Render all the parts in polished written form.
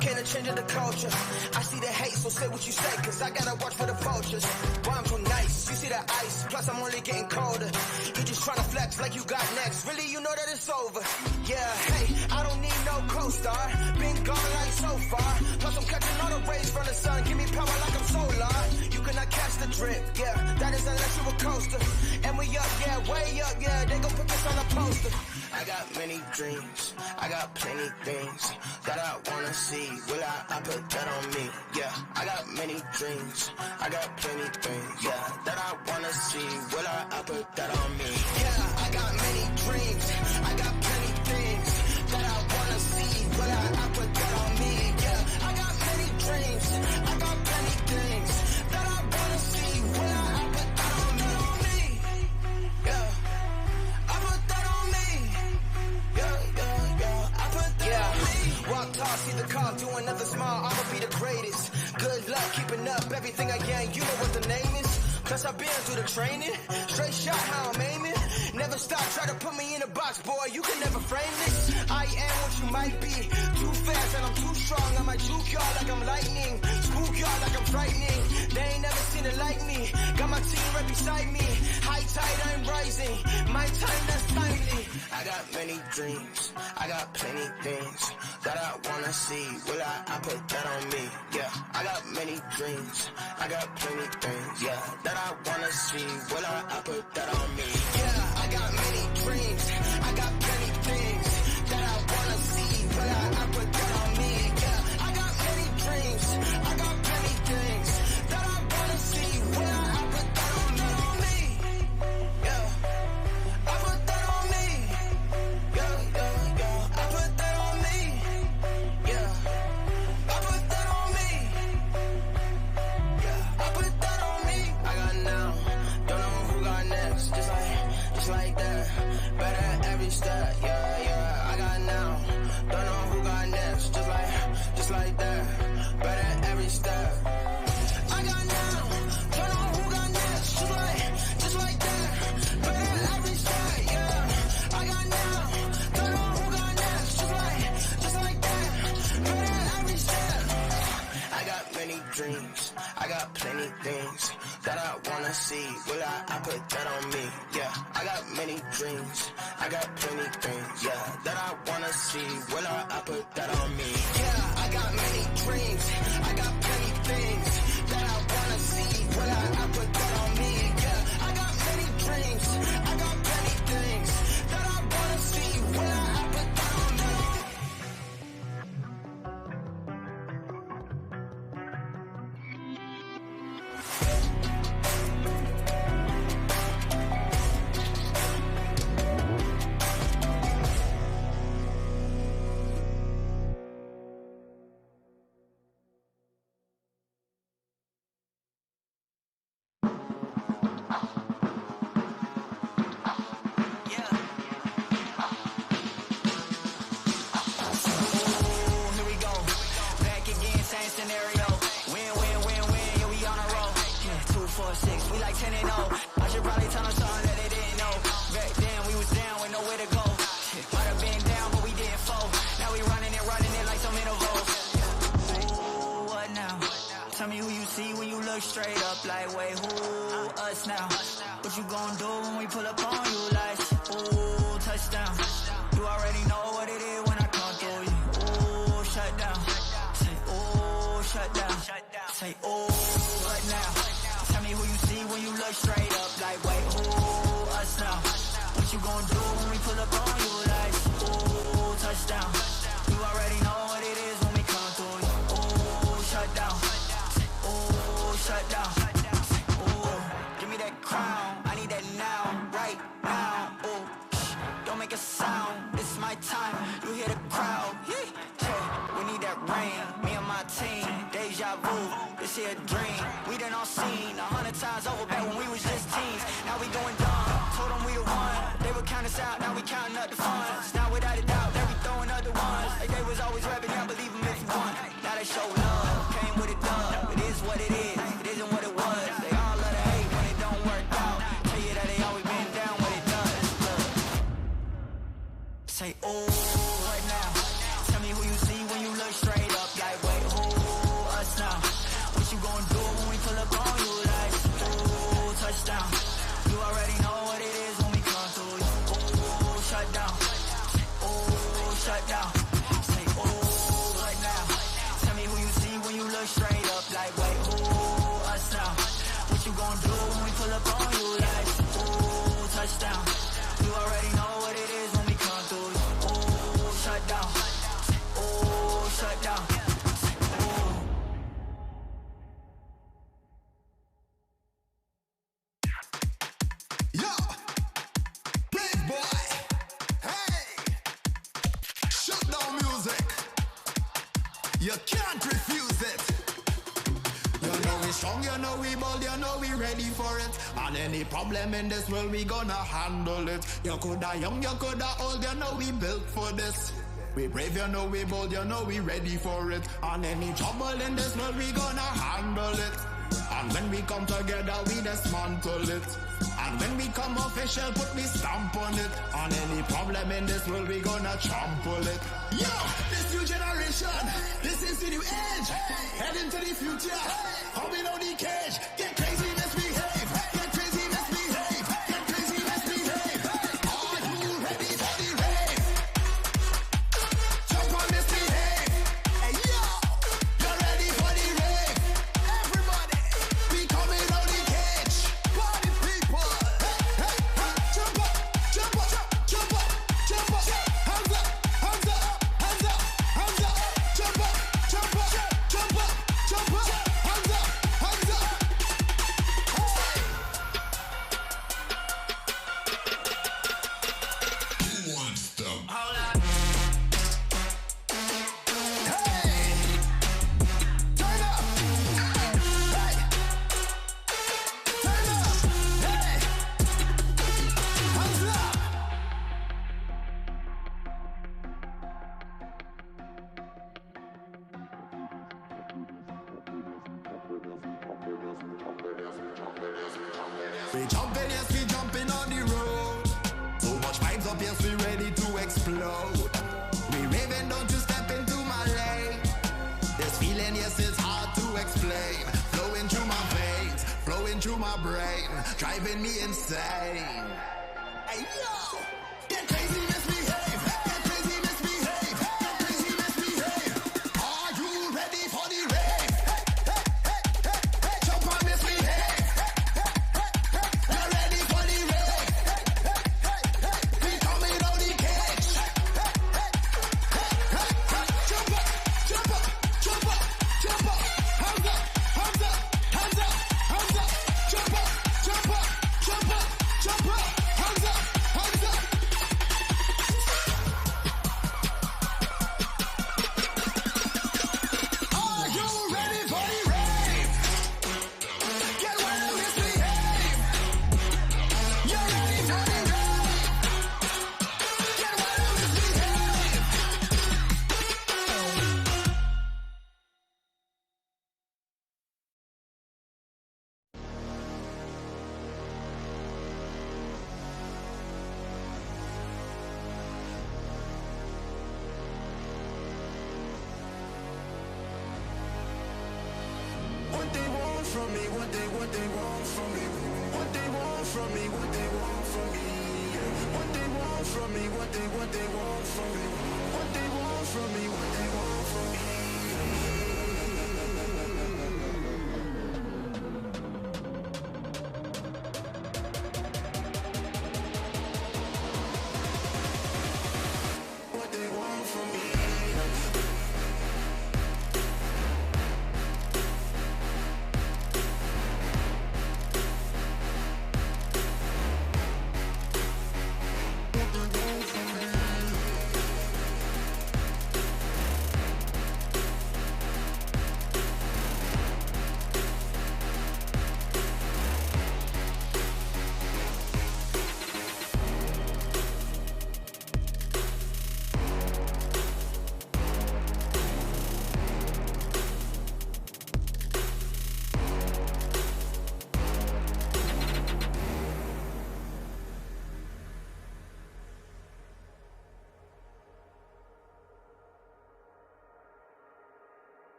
can't change the culture. I see the hate, so say what you say, cause I gotta watch for the vultures. Why I'm so nice, you see the ice, plus I'm only getting colder. You just tryna flex like you got next, really you know that it's over. Yeah, hey, I don't need no co-star, been gone like so far. Plus I'm catching all the rays from the sun, give me power like I'm solar. You cannot catch the drip, yeah, that is unless you a coaster. And we up, yeah, way up, yeah, they gon' put this on a poster. I got many dreams, I got plenty things that I wanna see. Will I put that on me? Yeah, I got many dreams, I got plenty things, yeah, that I wanna see. Will I put that on me? Yeah, I got many dreams, I got plenty things that I wanna see. Will I put that on me? Yeah, I got many dreams, I got plenty things that I wanna see. Will I put that on me? Yeah, I put that on me. I put that on me. Walk tall, see the car, doing nothing small, I'ma be the greatest. Good luck keeping up everything I can, you know what the name is. Plus I've been through the training, straight shot how I'm aiming. Never stop, try to put me in a box, boy, you can never frame this. I am what you might be, too fast and I'm too strong. I might juke y'all like I'm lightning, spook y'all like I'm frightening. They ain't never seen it like me, got my team right beside me. High tide, I'm rising, my time that's timely. I got many dreams, I got plenty things that I wanna see. Will I put that on me? Yeah, I got many dreams, I got plenty things, yeah, that I wanna see. Will I put that on me? Yeah, I got many dreams, I got plenty things that I wanna see. Will I put that on me? Yeah, I got many dreams, I got plenty things that I wanna see. Will I put that on me? Yeah, I put that on me. Yeah, I put that on me. Yeah, I put that on me. Yeah, I put that on me. I got now, don't know who got next. Just like that, better at every step. Yeah, I got now, don't know who got next. Just like that, better at every step. I got now, don't know who got next. Just like that, better at every step. Yeah, I got now, don't know who got next. Just like that, better at every step. I got many dreams, I got plenty things that I wanna see. Will I put that on me? Yeah, I got many dreams, I got plenty things, yeah, that I wanna see. Will I put that on me? Yeah, I got many dreams, I got plenty things that I wanna see. Will I put that on me? Yeah, I got many dreams, I got plenty things that I wanna see. Will I put that on me? Straight up like, wait, who us now? What you gon' do when we pull up on you like, ooh, touchdown. You already know what it is when I come through you. Ooh, shut down. Say, ooh, shut down. Say, ooh, what now? Tell me who you see when you look straight up like, wait, who us now? What you gon' do when we pull up on you like, ooh, touchdown. You already know what it is when we come through you. Ooh, shut down. Shut down. Ooh, give me that crown. I need that now, right now. Ooh, don't make a sound. This is my time. You hear the crowd. Yeah. We need that rain. Me and my team. Deja vu. This here a dream. We done all seen 100 times over back when we was just teens. Now we going dumb. Told them we the one. They would count us out. Now we counting up the funds. Now without a doubt, they we throwing other ones. Like they was always rapping. Yeah, believe them if you want. Now they show love. Came with a dub. It is what it is. It isn't what it was. They all love to hate when it don't work out. Tell you that they always been down when it does. Look. Say, ooh, what now? Tell me who you see when you look straight up like, You can't refuse it. You know we strong, you know we bold, you know we ready for it. And any problem in this world, we gonna handle it. You coulda young, you coulda old, you know we built for this. We brave, you know we bold, you know we ready for it. And any trouble in this world, we gonna handle it. And when we come together, we dismantle it. And when we come official, put we stamp on it. And any problem in this world, we gonna trample it. Yo, this new generation, this is the new age. Heading to the future, coming out the cage. Get crazy, misbehave. Get crazy, misbehave. Get crazy, misbehave. Are you ready for the rave? Jump on, misbehave. Hey yo, you're ready for the rave. Everybody, we coming out the cage. Party people. Hey, hey, jump up, jump up, jump up, jump up. Hands up, hands up, hands up, hands up. Jump up, jump up, jump up, jump up. Hands up, hands up. Who wants them? Hold up. Hey, turn up. Hey, turn up. Hey, hands up. We jumping, yes, we jumping on the road. So much vibes up, yes, we ready to explode. We raving, don't you step into my lane. This feeling, yes, it's hard to explain. Flowing through my veins, flowing through my brain, driving me insane. Hey, yo! Get crazy, misbehave. Get crazy, misbehave. Get crazy, misbehave. Are you ready for the rave? Hey, hey, hey, hey, hey. Jump on, misbehave. You're ready for the rave. We coming out the cage. Jump up, jump up, jump up, jump up. Hands up, hands up, hands up, hands up. Jump up, jump up, jump up, jump up. Hands up, hands up. Are you ready for the rave? Get well, misbehave. You're ready for the rave. Get well, misbehave. What they want from me, what they want from me, what they want from me, what they want from me, what they want from me, what they want from me, what they want from me, what they want from me. What they want from me.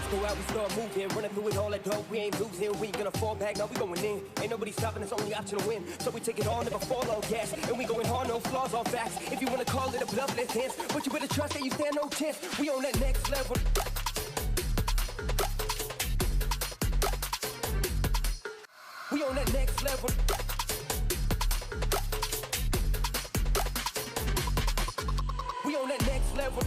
go out, we start moving. Running through it all that dope, we ain't losing. We ain't gonna fall back, now we going in. Ain't nobody stopping us, only option to win. So we take it all, never fall on gas. And we going hard, no flaws, all facts. If you wanna call it a bloodless dance, but you better trust that you stand no chance. We on that next level. We on that next level. We on that next level.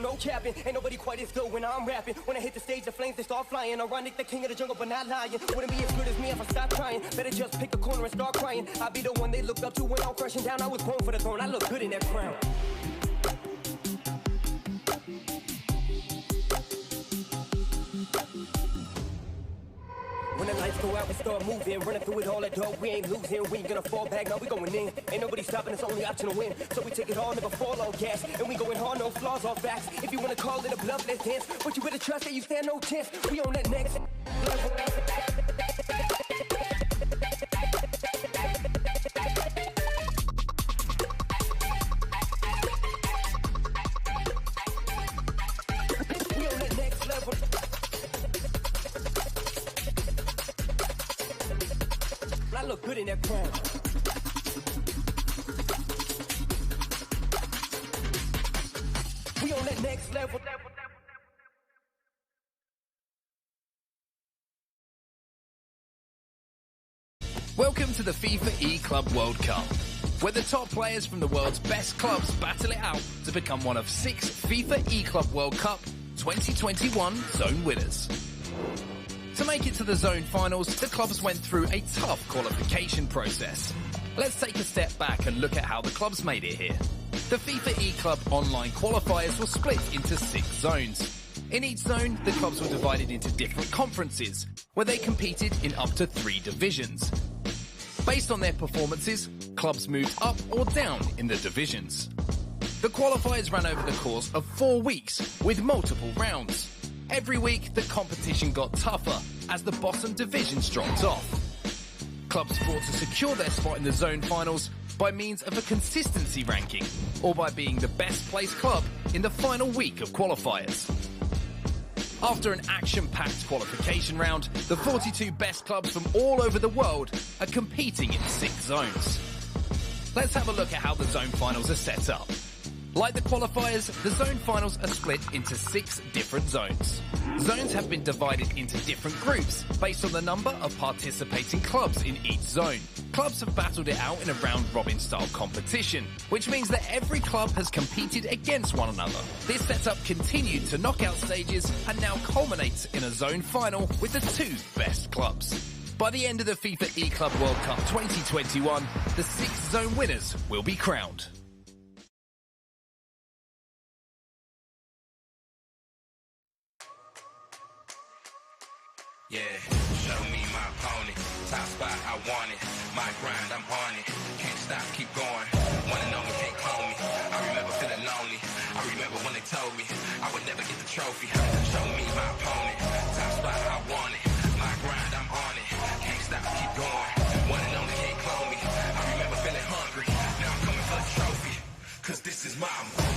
No capping, ain't nobody quite as good when I'm rapping. When I hit the stage, the flames they start flying. Ironic, the king of the jungle, but not lying. Wouldn't be as good as me if I stopped trying. Better just pick a corner and start crying. I'll be the one they looked up to when I'm crushing down. I was born for the throne, I look good in that crown. When the lights go out, we start moving. Running through it all that dope, we ain't losing. We ain't gonna fall back, now we going in. Ain't nobody stopping us, only option to win. So we take it all, never fall on gas. And we going hard, no flaws, all facts. If you wanna call it a bloodless dance, but you better trust that you stand no chance. We on that next level. We on that next level. I look good in that crown. We on that next level. Welcome to the FIFA E-Club World Cup, where the top players from the world's best clubs battle it out to become one of 6 FIFA E-Club World Cup 2021 zone winners. To make it to the zone finals, the clubs went through a tough qualification process. Let's take a step back and look at how the clubs made it here. The FIFA E-Club online qualifiers were split into 6 zones. In each zone, the clubs were divided into different conferences, where they competed in up to 3 divisions. Based on their performances, clubs moved up or down in the divisions. The qualifiers ran over the course of 4 weeks, with multiple rounds. Every week, the competition got tougher as the bottom divisions dropped off. Clubs fought to secure their spot in the zone finals by means of a consistency ranking, or by being the best placed club in the final week of qualifiers. After an action-packed qualification round, the 42 best clubs from all over the world are competing in 6 zones. Let's have a look at how the zone finals are set up. Like the qualifiers, the zone finals are split into 6 different zones. Zones have been divided into different groups based on the number of participating clubs in each zone. Clubs have battled it out in a round-robin style competition, which means that every club has competed against one another. This setup continued to knockout stages and now culminates in a zone final with the 2 best clubs. By the end of the FIFA E-Club World Cup 2021, the 6 zone winners will be crowned. Yeah, show me my opponent. Top spot, I want it. My grind, I'm on it. Can't stop, keep going. Wanna know me, can't call me. I remember feeling lonely. I remember when they told me I would never get the trophy. Show me my opponent. Top spot, I want it. My grind, I'm on it. Can't stop, keep going. Wanna know me, can't call me. I remember feeling hungry. Now I'm coming for the trophy. Cause this is my moment.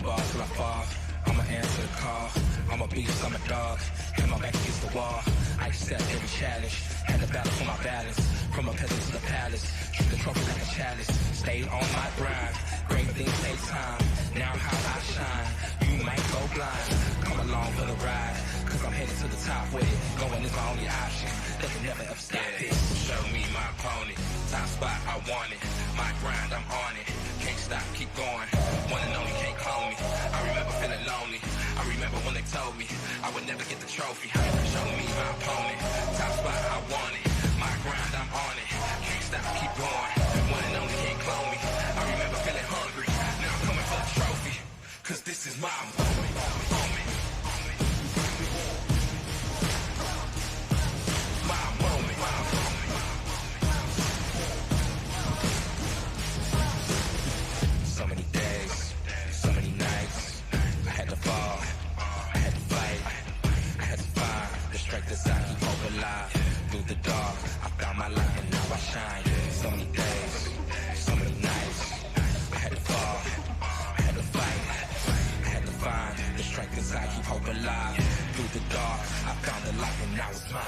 Till I fall, I'ma answer the call. I'm a beast, I'm a dog, and my back against the wall. I accept every challenge, had to battle for my balance. From a peasant to the palace, treat the trophy like a chalice. Stay on my grind, great things take time. Now how I shine, you might go blind. Come along for the ride, cause I'm headed to the top with it. Going is my only option, they can never ever stop this. Show me my opponent, top spot, I want it. My grind, I'm on it. Can't stop, keep going. Wanna know me, can't call me. I remember feeling lonely. I remember when they told me I would never get the trophy. Show me my opponent. Top spot, I want it. My grind, I'm on it. Can't stop, keep going. Wanna know me, can't call me. I remember feeling hungry. Now I'm coming for the trophy. Cause this is my moment. My moment. alive. Through the dark, I found the light and now it's mine.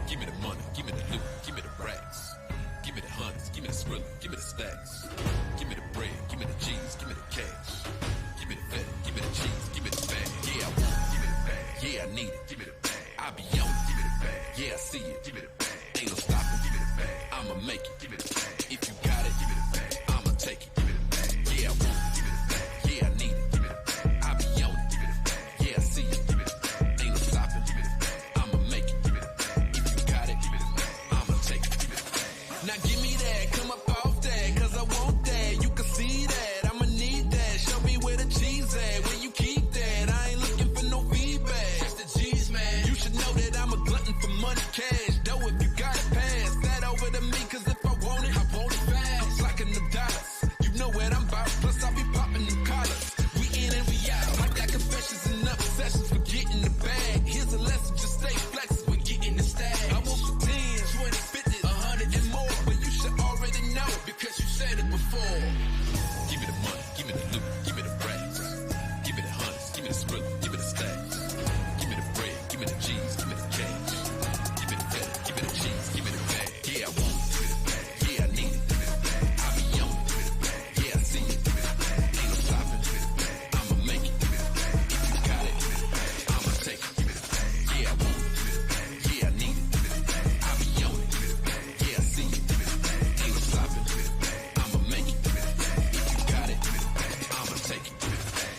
Give me the money, give me the loot, give me the racks. Give me the hundreds, give me the skrilla, give me the stacks. Give me the bread, give me the cheese, give me the cash. Give me the fat, give me the cheese, give me the bag. Yeah, I want it, give me the bag. Yeah, I need it, give me the bag. I be on it, give me the bag. Yeah, I see it, give me the bag. Ain't no stopping, give me the bag. I'ma make it, give me the bag. If you got it, give me the bag. I'ma take it, give me the bag. Yeah, I want it, give me the bag. Yeah, I need it, give me the bag. I be on it, give me the bag. Yeah, I see it, give me the bag. Ain't no stopping, give me the bag. I'ma make it, give me the bag. If you got it, give me the bag. I'ma take it, give me the bag. Now give me that, come up off that, cause I want that. You can see that, I'ma need that. Show me where the cheese at, where you keep that. I ain't looking for no feedback. It's the G's, man. You should know that I'm a glutton for money, cash. Though if you got it, pass that over to me, cause if I want it fast. I'm slacking them dollars. You know what I'm about, plus I be popping them collars. We in and we out, like that confessions and obsessions for getting the bag. Here's a lesson, just stay flexible when getting the stag. I want for 10, 20, 50, 100 and more, but you should already know, because you said it before. Give me the money, give me the loot, give me the racks. Give me the hundreds, give me the skrilla, give me the stacks. Give me the bread, give me the cheese, give me the cash. Give me the fat, give me the cheese, give me the bag. Yeah, I want it, give me the bag. Yeah, I need it, give me the bag. I be on it, give me the bag. Yeah, I see it, give me the bag. Ain't no stopping, give me the bag. I'ma make it, give me the bag. If you got it, give me the bag. I'ma take it, give me the bag. Yeah, I want it, give me the bag. Yeah, I need it, give me the bag. I be on it, give me the bag. Yeah, I see it, give me the bag. Ain't no stopping, give me the bag. I'ma make it, give me the bag. If you got it, give me the bag. I'ma take it, give me the bag.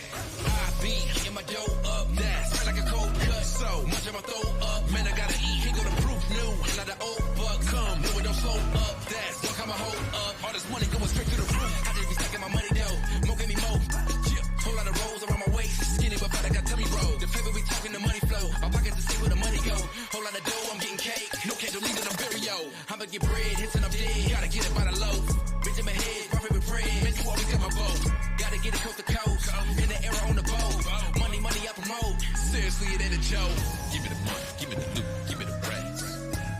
I be in my dough up, that's like a cold cut. So much of my throw up, man, I gotta eat. Here go the proof new, not the old buck. Come, no, it don't slow up. That's what I'ma hold up. All this money going straight to the roof. I just be stacking my money though. More give me more. Yeah, whole lot of rolls around my waist. Skinny but fat, I got tummy roll. The paper we talking, the money flow. My pockets to see where the money go. Whole lot of dough, I'm getting cake. No cake, don't need it, I'm very yo. I'ma get bread, hits and I'm dead. Gotta get it by the loaf. Bitch in my head, profit with bread. Man, you always got my vote. Gotta get it coast to coast. In the era on the boat. Money, money, I promote. Seriously, it ain't a joke. Give me the money, give me the loot, give me the racks.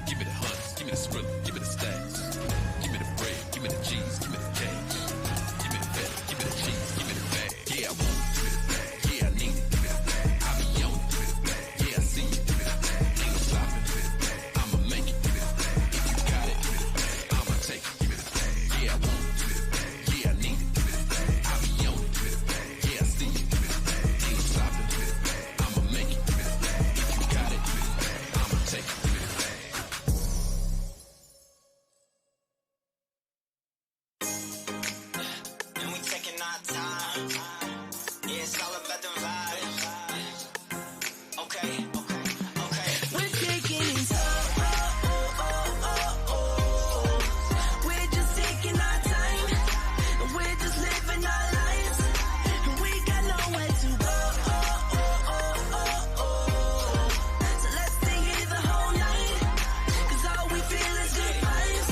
Give me the hundreds, give me the skrilla, give me the stacks. Give me the bread, give me the cheese, give me the cash. Give me the fat, give me the cheese, give me the bag. Yeah, I want it, give me the bag. Yeah, I need it, give me the bag. I be on it, give me the bag. Yeah, I see it, give me the bag. Ain't no stopping, give me the bag. I'ma make it, give me the bag. If you got it, give me the bag. I'ma take it, give me the bag. Yeah, I want it, give me the bag. Yeah, I need it, give me the bag. I be on it, give me the bag. Yeah, I see it, give me the bag. Ain't no stopping, give me the bag. I'ma make it, give me the bag. If you got it, give me the bag. I'ma take it, give me the bag. And we taking our time. Yeah, it's all about the vibes. Okay. We're taking it slow. We're just taking our time. And we're just living our lives. And we got nowhere to go. So let's stay here the whole night. 'Cause all we feel is good vibes.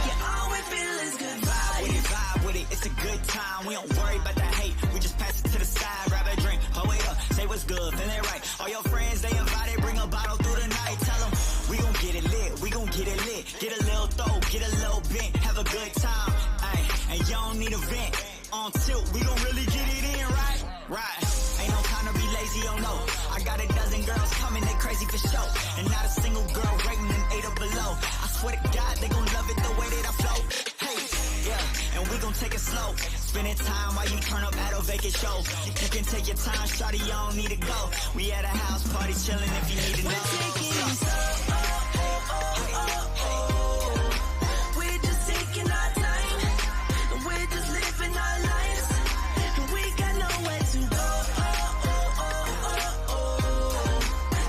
Yeah, all we feel is good vibes. Vibe with it, it's a good time. We don't worry about the hate. We just pass it to the side, grab a drink, hold it up, say what's good, feeling right. All your friends, they invited, bring a bottle through the night. Tell them we gon' get it lit, we gon' get it lit. Get a little throw, get a little bent, have a good time. Ay, and you don't need a vent. On tilt, we gon' really get it in, right? Right. Ain't no time to be lazy, oh no. I got a dozen girls coming, they crazy for show. And not a single girl rating them 8 or below. I swear to God, they gon' love it the way that I flow. Hey, yeah, and we gon' take it slow. Spending time while you turn up at a vacant show. You can take your time, shawty, you don't need to go. We at a house party chillin' if you need to know. We're taking it slow. We're just taking our time. And we're just living our lives. And we got nowhere to go.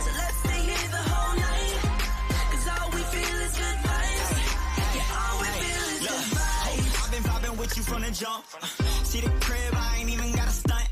So let's stay here the whole night. jump. See the crib, I ain't even got a stunt.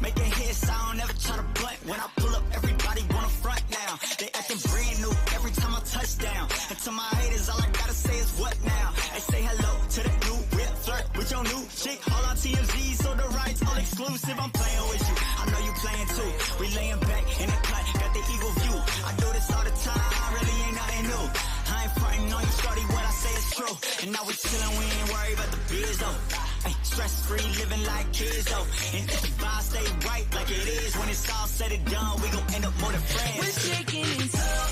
Make a hit sound, never try to blunt. When I pull up, everybody wanna front now. They acting brand new every time I touch down. And to my haters, all I gotta say is what now? They say hello to the new whip, flirt with your new chick. All on TMZ, so the rights all exclusive. I'm playing with you, I know you playing too. We laying back in the cut, got the eagle view. I do this all the time, really ain't nothing new. I ain't frontin' on you, shorty, what I say is true. And now we chillin', we ain't worried about the biz though. Ay, stress-free, living like kids though. And if the vibe stay right like it is, when it's all said and done, we gon' end up more than friends. We're taking it slow,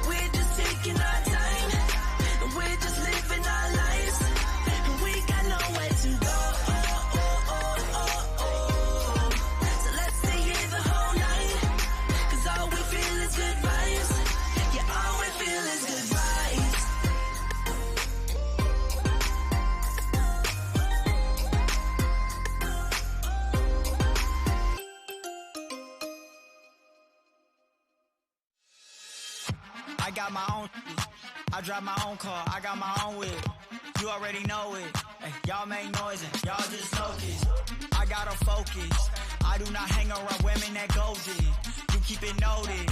we're just taking our time, and we're just living our lives, and we got nowhere to go. So let's stay here the whole night, 'cause all we feel is good vibes. Yeah, all we feel is good vibes. I got my own, I drive my own car, I got my own whip. You already know it. Hey, y'all make noise and y'all just focus. I gotta focus. I do not hang around women that golden. You keep it noted.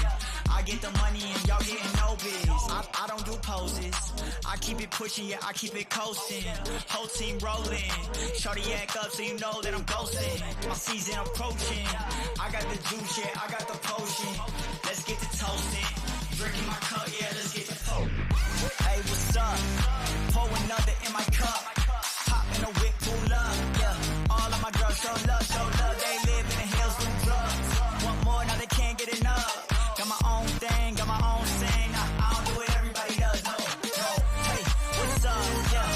I get the money and y'all getting no biz. I don't do poses. I keep it pushing, yeah, I keep it coasting. Whole team rolling. Shorty act up so you know that I'm ghosting. My season approaching. I got the juice, yeah, I got the potion. Let's get to toasting. Drinking my cup, yeah, let's get to poke. Hey, what's up? Pour another in my cup. Hop in the whip, pull up, yeah. All of my girls show love, show love. They live in the hills with drugs. Want more, now they can't get enough. Got my own thing, got my own thing. I don't do what everybody does, no, no. Hey, what's up, yeah.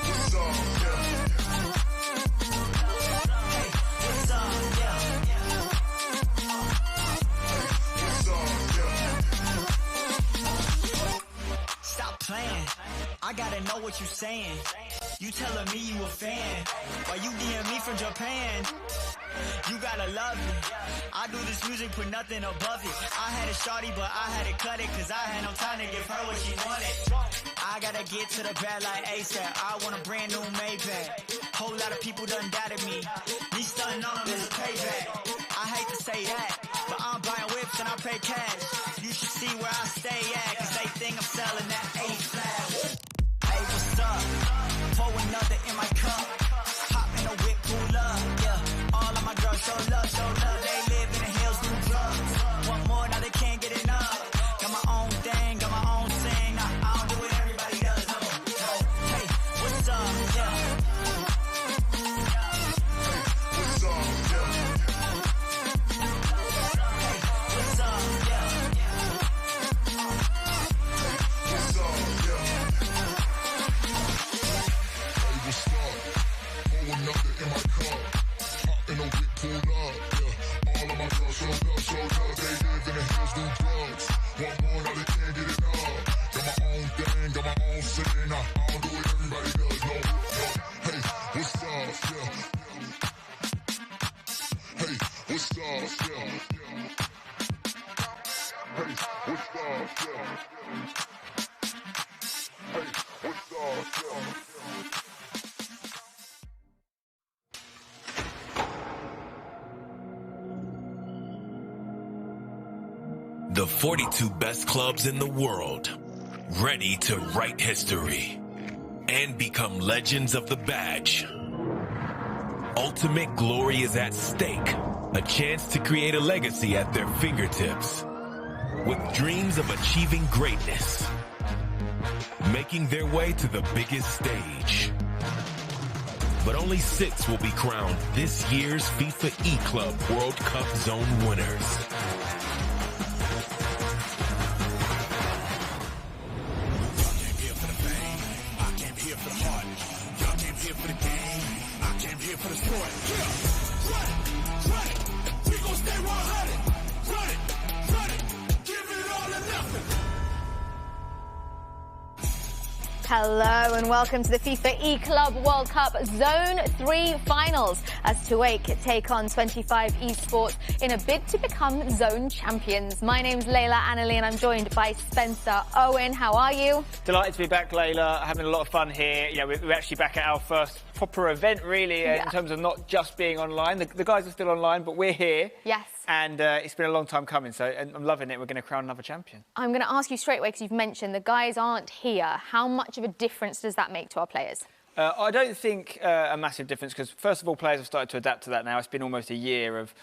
What's up, yeah. Hey, what's up, yeah. Stop playing. I gotta know what you saying. You telling me you a fan, while you DM me from Japan. You gotta love it. I do this music, put nothing above it. I had a shorty, but I had to cut it, 'cause I had no time to give her what she wanted. I gotta get to the bag like ASAP. I want a brand new Maybach. Whole lot of people done doubted me. Me stunting on them is a payback. I hate to say that, but I'm buying whips and I pay cash. You should see where I stay at, 'cause they think I'm selling that A-flash. Hey, what's up? Pour another in my cup. Hop in the whip, pull up, yeah. All of my girls show love, show love. They live in the hills, do drugs. Want more, now they can't get enough. Got my own thing, got my own thing. I don't do what everybody does, no, no. Hey, what's up, yeah. What's up, yeah. Hey, what's up, yeah. What's up, yeah. Hey, what's up? Pour another in my cup. Hop in the whip, pull up, yeah. All of my girls show love, show love. They live in the hills, do drugs. Want more, now they can't get enough. Got my own thing, got my own thing. I don't do what everybody does, no, no. Hey, what's up, yeah. Hey, what's up, yeah. Hey, what's up, yeah. Hey, what's up, yeah. The 42 best clubs in the world, ready to write history and become legends of the badge. Ultimate glory is at stake, a chance to create a legacy at their fingertips, with dreams of achieving greatness, making their way to the biggest stage. But only 6 will be crowned this year's FIFA E-Club World Cup Zone winners. For the sport. Yeah. Run it. We gon' stay 100. Run it. Give it all or nothing. Hello and welcome to the FIFA E-Club World Cup Zone 3 finals as Tuwaiq take on 25 eSports in a bid to become zone champions. My name's Layla Annalee and I'm joined by Spencer Owen. How are you? Delighted to be back, Layla. Having a lot of fun here. Yeah, we're actually back at our first proper event, really, in terms of not just being online. The guys are still online, but we're here. Yes. And it's been a long time coming, so I'm loving it. We're going to crown another champion. I'm going to ask you straight away, because you've mentioned the guys aren't here. How much of a difference does that make to our players? I don't think a massive difference, because first of all, players have started to adapt to that now. It's been almost a year of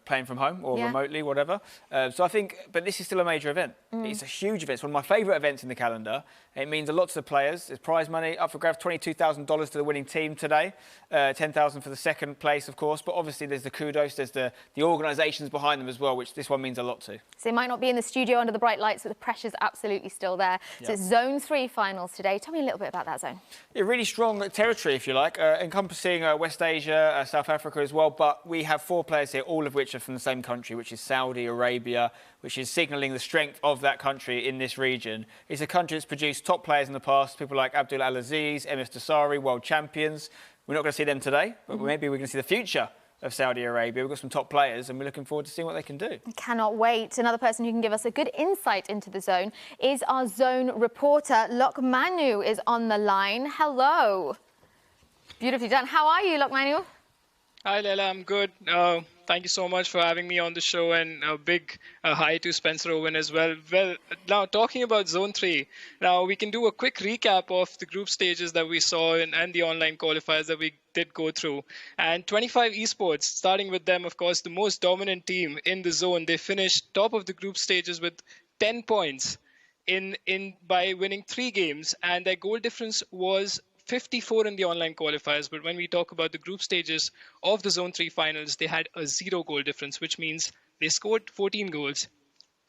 playing from home or remotely, whatever. So I think, but this is still a major event. It's a huge event. It's one of my favourite events in the calendar. It means a lot to the players. There's prize money up for grabs, $22,000 to the winning team today, $10,000 for the second place, of course. But obviously, there's the kudos, there's the organisations behind them as well, which this one means a lot to. So they might not be in the studio under the bright lights, but the pressure's absolutely still there. So it's Zone 3 finals today. Tell me a little bit about that zone. Yeah, really strong territory, if you like, encompassing West Asia, South Africa as well. But we have 4 players here, all of which are from the same country, which is Saudi Arabia, which is signalling the strength of that country in this region. It's a country that's produced top players in the past, people like Abdul Al-Aziz, Emis Dasari, world champions. We're not going to see them today, but maybe we're going to see the future of Saudi Arabia. We've got some top players and we're looking forward to seeing what they can do. I cannot wait. Another person who can give us a good insight into the zone is our zone reporter. Manu is on the line. Hello. Beautifully done. How are you, Manu? Hi, Layla. I'm good. Thank you so much for having me on the show, and a big hi to Spencer Owen as well. Well, now talking about Zone 3, now we can do a quick recap of the group stages that we saw and the online qualifiers that we did go through. And 25 eSports, starting with them, of course, the most dominant team in the zone. They finished top of the group stages with 10 points by winning 3 games, and their goal difference was 54 in the online qualifiers. But when we talk about the group stages of the Zone 3 finals, they had a 0 goal difference, which means they scored 14 goals,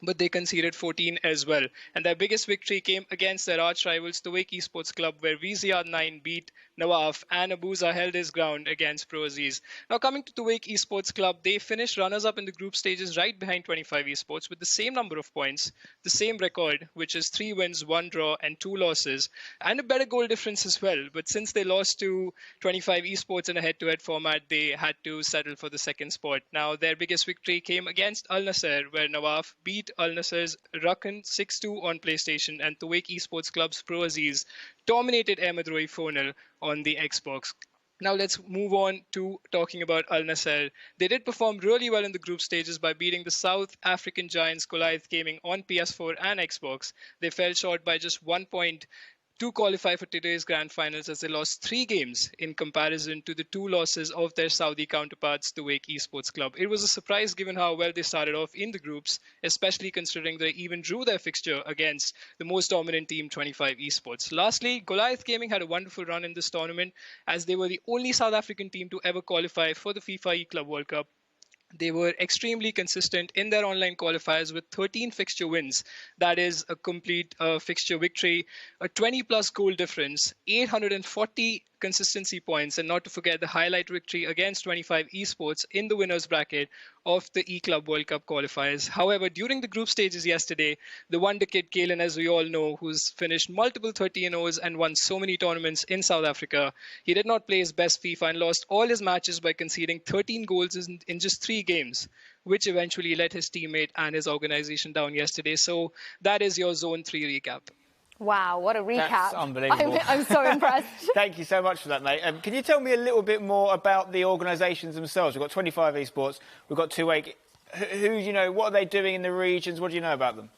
but they conceded 14 as well. And their biggest victory came against their arch rivals, the Tuwaiq eSports Club, where VZR9 beat Nawaf and Abuza held his ground against Pro Aziz. Now coming to Tuwaiq eSports Club, they finished runners-up in the group stages right behind 25 eSports with the same number of points, the same record, which is 3 wins, 1 draw and 2 losses, and a better goal difference as well. But since they lost to 25 eSports in a head-to-head format, they had to settle for the second spot. Now their biggest victory came against Al Nasser, where Nawaf beat Al Nasser's Rakan 6-2 on PlayStation, and Tuwaiq eSports Club's Pro Aziz dominated Ahmed Roi 4-0 on the Xbox. Now let's move on to talking about Al Nasser. They did perform really well in the group stages by beating the South African giants Tuwaiq Gaming on PS4 and Xbox. They fell short by just 1 point to qualify for today's grand finals, as they lost 3 games in comparison to the 2 losses of their Saudi counterparts, the Tuwaiq eSports Club. It was a surprise given how well they started off in the groups, especially considering they even drew their fixture against the most dominant team, 25 eSports. Lastly, Tuwaiq Gaming had a wonderful run in this tournament, as they were the only South African team to ever qualify for the FIFA E-Club World Cup. They were extremely consistent in their online qualifiers with 13 fixture wins. That is a complete fixture victory, a 20-plus goal difference, 840 consistency points, and not to forget the highlight victory against 25 eSports in the winners bracket of the E-Club World Cup qualifiers. However, during the group stages yesterday, the wonder kid Kalen, as we all know, who's finished multiple 30-0s and won so many tournaments in South Africa, he did not play his best FIFA and lost all his matches by conceding 13 goals in just 3 games, which eventually let his teammate and his organization down yesterday. So that is your Zone 3 recap. Wow, what a recap. That's unbelievable. I'm so impressed. Thank you so much for that, mate. Can you tell me a little bit more about the organisations themselves? We've got 25 eSports, we've got Tuwaiq. What are they doing in the regions? What do you know about them?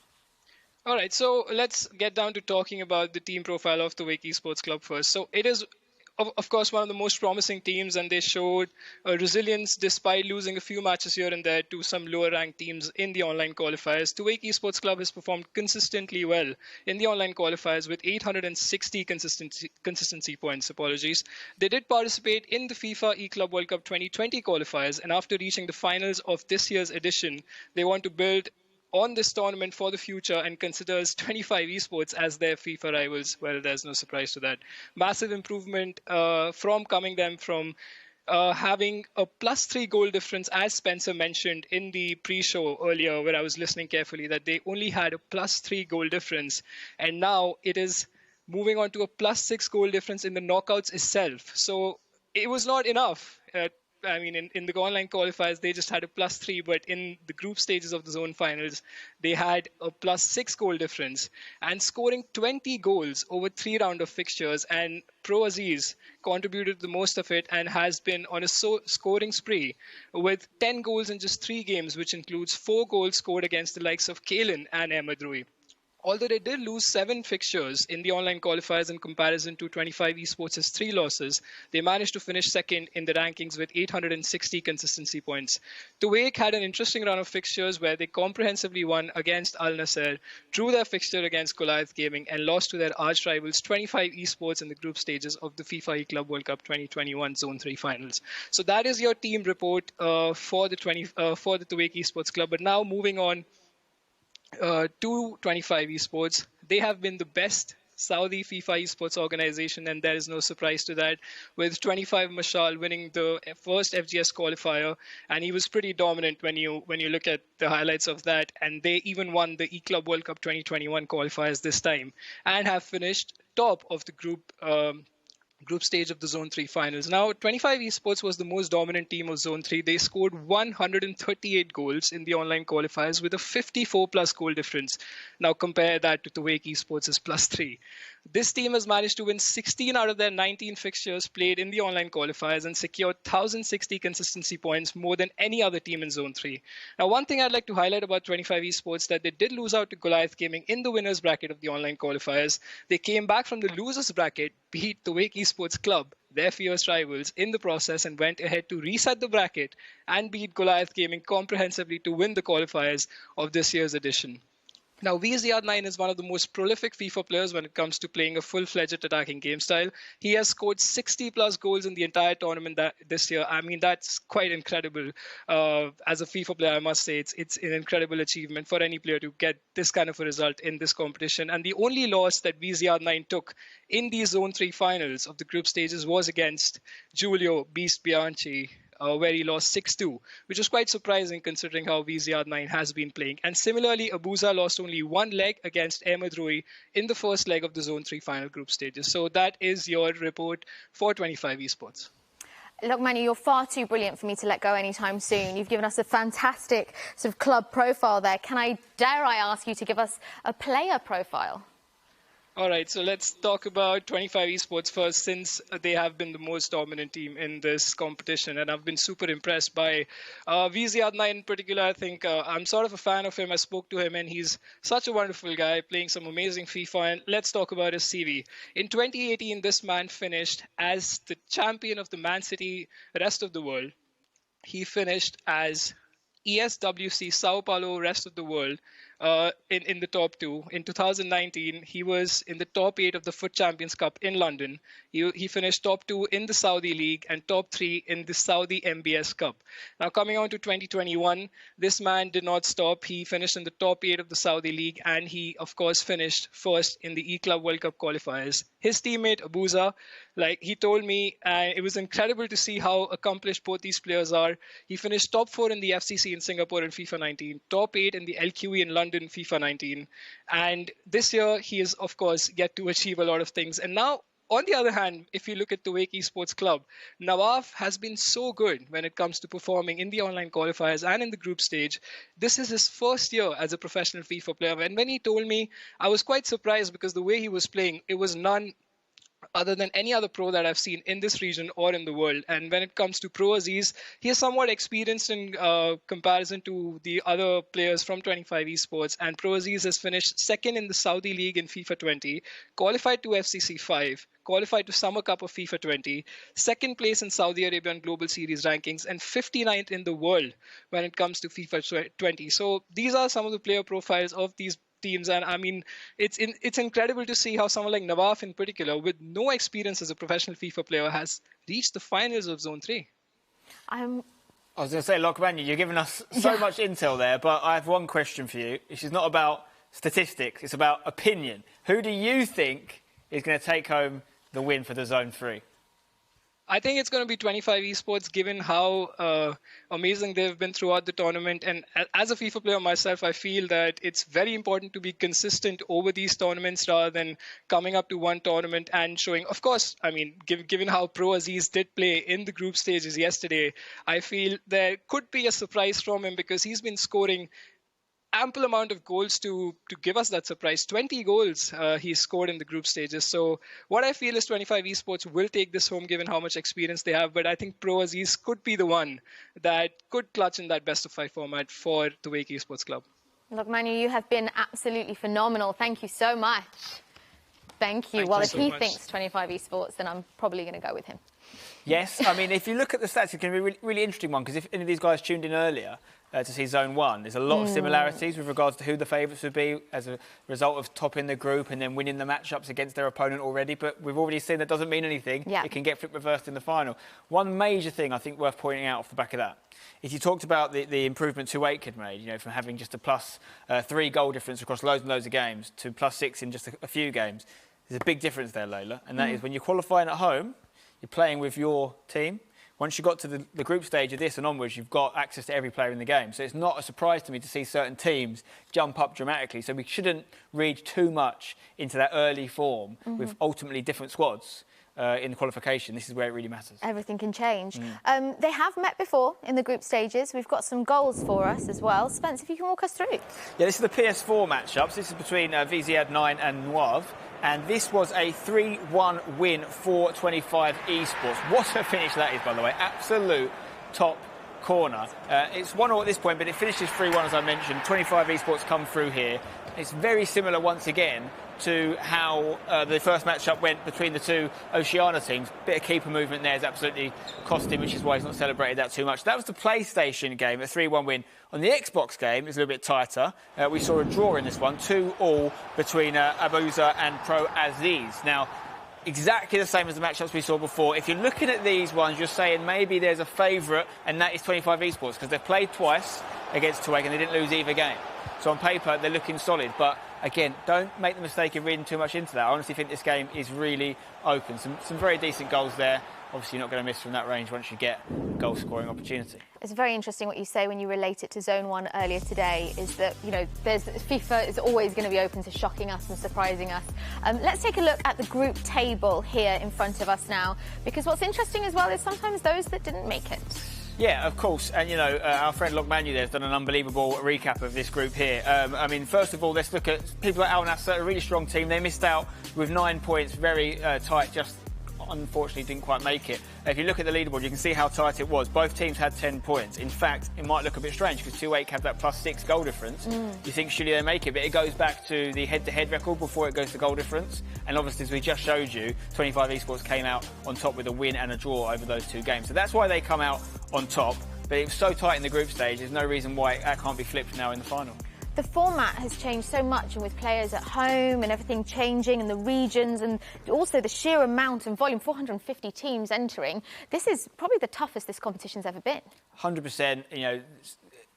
All right, so let's get down to talking about the team profile of the Tuwaiq eSports Club first. So it is, of course, one of the most promising teams, and they showed resilience despite losing a few matches here and there to some lower-ranked teams in the online qualifiers. Tuwaiq eSports Club has performed consistently well in the online qualifiers with 860 consistency points. They did participate in the FIFA E-Club World Cup 2020 qualifiers, and after reaching the finals of this year's edition, they want to build on this tournament for the future and considers 25 eSports as their FIFA rivals. Well, there's no surprise to that. Massive improvement from having a +3 goal difference, as Spencer mentioned in the pre-show earlier, where I was listening carefully, that they only had a +3 goal difference. And now it is moving on to a +6 goal difference in the knockouts itself. So it was not enough. In the online qualifiers, they just had a +3, but in the group stages of the zone finals, they had a +6 goal difference and scoring 20 goals over 3 rounds of fixtures. And Pro Aziz contributed the most of it and has been on a scoring spree with 10 goals in just 3 games, which includes 4 goals scored against the likes of Kalen and Ahmed Rui. Although they did lose 7 fixtures in the online qualifiers in comparison to 25 eSports' 3 losses, they managed to finish second in the rankings with 860 consistency points. Tuwaiq had an interesting run of fixtures where they comprehensively won against Al Nasser, drew their fixture against Goliath Gaming, and lost to their arch rivals 25 eSports in the group stages of the FIFA eClub World Cup 2021 Zone 3 finals. So that is your team report for the Tuwaiq eSports Club. But now moving on to 25 eSports. They have been the best Saudi FIFA eSports organization, and there is no surprise to that, with 25 Mashal winning the first FGS qualifier, and he was pretty dominant when you look at the highlights of that. And they even won the eClub World Cup 2021 qualifiers this time and have finished top of the group stage of the Zone 3 finals. Now, 25 eSports was the most dominant team of Zone 3. They scored 138 goals in the online qualifiers with a 54+ goal difference. Now, compare that to Tuwaiq eSports' +3. This team has managed to win 16 out of their 19 fixtures played in the online qualifiers and secured 1,060 consistency points, more than any other team in Zone 3. Now, one thing I'd like to highlight about 25 eSports that they did lose out to Goliath Gaming in the winners bracket of the online qualifiers. They came back from the losers bracket, beat Tuwaiq eSports Club, their fierce rivals, in the process, and went ahead to reset the bracket and beat Goliath Gaming comprehensively to win the qualifiers of this year's edition. Now, VZR9 is one of the most prolific FIFA players when it comes to playing a full-fledged attacking game style. He has scored 60+ goals in the entire tournament this year. I mean, that's quite incredible. As a FIFA player, I must say it's an incredible achievement for any player to get this kind of a result in this competition. And the only loss that VZR9 took in the Zone 3 finals of the group stages was against Giulio Beast Bianchi, where he lost 6-2, which was quite surprising considering how VZR9 has been playing. And similarly, Abuza lost only 1 leg against Ahmed Rui in the first leg of the Zone 3 final group stages. So that is your report for 25 eSports. Look, Manu, you're far too brilliant for me to let go anytime soon. You've given us a fantastic sort of club profile there. Dare I ask you to give us a player profile? All right, so let's talk about 25 eSports first, since they have been the most dominant team in this competition. And I've been super impressed by VZR9 in particular. I think I'm sort of a fan of him. I spoke to him, and he's such a wonderful guy, playing some amazing FIFA. And let's talk about his CV. In 2018, this man finished as the champion of the Man City Rest of the World. He finished as ESWC Sao Paulo Rest of the World in the top 2. In 2019, he was in the top 8 of the FUT Champions Cup in London. He finished top 2 in the Saudi League and top 3 in the Saudi MBS Cup. Now, coming on to 2021, this man did not stop. He finished in the top 8 of the Saudi League, and he, of course, finished first in the eClub World Cup qualifiers. His teammate, Abuza, he told me, it was incredible to see how accomplished both these players are. He finished top 4 in the FCC in Singapore in FIFA 19, top 8 in the LQE in London FIFA 19. And this year, he is, of course, yet to achieve a lot of things. And now, on the other hand, if you look at the Tuwaiq eSports Club, Nawaf has been so good when it comes to performing in the online qualifiers and in the group stage. This is his first year as a professional FIFA player. And when he told me, I was quite surprised, because the way he was playing, it was none other than any other pro that I've seen in this region or in the world. And when it comes to Pro Aziz, he is somewhat experienced in comparison to the other players from 25 eSports. And Pro Aziz has finished second in the Saudi League in FIFA 20, qualified to FCC 5, qualified to Summer Cup of FIFA 20, second place in Saudi Arabian Global Series rankings, and 59th in the world when it comes to FIFA 20. So these are some of the player profiles of these teams, and I mean, it's incredible to see how someone like Nawaf in particular, with no experience as a professional FIFA player, has reached the finals of Zone 3. I was going to say, Lokman, you're giving us so much intel there, but I have one question for you. This is not about statistics, it's about opinion. Who do you think is going to take home the win for the Zone 3? I think it's going to be 25 esports, given how amazing they've been throughout the tournament. And as a FIFA player myself, I feel that it's very important to be consistent over these tournaments rather than coming up to one tournament and showing. Of course, I mean, given how Pro Aziz did play in the group stages yesterday, I feel there could be a surprise from him because he's been scoring ample amount of goals to give us that surprise. 20 goals he scored in the group stages. So what I feel is 25 esports will take this home given how much experience they have. But I think Pro Aziz could be the one that could clutch in that best of 5 format for the Tuwaiq Esports Club. Look, Manu, you have been absolutely phenomenal. Thank you so much. Thank you. Well, if he thinks 25 esports, then I'm probably going to go with him. Yes, I mean, if you look at the stats, it can be a really interesting one, because if any of these guys tuned in earlier to see Zone 1, there's a lot of similarities with regards to who the favourites would be as a result of topping the group and then winning the matchups against their opponent already. But we've already seen that doesn't mean anything. Yeah. It can get flip reversed in the final. One major thing I think worth pointing out off the back of that is you talked about the improvement Tuwaiq had made, you know, from having just a +3 goal difference across loads and loads of games to +6 in just a few games. There's a big difference there, Layla, and that is when you're qualifying at home, you're playing with your team. Once you got to the group stage of this and onwards, you've got access to every player in the game. So it's not a surprise to me to see certain teams jump up dramatically. So we shouldn't read too much into that early form with ultimately different squads in the qualification. This is where it really matters. Everything can change. They have met before in the group stages. We've got some goals for us as well. Spence, if you can walk us through. Yeah, this is the PS4 matchups. This is between VZAD9 and Nuav. And this was a 3-1 win for 25 esports. What a finish that is, by the way. Absolute top corner. It's 1-1 at this point, but it finishes 3-1, as I mentioned. 25 esports come through here. It's very similar, once again, to how the first matchup went between the two Oceania teams. Bit of keeper movement there is absolutely cost him, which is why he's not celebrated that too much. That was the PlayStation game, a 3-1 win. On the Xbox game, it's a little bit tighter. We saw a draw in this one, 2-2 between Abuza and Pro Aziz. Now, exactly the same as the matchups we saw before. If you're looking at these ones, you're saying maybe there's a favourite, and that is 25 esports, because they've played twice against Tuwaiq and they didn't lose either game. So on paper, they're looking solid. But again, don't make the mistake of reading too much into that. I honestly think this game is really open. Some very decent goals there. Obviously, you're not going to miss from that range once you get goal-scoring opportunity. It's very interesting what you say when you relate it to Zone 1 earlier today, is that, you know, FIFA is always going to be open to shocking us and surprising us. Let's take a look at the group table here in front of us now, because what's interesting as well is sometimes those that didn't make it. Yeah, of course. And, you know, our friend Lokmanu there has done an unbelievable recap of this group here. I mean, first of all, let's look at people like Al Nassr, a really strong team. They missed out with 9 points, very tight, just unfortunately didn't quite make it. If you look at the leaderboard, you can see how tight it was. Both teams had 10 points. In fact, it might look a bit strange because Tuwaiq have that +6 goal difference. You think, surely they make it, but it goes back to the head-to-head record before it goes to goal difference. And obviously, as we just showed you, 25 esports came out on top with a win and a draw over those 2 games. So that's why they come out on top. But it was so tight in the group stage, there's no reason why that can't be flipped now in the final. The format has changed so much, and with players at home and everything changing and the regions and also the sheer amount and volume, 450 teams entering, this is probably the toughest this competition's ever been. 100%, you know,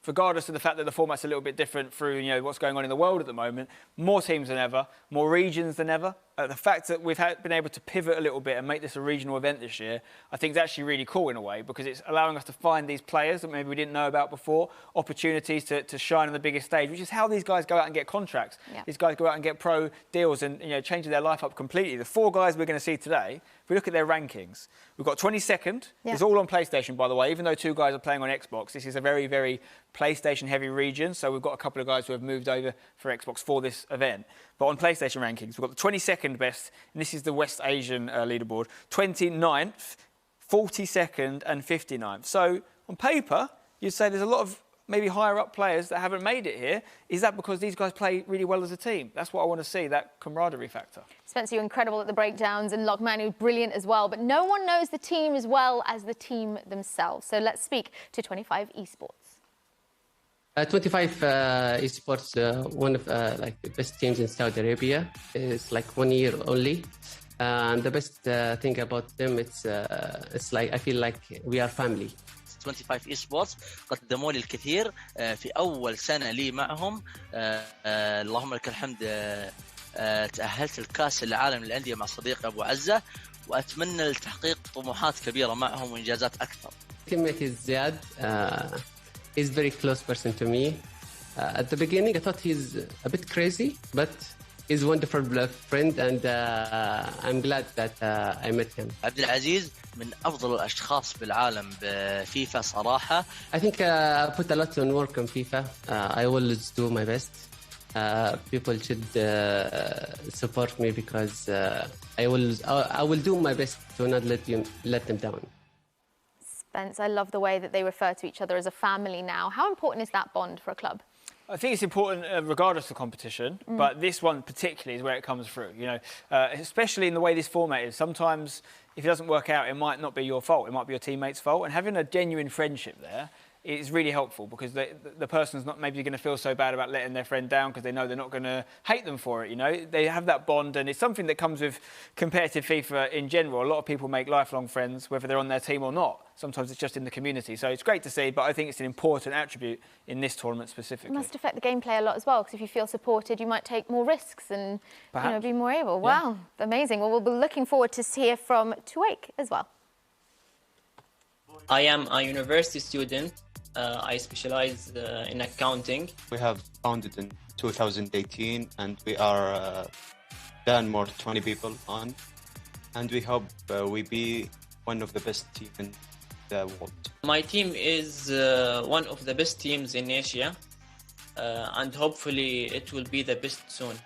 regardless of the fact that the format's a little bit different through, you know, what's going on in the world at the moment, more teams than ever, more regions than ever. The fact that we've been able to pivot a little bit and make this a regional event this year, I think is actually really cool in a way, because it's allowing us to find these players that maybe we didn't know about before, opportunities to shine on the biggest stage, which is how these guys go out and get contracts. Yeah. These guys go out and get pro deals and, you know, changing their life up completely. The 4 guys we're going to see today, if we look at their rankings, we've got 22nd. Yeah. It's all on PlayStation, by the way, even though 2 guys are playing on Xbox. This is a very, very PlayStation-heavy region, so we've got a couple of guys who have moved over for Xbox for this event. But on PlayStation rankings, we've got the 22nd best, and this is the West Asian leaderboard, 29th, 42nd and 59th. So on paper, you'd say there's a lot of maybe higher up players that haven't made it here. Is that because these guys play really well as a team? That's what I want to see, that camaraderie factor. Spencer, you're incredible at the breakdowns, and Lokmanu, brilliant as well. But no one knows the team as well as the team themselves. So let's speak to 25 esports. 25 esports, one of like the best teams in Saudi Arabia. It's like 1 year only. And the best thing about them, it's like I feel like we are family. 25 eSports قدموا لي الكثير في أول سنة لي معهم. اللهم لك الحمد تأهلت الكاس العالم للأندية مع صديق أبو عزة، وأتمنى لتحقيق طموحات كبيرة معهم وإنجازات أكثر. Teammate is Ziad. He's a very close person to me. At the beginning, I thought he's a bit crazy, but he's a wonderful friend, and I'm glad that I met him. عبد العزيز من أفضل الأشخاص بالعالم بفيفا صراحة. I think I put a lot of work on FIFA. I always do my best. People should support me because I will do my best to not let them down. Spence, I love the way that they refer to each other as a family now. How important is that bond for a club? I think it's important regardless of competition, but this one particularly is where it comes through. You know, especially in the way this format is. Sometimes, if it doesn't work out, it might not be your fault. It might be your teammate's fault. And having a genuine friendship there is really helpful because the person's not maybe going to feel so bad about letting their friend down because they know they're not going to hate them for it. You know, they have that bond, and it's something that comes with competitive FIFA in general. A lot of people make lifelong friends, whether they're on their team or not. Sometimes it's just in the community. So it's great to see, but I think it's an important attribute in this tournament specifically. It must affect the gameplay a lot as well, because if you feel supported, you might take more risks and be more able. Yeah. Wow, amazing. Well, we'll be looking forward to hear from Tuwaiq as well. I am a university student. I specialize in accounting. We have founded in 2018 and we are done more than 20 people on, and we hope we be one of the best teams in the world. My team is one of the best teams in Asia, and hopefully it will be the best soon.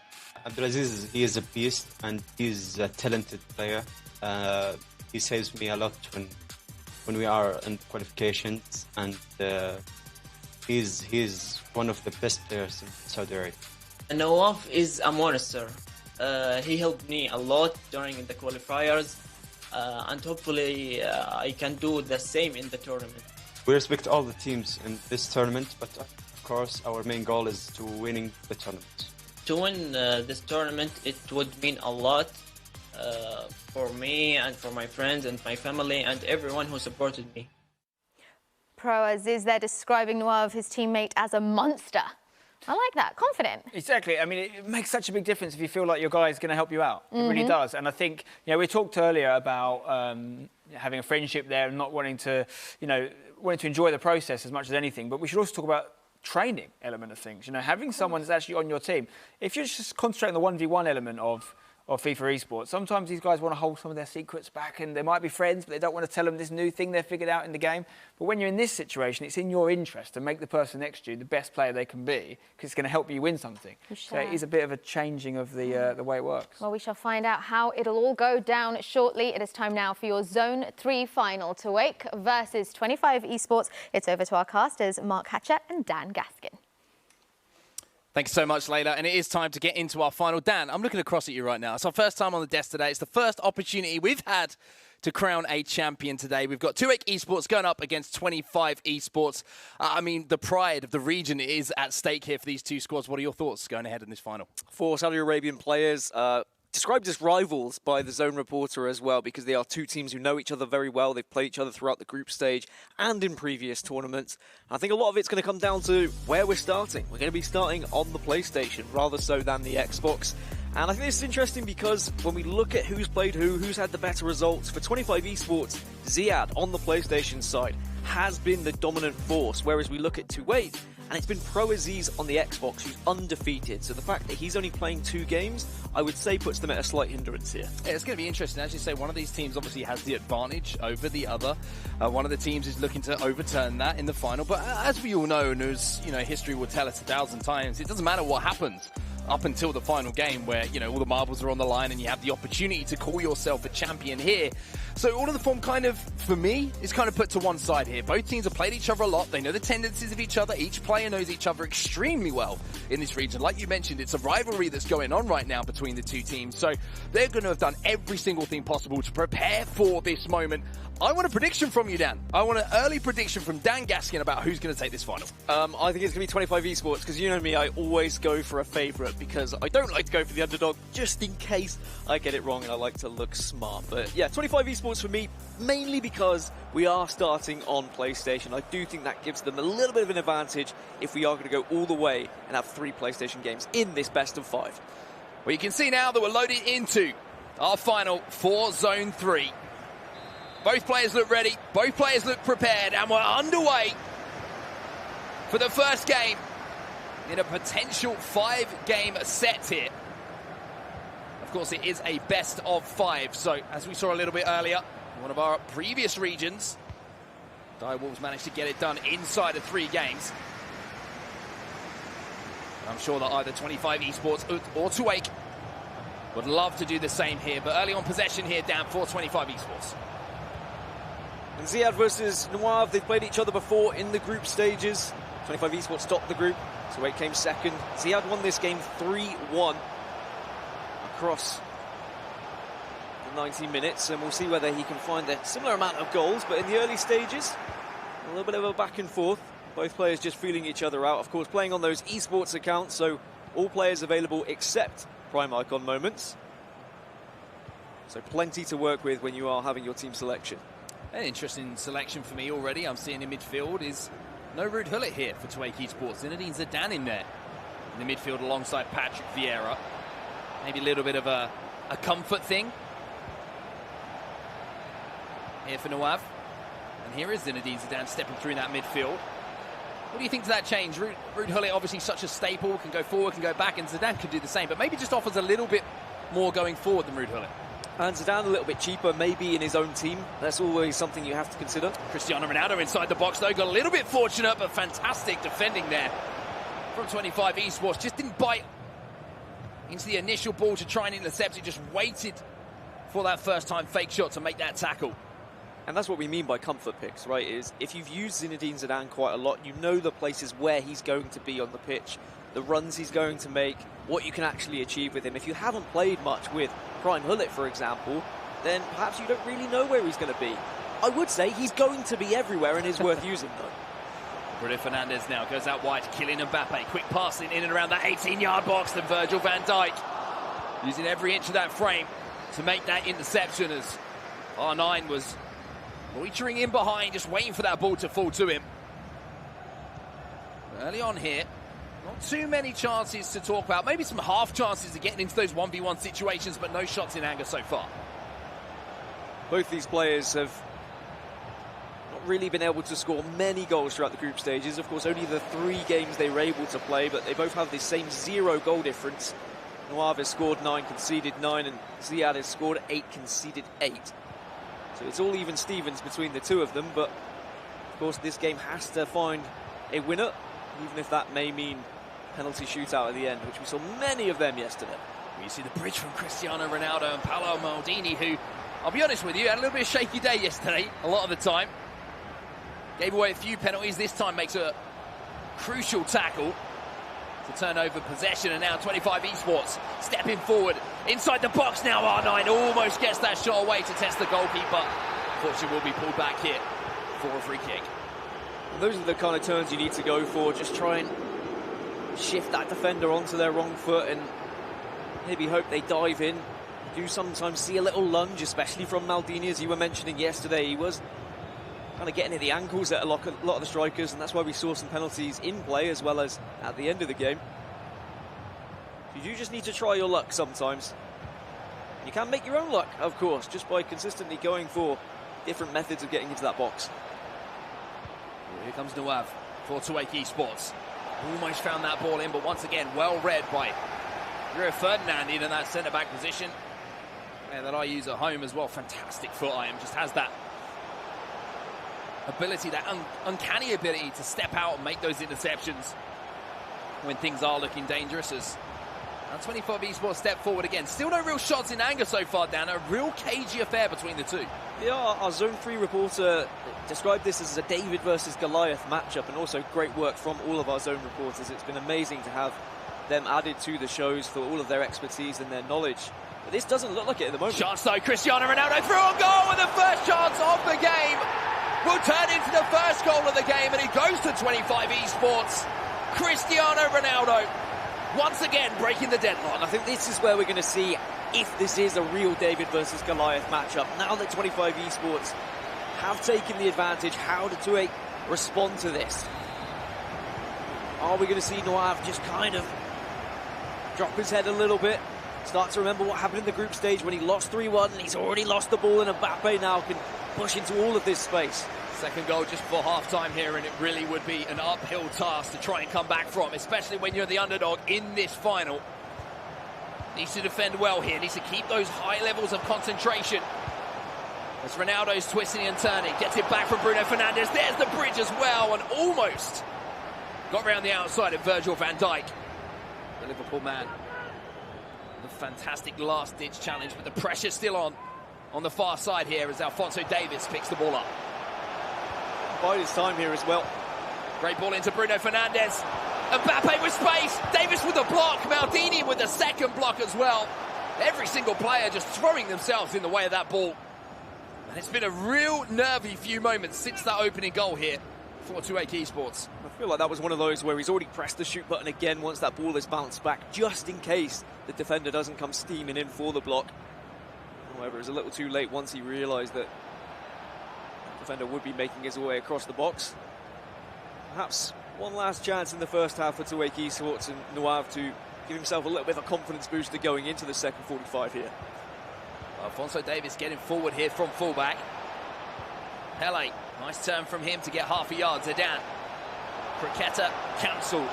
Abdulaziz, he is a beast and he's a talented player. He saves me a lot when we are in qualifications, and he's one of the best players in Saudi Arabia. Nawaf is a monster. He helped me a lot during the qualifiers, and hopefully I can do the same in the tournament. We respect all the teams in this tournament, but of course our main goal is to winning the tournament. To win this tournament, it would mean a lot for me and for my friends and my family and everyone who supported me. Pro Aziz, they're describing Nawaf, his teammate, as a monster. I like that. Confident. Exactly. I mean, it makes such a big difference if you feel like your guy is going to help you out. It really does. And I think, you know, we talked earlier about having a friendship there and not wanting to, wanting to enjoy the process as much as anything. But we should also talk about training element of things. You know, having someone that's actually on your team. If you're just concentrating on the 1v1 element of FIFA eSports, sometimes these guys want to hold some of their secrets back, and they might be friends, but they don't want to tell them this new thing they've figured out in the game. But when you're in this situation, it's in your interest to make the person next to you the best player they can be, because it's going to help you win something. So it is a bit of a changing of the way it works. Well, we shall find out how it'll all go down shortly. It is time now for your Zone 3 final. Tuwaiq versus 25 eSports. It's over to our casters, Mark Hatcher and Dan Gaskin. Thank you so much, Layla. And it is time to get into our final. Dan, I'm looking across at you right now. It's our first time on the desk today. It's the first opportunity we've had to crown a champion today. We've got Tuwaiq eSports going up against 25 eSports. I mean, the pride of the region is at stake here for these two squads. What are your thoughts going ahead in this final? For Saudi Arabian players, described as rivals by the Zone reporter as well, because they are two teams who know each other very well. They've played each other throughout the group stage and in previous tournaments. I think a lot of it's going to come down to where we're starting. We're going to be starting on the PlayStation rather so than the Xbox. And I think this is interesting because when we look at who's played who's had the better results, for 25 eSports, Ziad on the PlayStation side has been the dominant force, whereas we look at Tuwaiq, and it's been Pro Aziz on the Xbox who's undefeated. So the fact that he's only playing 2 games, I would say puts them at a slight hindrance here. Yeah, it's going to be interesting. As you say, one of these teams obviously has the advantage over the other. One of the teams is looking to overturn that in the final. But as we all know, and as history will tell us 1,000 times, it doesn't matter what happens up until the final game where, all the marbles are on the line and you have the opportunity to call yourself a champion here. So all of the form kind of, for me, is kind of put to one side here. Both teams have played each other a lot. They know the tendencies of each other. Each player knows each other extremely well in this region. Like you mentioned, it's a rivalry that's going on right now between the two teams. So they're going to have done every single thing possible to prepare for this moment. I want a prediction from you, Dan. I want an early prediction from Dan Gaskin about who's going to take this final. I think it's going to be 25 eSports, because you know me, I always go for a favourite because I don't like to go for the underdog just in case I get it wrong, and I like to look smart. But yeah, 25 eSports for me, mainly because we are starting on PlayStation. I do think that gives them a little bit of an advantage if we are going to go all the way and have 3 PlayStation games in this best of 5. Well, you can see now that we're loaded into Our final for Zone 3. Both players look ready, both players look prepared, and we're underway for the first game in a potential 5-game set here. Of course, it is a best of 5, so as we saw a little bit earlier, one of our previous regions, Direwolves managed to get it done inside of 3 games. I'm sure that either 25 eSports or Tuwaiq would love to do the same here, but early on possession here down for 25 eSports. And Ziad versus Noir, they've played each other before in the group stages. 25 eSports topped the group, Tuwaiq came second. Ziad won this game 3-1 across the 90 minutes, and we'll see whether he can find a similar amount of goals, but in the early stages, a little bit of a back and forth. Both players just feeling each other out, of course, playing on those eSports accounts, so all players available except Prime Icon Moments. So plenty to work with when you are having your team selection. An interesting selection for me already. I'm seeing in midfield is no Ruud Gullit here for Tuwaiq eSports. Zinedine Zidane in there in the midfield alongside Patrick Vieira. Maybe a little bit of a comfort thing here for Nawaf. And here is Zinedine Zidane stepping through that midfield. What do you think to that change? Ruud Gullit obviously such a staple, can go forward, can go back, and Zidane could do the same, but maybe just offers a little bit more going forward than Ruud Gullit. And Zidane a little bit cheaper, maybe in his own team. That's always something you have to consider. Cristiano Ronaldo inside the box, though. Got a little bit fortunate, but fantastic defending there from 25 eSports. Just didn't bite into the initial ball to try and intercept it. Just waited for that first-time fake shot to make that tackle. And that's what we mean by comfort picks, right? Is if you've used Zinedine Zidane quite a lot, you know the places where he's going to be on the pitch, the runs he's going to make, what you can actually achieve with him. If you haven't played much with Prime Gullit, for example, then perhaps you don't really know where he's going to be. I would say he's going to be everywhere and is worth using, though. Bruno Fernandes now goes out wide. Kylian Mbappe, quick passing in and around that 18-yard box. Then Virgil van Dijk using every inch of that frame to make that interception as R9 was loitering in behind, just waiting for that ball to fall to him. Early on here, not too many chances to talk about. Maybe some half chances of getting into those 1v1 situations, but no shots in anger so far. Both these players have not really been able to score many goals throughout the group stages. Of course, only the 3 games they were able to play, but they both have the same 0 goal difference. Noir has scored 9, conceded 9, and Ziad has scored 8, conceded 8. So it's all even Stevens between the two of them, but of course this game has to find a winner, even if that may mean penalty shootout at the end, which we saw many of them yesterday. We see the bridge from Cristiano Ronaldo and Paolo Maldini, who, I'll be honest with you, had a little bit of a shaky day yesterday, a lot of the time. Gave away a few penalties, this time makes a crucial tackle to turn over possession, and now 25 eSports stepping forward inside the box now. R9 almost gets that shot away to test the goalkeeper. Unfortunately, will be pulled back here for a free kick. And those are the kind of turns you need to go for. Just try and shift that defender onto their wrong foot and maybe hope they dive in. You do sometimes see a little lunge, especially from Maldini, as you were mentioning yesterday. He was kind of getting at the ankles at a lot of the strikers, and that's why we saw some penalties in play as well as at the end of the game. You do just need to try your luck sometimes. You can make your own luck, of course, just by consistently going for different methods of getting into that box. Well, here comes Nawaf for Tuwaiq eSports. Almost found that ball in, but once again, well read by Rio Ferdinand in that centre-back position. And that I use at home as well. Fantastic foot iron, just has that ability, that uncanny ability to step out and make those interceptions when things are looking dangerous. As 25 eSports step forward again. Still no real shots in anger so far, Dan. A real cagey affair between the two. Yeah, our Zone 3 reporter described this as a David versus Goliath matchup, and also great work from all of our Zone reporters. It's been amazing to have them added to the shows for all of their expertise and their knowledge. But this doesn't look like it at the moment. Chance though, Cristiano Ronaldo through on goal, and the first chance of the game will turn into the first goal of the game, and it goes to 25 eSports. Cristiano Ronaldo once again breaking the deadlock. And I think this is where we're going to see if this is a real David versus Goliath matchup. Now that 25 eSports have taken the advantage, how did Tuwaiq respond to this? Are we going to see Noir just kind of drop his head a little bit, start to remember what happened in the group stage when he lost 3-1, and he's already lost the ball, and Mbappe now can push into all of this space. Second goal just before half-time here, and it really would be an uphill task to try and come back from, especially when you're the underdog in this final. Needs to defend well here, needs to keep those high levels of concentration. As Ronaldo's twisting and turning, gets it back from Bruno Fernandes. There's the bridge as well, and almost got round the outside of Virgil van Dijk, the Liverpool man. The fantastic last-ditch challenge, but the pressure's still on the far side here as Alphonso Davies picks the ball up. Bide his time here as well. Great ball into Bruno Fernandes. Mbappe with space. Davies with the block. Maldini with the second block as well. Every single player just throwing themselves in the way of that ball. And it's been a real nervy few moments since that opening goal here for Tuwaiq eSports. I feel like that was one of those where he's already pressed the shoot button again once that ball is bounced back, just in case the defender doesn't come steaming in for the block. However, it was a little too late once he realised that the defender would be making his way across the box. Perhaps one last chance in the first half for Tuwaiq eSports and Nuav to give himself a little bit of a confidence booster going into the second 45 here. Alphonso Davies getting forward here from fullback. Pele, nice turn from him to get half a yard. Zidane, Cricketta cancelled.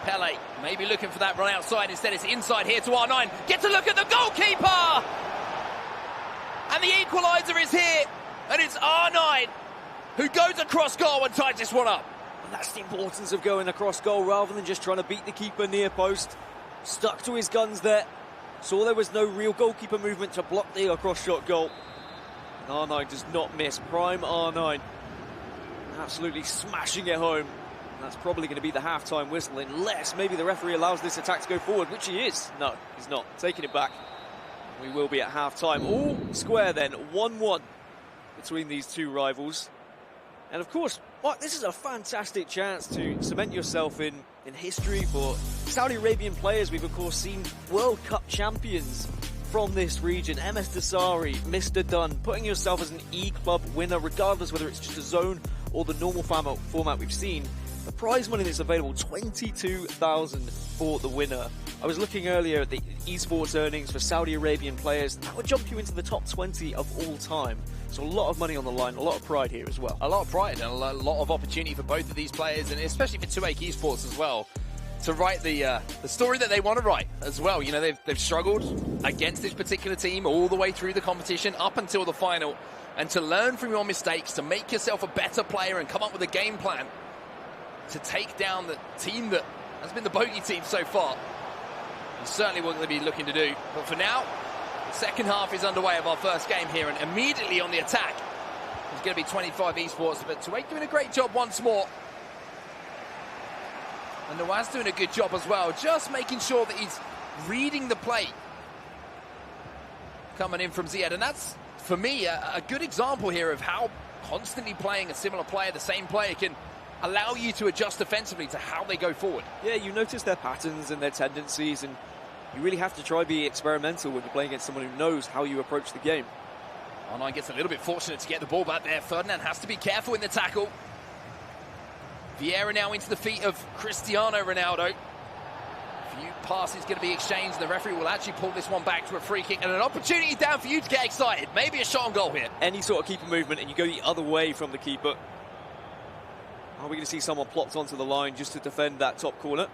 Pele maybe looking for that run outside, instead it's inside here to R9. Get a look at the goalkeeper! And the equaliser is here, and it's R9 who goes across goal and ties this one up. And that's the importance of going across goal rather than just trying to beat the keeper near post. Stuck to his guns there. Saw there was no real goalkeeper movement to block the across-shot goal. And R9 does not miss. Prime R9. Absolutely smashing it home. And that's probably going to be the half-time whistle, unless maybe the referee allows this attack to go forward, which he is. No, he's not. Taking it back. We will be at half-time. All square then. 1-1 between these two rivals. And of course, this is a fantastic chance to cement yourself in history for Saudi Arabian players. We've of course seen World Cup champions from this region. MS Dasari, Mr. Dunn, putting yourself as an E-Club winner, regardless whether it's just a zone or the normal format we've seen. The prize money that's available, 22,000 for the winner. I was looking earlier at the eSports earnings for Saudi Arabian players. That would jump you into the top 20 of all time. So a lot of money on the line, a lot of pride here as well. A lot of pride and a lot of opportunity for both of these players, and especially for Tuwaiq eSports as well, to write the story that they want to write as well. You know, they've struggled against this particular team all the way through the competition up until the final, and to learn from your mistakes, to make yourself a better player and come up with a game plan to take down the team that has been the bogey team so far. It's certainly what they'll be looking to do. But for now, the second half is underway of our first game here, and immediately on the attack is going to be 25 eSports, but Tuwaiq doing a great job once more. And Nawaz doing a good job as well, just making sure that he's reading the play coming in from Ziyad. And that's, for me, a good example here of how constantly playing a similar player, the same player, can allow you to adjust defensively to how they go forward. Yeah, you notice their patterns and their tendencies, and you really have to try to be experimental when you're playing against someone who knows how you approach the game. R9 gets a little bit fortunate to get the ball back there. Ferdinand has to be careful in the tackle. Vieira now into the feet of Cristiano Ronaldo. A few passes going to be exchanged. The referee will actually pull this one back to a free kick, and an opportunity down for you to get excited. Maybe a shot on goal here. Any sort of keeper movement and you go the other way from the keeper. Are we going to see someone plopped onto the line just to defend that top corner?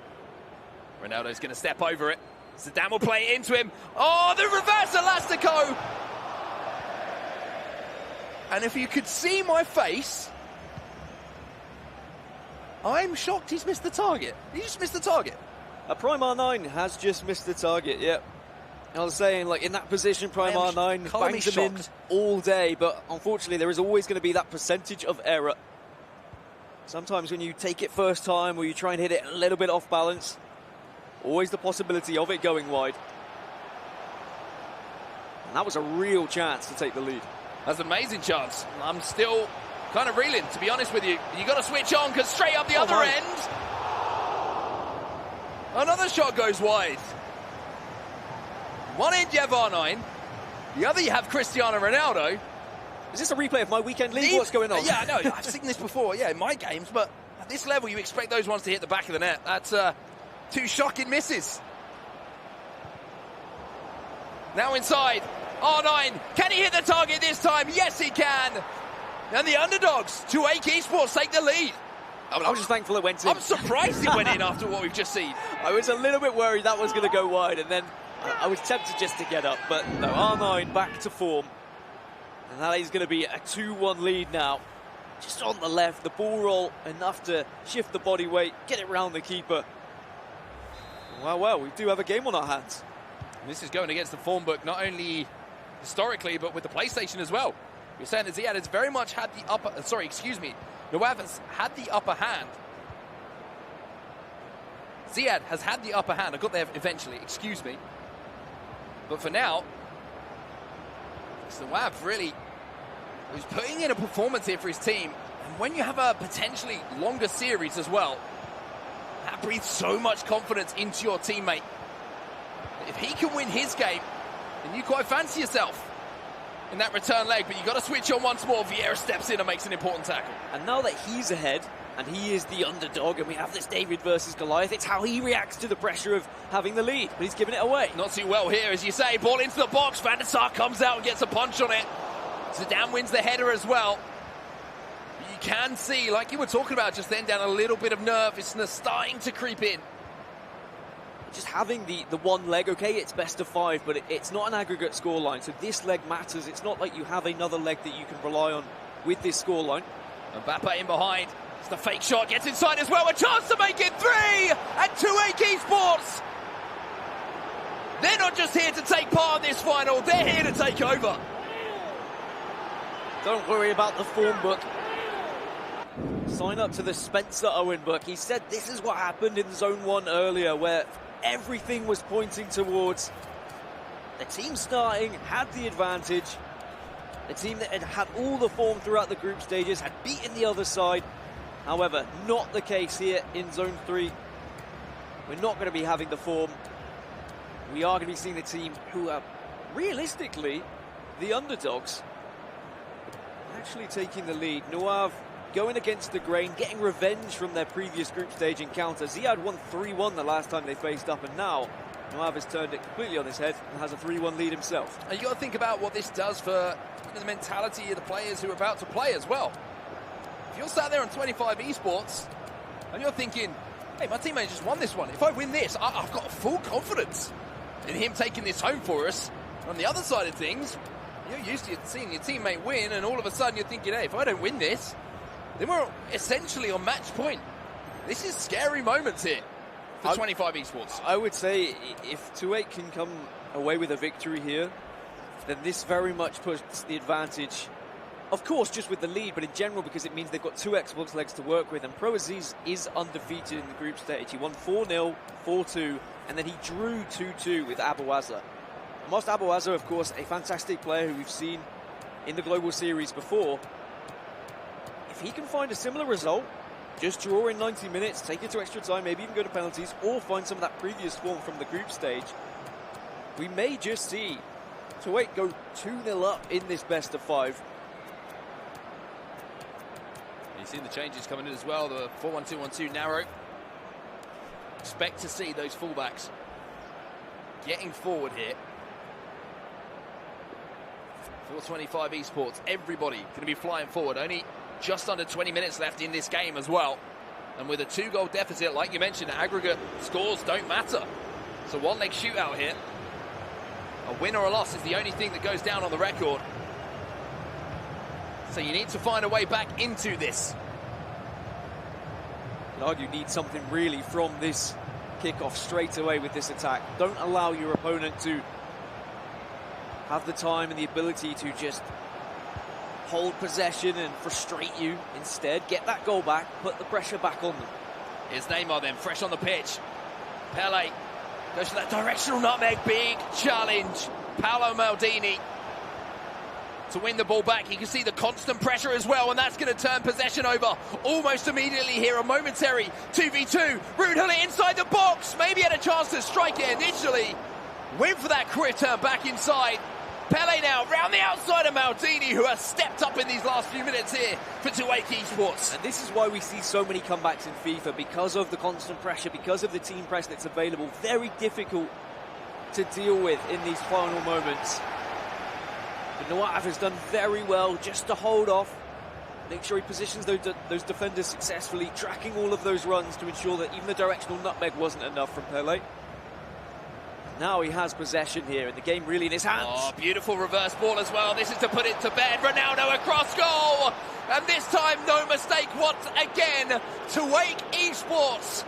Ronaldo's going to step over it. Zidane will play it into him. Oh, the reverse elastico! And if you could see my face, I'm shocked he's missed the target. He just missed the target. Prime R9 has just missed the target, yeah. I was saying, like, in that position, Prime R9 bangs them in all day, but unfortunately there is always going to be that percentage of error. Sometimes when you take it first time or you try and hit it a little bit off balance, always the possibility of it going wide. And that was a real chance to take the lead. That's an amazing chance. I'm still kind of reeling, to be honest with you. You got to switch on, because straight up the other end, another shot goes wide. One end you have R9, the other you have Cristiano Ronaldo. Is this a replay of my weekend league? What's going on? Yeah, I know. I've seen this before, yeah, in my games, but at this level you expect those ones to hit the back of the net. That's two shocking misses. Now inside. R9, can he hit the target this time? Yes, he can. And the underdogs, Tuwaiq eSports, take the lead. I was just thankful it went in. I'm surprised it went in after what we've just seen. I was a little bit worried that was going to go wide, and then I was tempted just to get up, but no, R9 back to form. And that is going to be a 2-1 lead now. Just on the left, the ball roll, enough to shift the body weight, get it round the keeper. Well, we do have a game on our hands. And this is going against the form book, not only historically, but with the PlayStation as well. You're saying that Ziad has very much had the upper... Nawaf has had the upper hand. Ziad has had the upper hand. I got there eventually, excuse me. But for now, it's Nawaf really who's putting in a performance here for his team. And when you have a potentially longer series as well, that breathes so much confidence into your teammate. If he can win his game, then you quite fancy yourself in that return leg, but you've got to switch on once more. Vieira steps in and makes an important tackle. And now that he's ahead, and he is the underdog, and we have this David versus Goliath, it's how he reacts to the pressure of having the lead, but he's giving it away. Not too well here, as you say. Ball into the box. Van der Sar comes out and gets a punch on it. Zidane wins the header as well. You can see, like you were talking about just then, down a little bit of nervousness starting to creep in. Just having the one leg, okay, it's best of 5, but it's not an aggregate scoreline, so this leg matters. It's not like you have another leg that you can rely on with this scoreline. Mbappe in behind. It's the fake shot, gets inside as well. A chance to make it 3! And Tuwaiq eSports! They're not just here to take part in this final, they're here to take over. Don't worry about the form book. Sign up to the Spencer Owen book. He said this is what happened in Zone 1 earlier, where everything was pointing towards the team starting, had the advantage. The team that had all the form throughout the group stages had beaten the other side. However, not the case here in Zone 3. We're not going to be having the form. We are going to be seeing the team who are realistically the underdogs actually taking the lead. Nawaf going against the grain, getting revenge from their previous group stage encounter. Ziad won 3-1 the last time they faced up, and now Nawaf has turned it completely on his head and has a 3-1 lead himself. And you've got to think about what this does for the mentality of the players who are about to play as well. If you're sat there on 25 eSports and you're thinking, hey, my teammate just won this one. If I win this, I've got full confidence in him taking this home for us. And on the other side of things, you're used to seeing your teammate win, and all of a sudden you're thinking, hey, if I don't win this, then we're essentially on match point. This is scary moments here for 25 eSports. I would say if Tuwaiq can come away with a victory here, then this very much puts the advantage, of course, just with the lead, but in general, because it means they've got 2 Xbox legs to work with. And Pro Aziz is undefeated in the group stage. He won 4-0, 4-2, and then he drew 2-2 with Abuaza. Whilst Abuaza, of course, a fantastic player who we've seen in the Global Series before, if he can find a similar result, just draw in 90 minutes, take it to extra time, maybe even go to penalties, or find some of that previous form from the group stage, we may just see Tuwaiq go 2-0 up in this best of 5. You've seen the changes coming in as well, the 4-1-2-1-2 narrow. Expect to see those fullbacks getting forward here. 425 eSports, everybody going to be flying forward. Only just under 20 minutes left in this game as well. And with a 2-goal deficit, like you mentioned, aggregate scores don't matter. It's a one-leg shootout here. A win or a loss is the only thing that goes down on the record. So you need to find a way back into this. I'd argue you need something really from this kickoff straight away with this attack. Don't allow your opponent to have the time and the ability to just hold possession and frustrate you. Instead, get that goal back, put the pressure back on them. Here's Neymar then, fresh on the pitch. Pele goes for that directional nutmeg, big challenge. Paolo Maldini to win the ball back. You can see the constant pressure as well, and that's going to turn possession over almost immediately here. A momentary 2v2. Rudhulli inside the box. Maybe had a chance to strike it initially. Went for that quick turn back inside. Pele now round the outside of Maldini, who has stepped up in these last few minutes here for Tuwaiq eSports. And this is why we see so many comebacks in FIFA, because of the constant pressure, because of the team press that's available. Very difficult to deal with in these final moments. But Tuwaiq has done very well just to hold off, make sure he positions those defenders successfully, tracking all of those runs to ensure that even the directional nutmeg wasn't enough from Pele. Now he has possession here, and the game really in his hands. Oh, beautiful reverse ball as well. This is to put it to bed. Ronaldo across goal. And this time, no mistake, once again, Tuwaiq eSports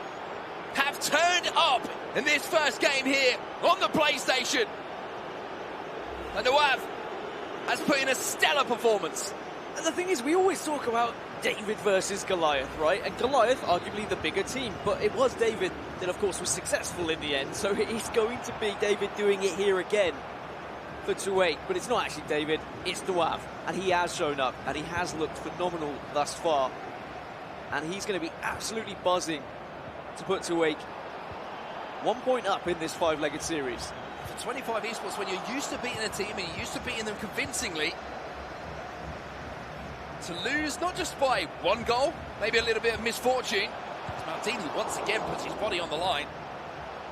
have turned up in this first game here on the PlayStation. And Tuwaiq has put in a stellar performance. And the thing is, we always talk about David versus Goliath, right? And Goliath, arguably the bigger team, but it was David that, of course, was successful in the end. So it's going to be David doing it here again for Tuwaiq. But it's not actually David, it's Tuwaiq. And he has shown up, and he has looked phenomenal thus far. And he's going to be absolutely buzzing to put Tuwaiq 1 point up in this 5-legged series. For 25 eSports, when you're used to beating a team and you're used to beating them convincingly, to lose not just by 1 goal, maybe a little bit of misfortune, as Maldini once again puts his body on the line,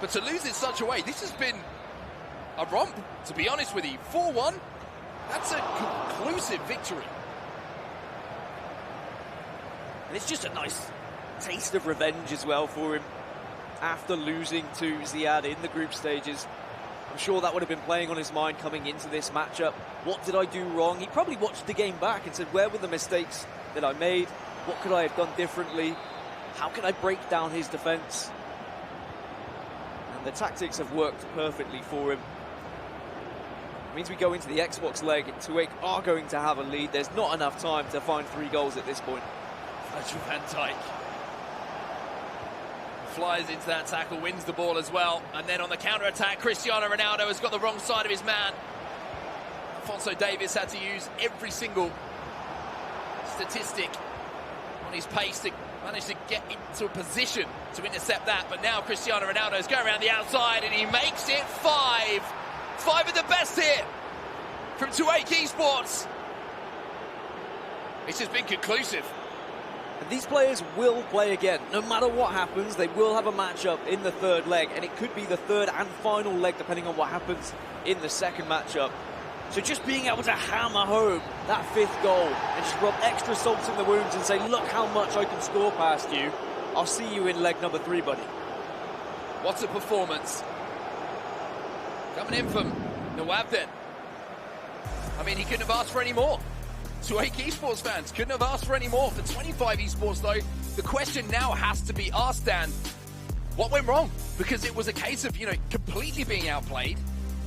but to lose in such a way, this has been a romp, to be honest with you. 4-1, that's a conclusive victory. And it's just a nice taste of revenge as well for him after losing to Ziad in the group stages. I'm sure that would have been playing on his mind coming into this matchup. What did I do wrong? He probably watched the game back and said, where were the mistakes that I made? What could I have done differently? How can I break down his defence? And the tactics have worked perfectly for him. It means we go into the Xbox leg and Tuwaiq are going to have a lead. There's not enough time to find 3 goals at this point. Virgil van Dijk flies into that tackle, wins the ball as well, and then on the counter-attack, Cristiano Ronaldo has got the wrong side of his man. Alphonso Davies had to use every single statistic on his pace to manage to get into a position to intercept that, but now Cristiano Ronaldo is going around the outside and he makes it 5. 5 of the best here from Tuwaiq eSports. This has been conclusive. And these players will play again. No matter what happens, they will have a matchup in the 3rd leg, and it could be the 3rd and final leg depending on what happens in the 2nd matchup. So just being able to hammer home that 5th goal and just rub extra salt in the wounds and say, look how much I can score past you. I'll see you in leg number 3, buddy. What a performance. Coming in from Nawab then. I mean, he couldn't have asked for any more. Tuwaiq eSports fans couldn't have asked for any more. For 25 eSports, though, the question now has to be asked, Dan, what went wrong? Because it was a case of, completely being outplayed.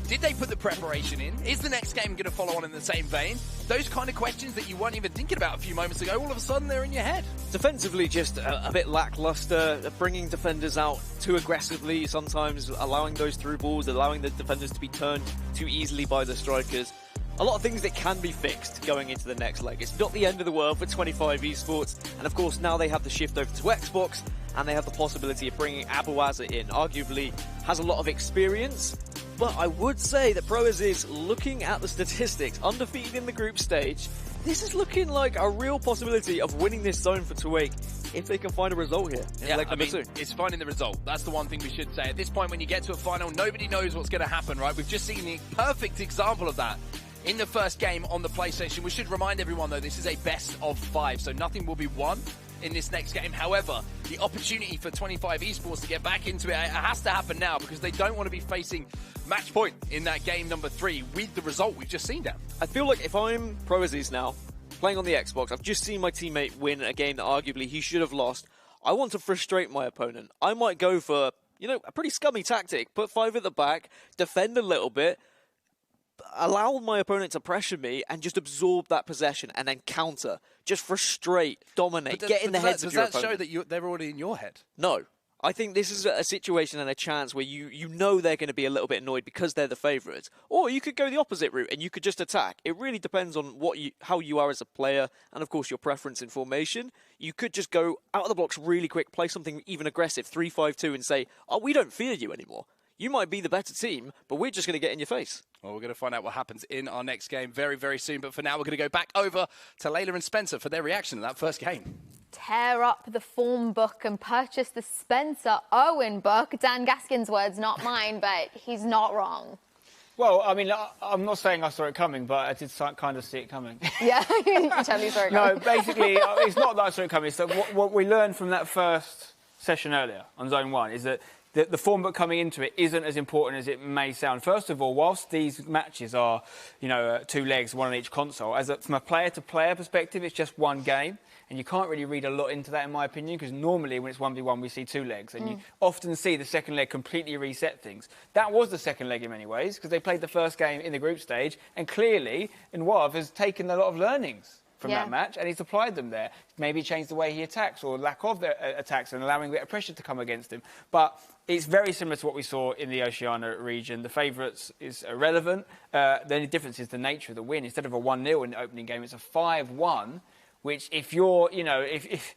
Did they put the preparation in? Is the next game going to follow on in the same vein? Those kind of questions that you weren't even thinking about a few moments ago, all of a sudden they're in your head. Defensively, just a bit lackluster, bringing defenders out too aggressively, sometimes allowing those through balls, allowing the defenders to be turned too easily by the strikers. A lot of things that can be fixed going into the next leg. It's not the end of the world for 25 eSports. And of course, now they have the shift over to Xbox and they have the possibility of bringing Abuaza in. Arguably has a lot of experience, but I would say that Proas is looking at the statistics, undefeated in the group stage. This is looking like a real possibility of winning this zone for Tuwaiq if they can find a result here in leg number 2. It's finding the result. That's the one thing we should say. At this point, when you get to a final, nobody knows what's going to happen, right? We've just seen the perfect example of that in the first game on the PlayStation. We should remind everyone, though, this is a best of 5, so nothing will be won in this next game. However, the opportunity for 25 eSports to get back into it has to happen now because they don't want to be facing match point in that game number 3 with the result we've just seen, Dan. I feel like if I'm Proaziz now, playing on the Xbox, I've just seen my teammate win a game that arguably he should have lost. I want to frustrate my opponent. I might go for, a pretty scummy tactic, put 5 at the back, defend a little bit, allow my opponent to pressure me and just absorb that possession and then counter. Just frustrate, dominate, get in the heads of your opponent. Does that show that they're already in your head? No. I think this is a situation and a chance where you know they're going to be a little bit annoyed because they're the favourites. Or you could go the opposite route and you could just attack. It really depends on how you are as a player and, of course, your preference in formation. You could just go out of the blocks really quick, play something even aggressive, 3-5-2, and say, oh, we don't fear you anymore. You might be the better team, but we're just going to get in your face. Well, we're going to find out what happens in our next game very, very soon. But for now, we're going to go back over to Layla and Spencer for their reaction to that first game. tear up the form book and purchase the Spencer Owen book. Dan Gaskin's words, not mine, but he's not wrong. Well, I mean, I'm not saying I saw it coming, but I did kind of see it coming. Yeah, you totally saw it coming. No, basically, it's not that I saw it coming. It's that what we learned from that first session earlier on Zone 1 is that the form book coming into it isn't as important as it may sound. First of all, whilst these matches are, 2 legs, one on each console, from a player-to-player perspective, it's just one game. And you can't really read a lot into that, in my opinion, because normally when it's 1v1, we see 2 legs. And you often see the second leg completely reset things. That was the second leg in many ways, because they played the first game in the group stage. And clearly, Nwav has taken a lot of learnings from that match, and he's applied them there. Maybe changed the way he attacks, or lack of attacks, and allowing a bit of pressure to come against him. But it's very similar to what we saw in the Oceania region. The favourites is irrelevant. The only difference is the nature of the win. Instead of a 1-0 in the opening game, it's a 5-1. Which, if you're, if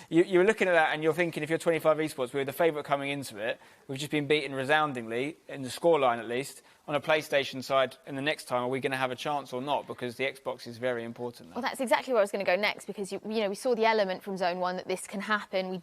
you're looking at that and you're thinking, if you're 25 eSports, we're the favourite coming into it, we've just been beaten resoundingly, in the scoreline at least, on a PlayStation side, and the next time, are we going to have a chance or not? Because the Xbox is very important now. Well, that's exactly where I was going to go next, because we saw the element from Zone 1 that this can happen. You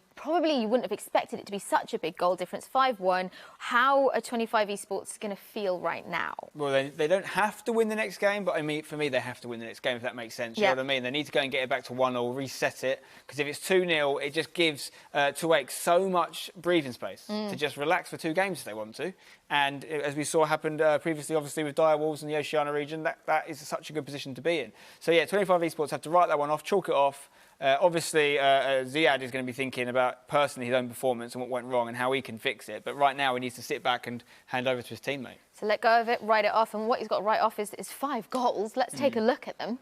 wouldn't have expected it to be such a big goal difference, 5-1. How are 25 eSports going to feel right now? Well, they don't have to win the next game, but for me, they have to win the next game, if that makes sense. You know what I mean? They need to go and get it back to 1-0, reset it, because if it's 2-0, it just gives Tuwaiq so much breathing space to just relax for 2 games if they want to. And as we saw happened previously, obviously, with Dire Wolves in the Oceania region, that is such a good position to be in. So, 25 eSports have to write that one off, chalk it off. Obviously, Ziad is going to be thinking about personally his own performance and what went wrong and how he can fix it. But right now, he needs to sit back and hand over to his teammate. So let go of it, write it off. And what he's got to write off is 5 goals. Let's take a look at them.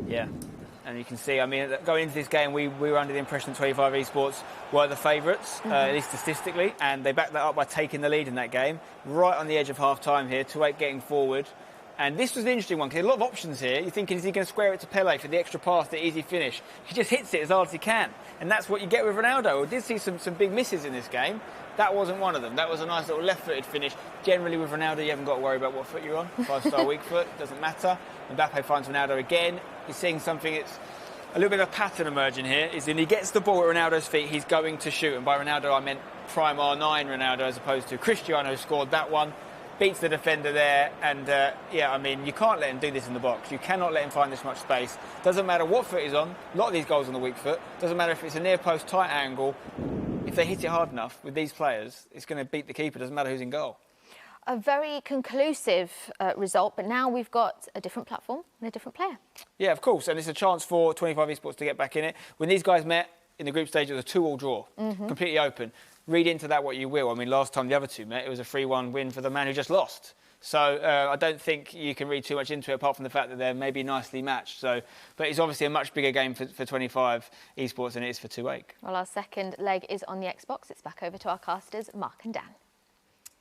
Yeah. And you can see, going into this game, we were under the impression that 25 eSports were the favourites, at least statistically, and they backed that up by taking the lead in that game. Right on the edge of half-time here, Tuwaiq getting forward. And this was an interesting one, because a lot of options here. You're thinking, is he going to square it to Pele for the extra pass, the easy finish? He just hits it as hard as he can. And that's what you get with Ronaldo. We did see some big misses in this game. That wasn't one of them. That was a nice little left-footed finish. Generally, with Ronaldo, you haven't got to worry about what foot you're on. 5-star weak foot, doesn't matter. Mbappe finds Ronaldo again. He's seeing something, it's a little bit of a pattern emerging here, is when he gets the ball at Ronaldo's feet, he's going to shoot. And by Ronaldo, I meant prime R9 Ronaldo, as opposed to Cristiano scored that one. Beats the defender there, and you can't let him do this in the box. You cannot let him find this much space. Doesn't matter what foot he's on. A lot of these goals on the weak foot. Doesn't matter if it's a near post tight angle. If they hit it hard enough with these players, it's going to beat the keeper. Doesn't matter who's in goal. A very conclusive result, but now we've got a different platform and a different player. Yeah, of course, and it's a chance for 25 eSports to get back in it. When these guys met in the group stage, it was a 2-2 draw, completely open. Read into that what you will. Last time the other two met, it was a 3-1 win for the man who just lost. So I don't think you can read too much into it, apart from the fact that they're maybe nicely matched. But it's obviously a much bigger game for 25 eSports than it is for Tuwaiq. Well, our second leg is on the Xbox. It's back over to our casters, Mark and Dan.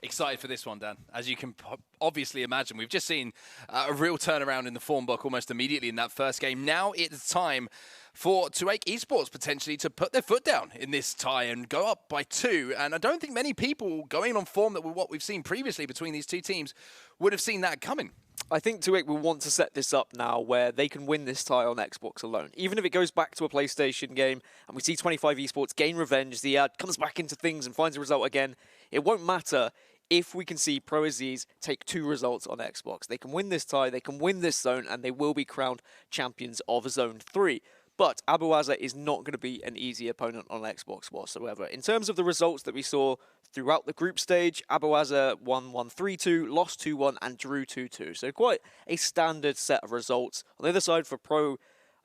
Excited for this one, Dan. As you can obviously imagine, we've just seen a real turnaround in the form book almost immediately in that first game. Now it's time for Tuwaiq eSports potentially to put their foot down in this tie and go up by 2. And I don't think many people going on form that were what we've seen previously between these two teams would have seen that coming. I think Tuwaiq will want to set this up now where they can win this tie on Xbox alone. Even if it goes back to a PlayStation game and we see 25 eSports gain revenge, Ziad comes back into things and finds a result again, it won't matter if we can see Pro Aziz take 2 results on Xbox. They can win this tie, they can win this zone, and they will be crowned champions of Zone 3. But Abuaza is not going to be an easy opponent on Xbox whatsoever. In terms of the results that we saw throughout the group stage, Abuaza won 1-3-2, lost 2-1, and drew 2-2. So quite a standard set of results. On the other side for Pro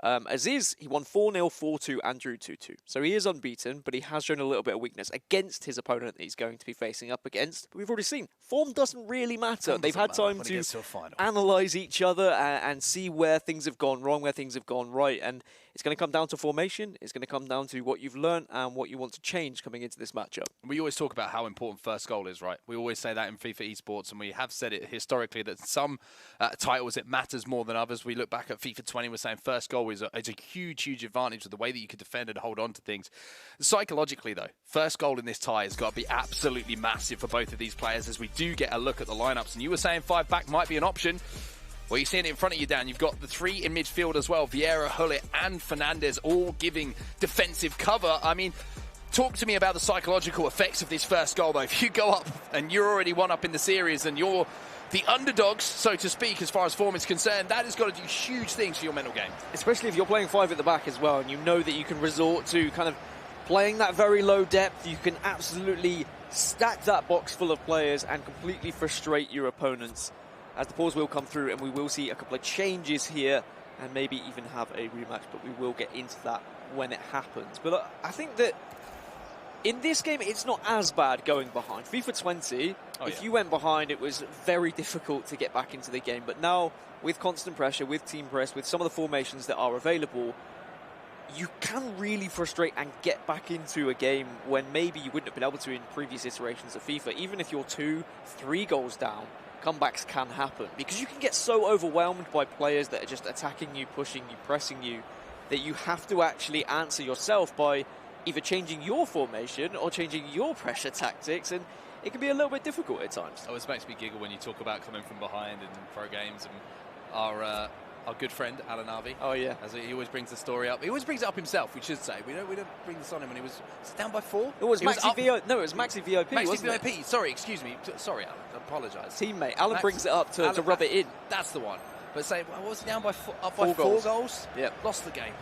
Aziz, he won 4-0, 4-2, and drew 2-2. So he is unbeaten, but he has shown a little bit of weakness against his opponent that he's going to be facing up against. But we've already seen, form doesn't really matter. They've had time to analyse each other and see where things have gone wrong, where things have gone right. And it's going to come down to formation. It's going to come down to what you've learned and what you want to change coming into this matchup. We always talk about how important first goal is, right? We always say that in FIFA eSports, and we have said it historically that some titles it matters more than others. We look back at FIFA 20, we're saying first goal is a huge, huge advantage with the way that you could defend and hold on to things. Psychologically, though, first goal in this tie has got to be absolutely massive for both of these players as we do get a look at the lineups. And you were saying 5 back might be an option. Well, you're seeing it in front of you, Dan. You've got the three in midfield as well. Vieira, Hullet and Fernandez all giving defensive cover. I mean, talk to me about the psychological effects of this first goal, though. If you go up and you're already one up in the series and you're the underdogs, so to speak, as far as form is concerned, that has got to do huge things for your mental game. Especially if you're playing 5 at the back as well, and you know that you can resort to kind of playing that very low depth. You can absolutely stack that box full of players and completely frustrate your opponents. As the pause will come through, and we will see a couple of changes here, and maybe even have a rematch, but we will get into that when it happens. But I think that in this game, it's not as bad going behind. FIFA 20, if you went behind, it was very difficult to get back into the game. But now, with constant pressure, with team press, with some of the formations that are available, you can really frustrate and get back into a game when maybe you wouldn't have been able to in previous iterations of FIFA. Even if you're 2-3 goals down, comebacks can happen, because you can get so overwhelmed by players that are just attacking you, pushing you, pressing you, that you have to actually answer yourself by either changing your formation or changing your pressure tactics, and it can be a little bit difficult at times. Oh, it makes me giggle when you talk about coming from behind in pro games, and our good friend Alan Arvey. Oh yeah, as he always brings the story up. He always brings it up himself. We should say we don't bring this on him when he was down by 4. It was Maxi VIP. No, it was Maxi VIP. Maxi VIP. Sorry, excuse me. Sorry, Alan. I apologise. Teammate Alan brings it up to rub it in. That's the one. But say, was he down by 4 goals? Yeah, lost the game.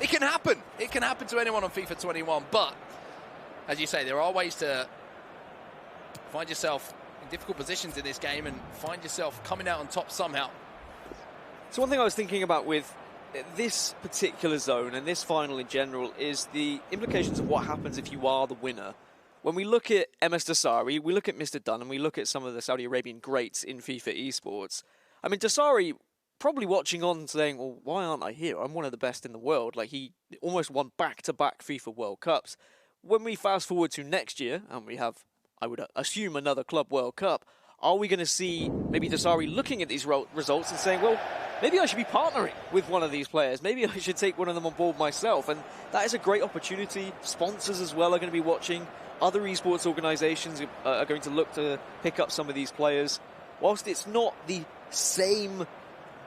It can happen. It can happen to anyone on FIFA 21. But as you say, there are ways to find yourself in difficult positions in this game and find yourself coming out on top somehow. So one thing I was thinking about with this particular zone and this final in general is the implications of what happens if you are the winner. When we look at MS Dasari, we look at Mr. Dunn, and we look at some of the Saudi Arabian greats in FIFA eSports. I mean, Dasari probably watching on saying, well, why aren't I here? I'm one of the best in the world. Like, he almost won back-to-back FIFA World Cups. When we fast forward to next year, and we have, I would assume, another Club World Cup, are we going to see maybe Dasari looking at these results and saying, well, maybe I should be partnering with one of these players. Maybe I should take one of them on board myself. And that is a great opportunity. Sponsors as well are going to be watching. Other esports organizations are going to look to pick up some of these players. Whilst it's not the same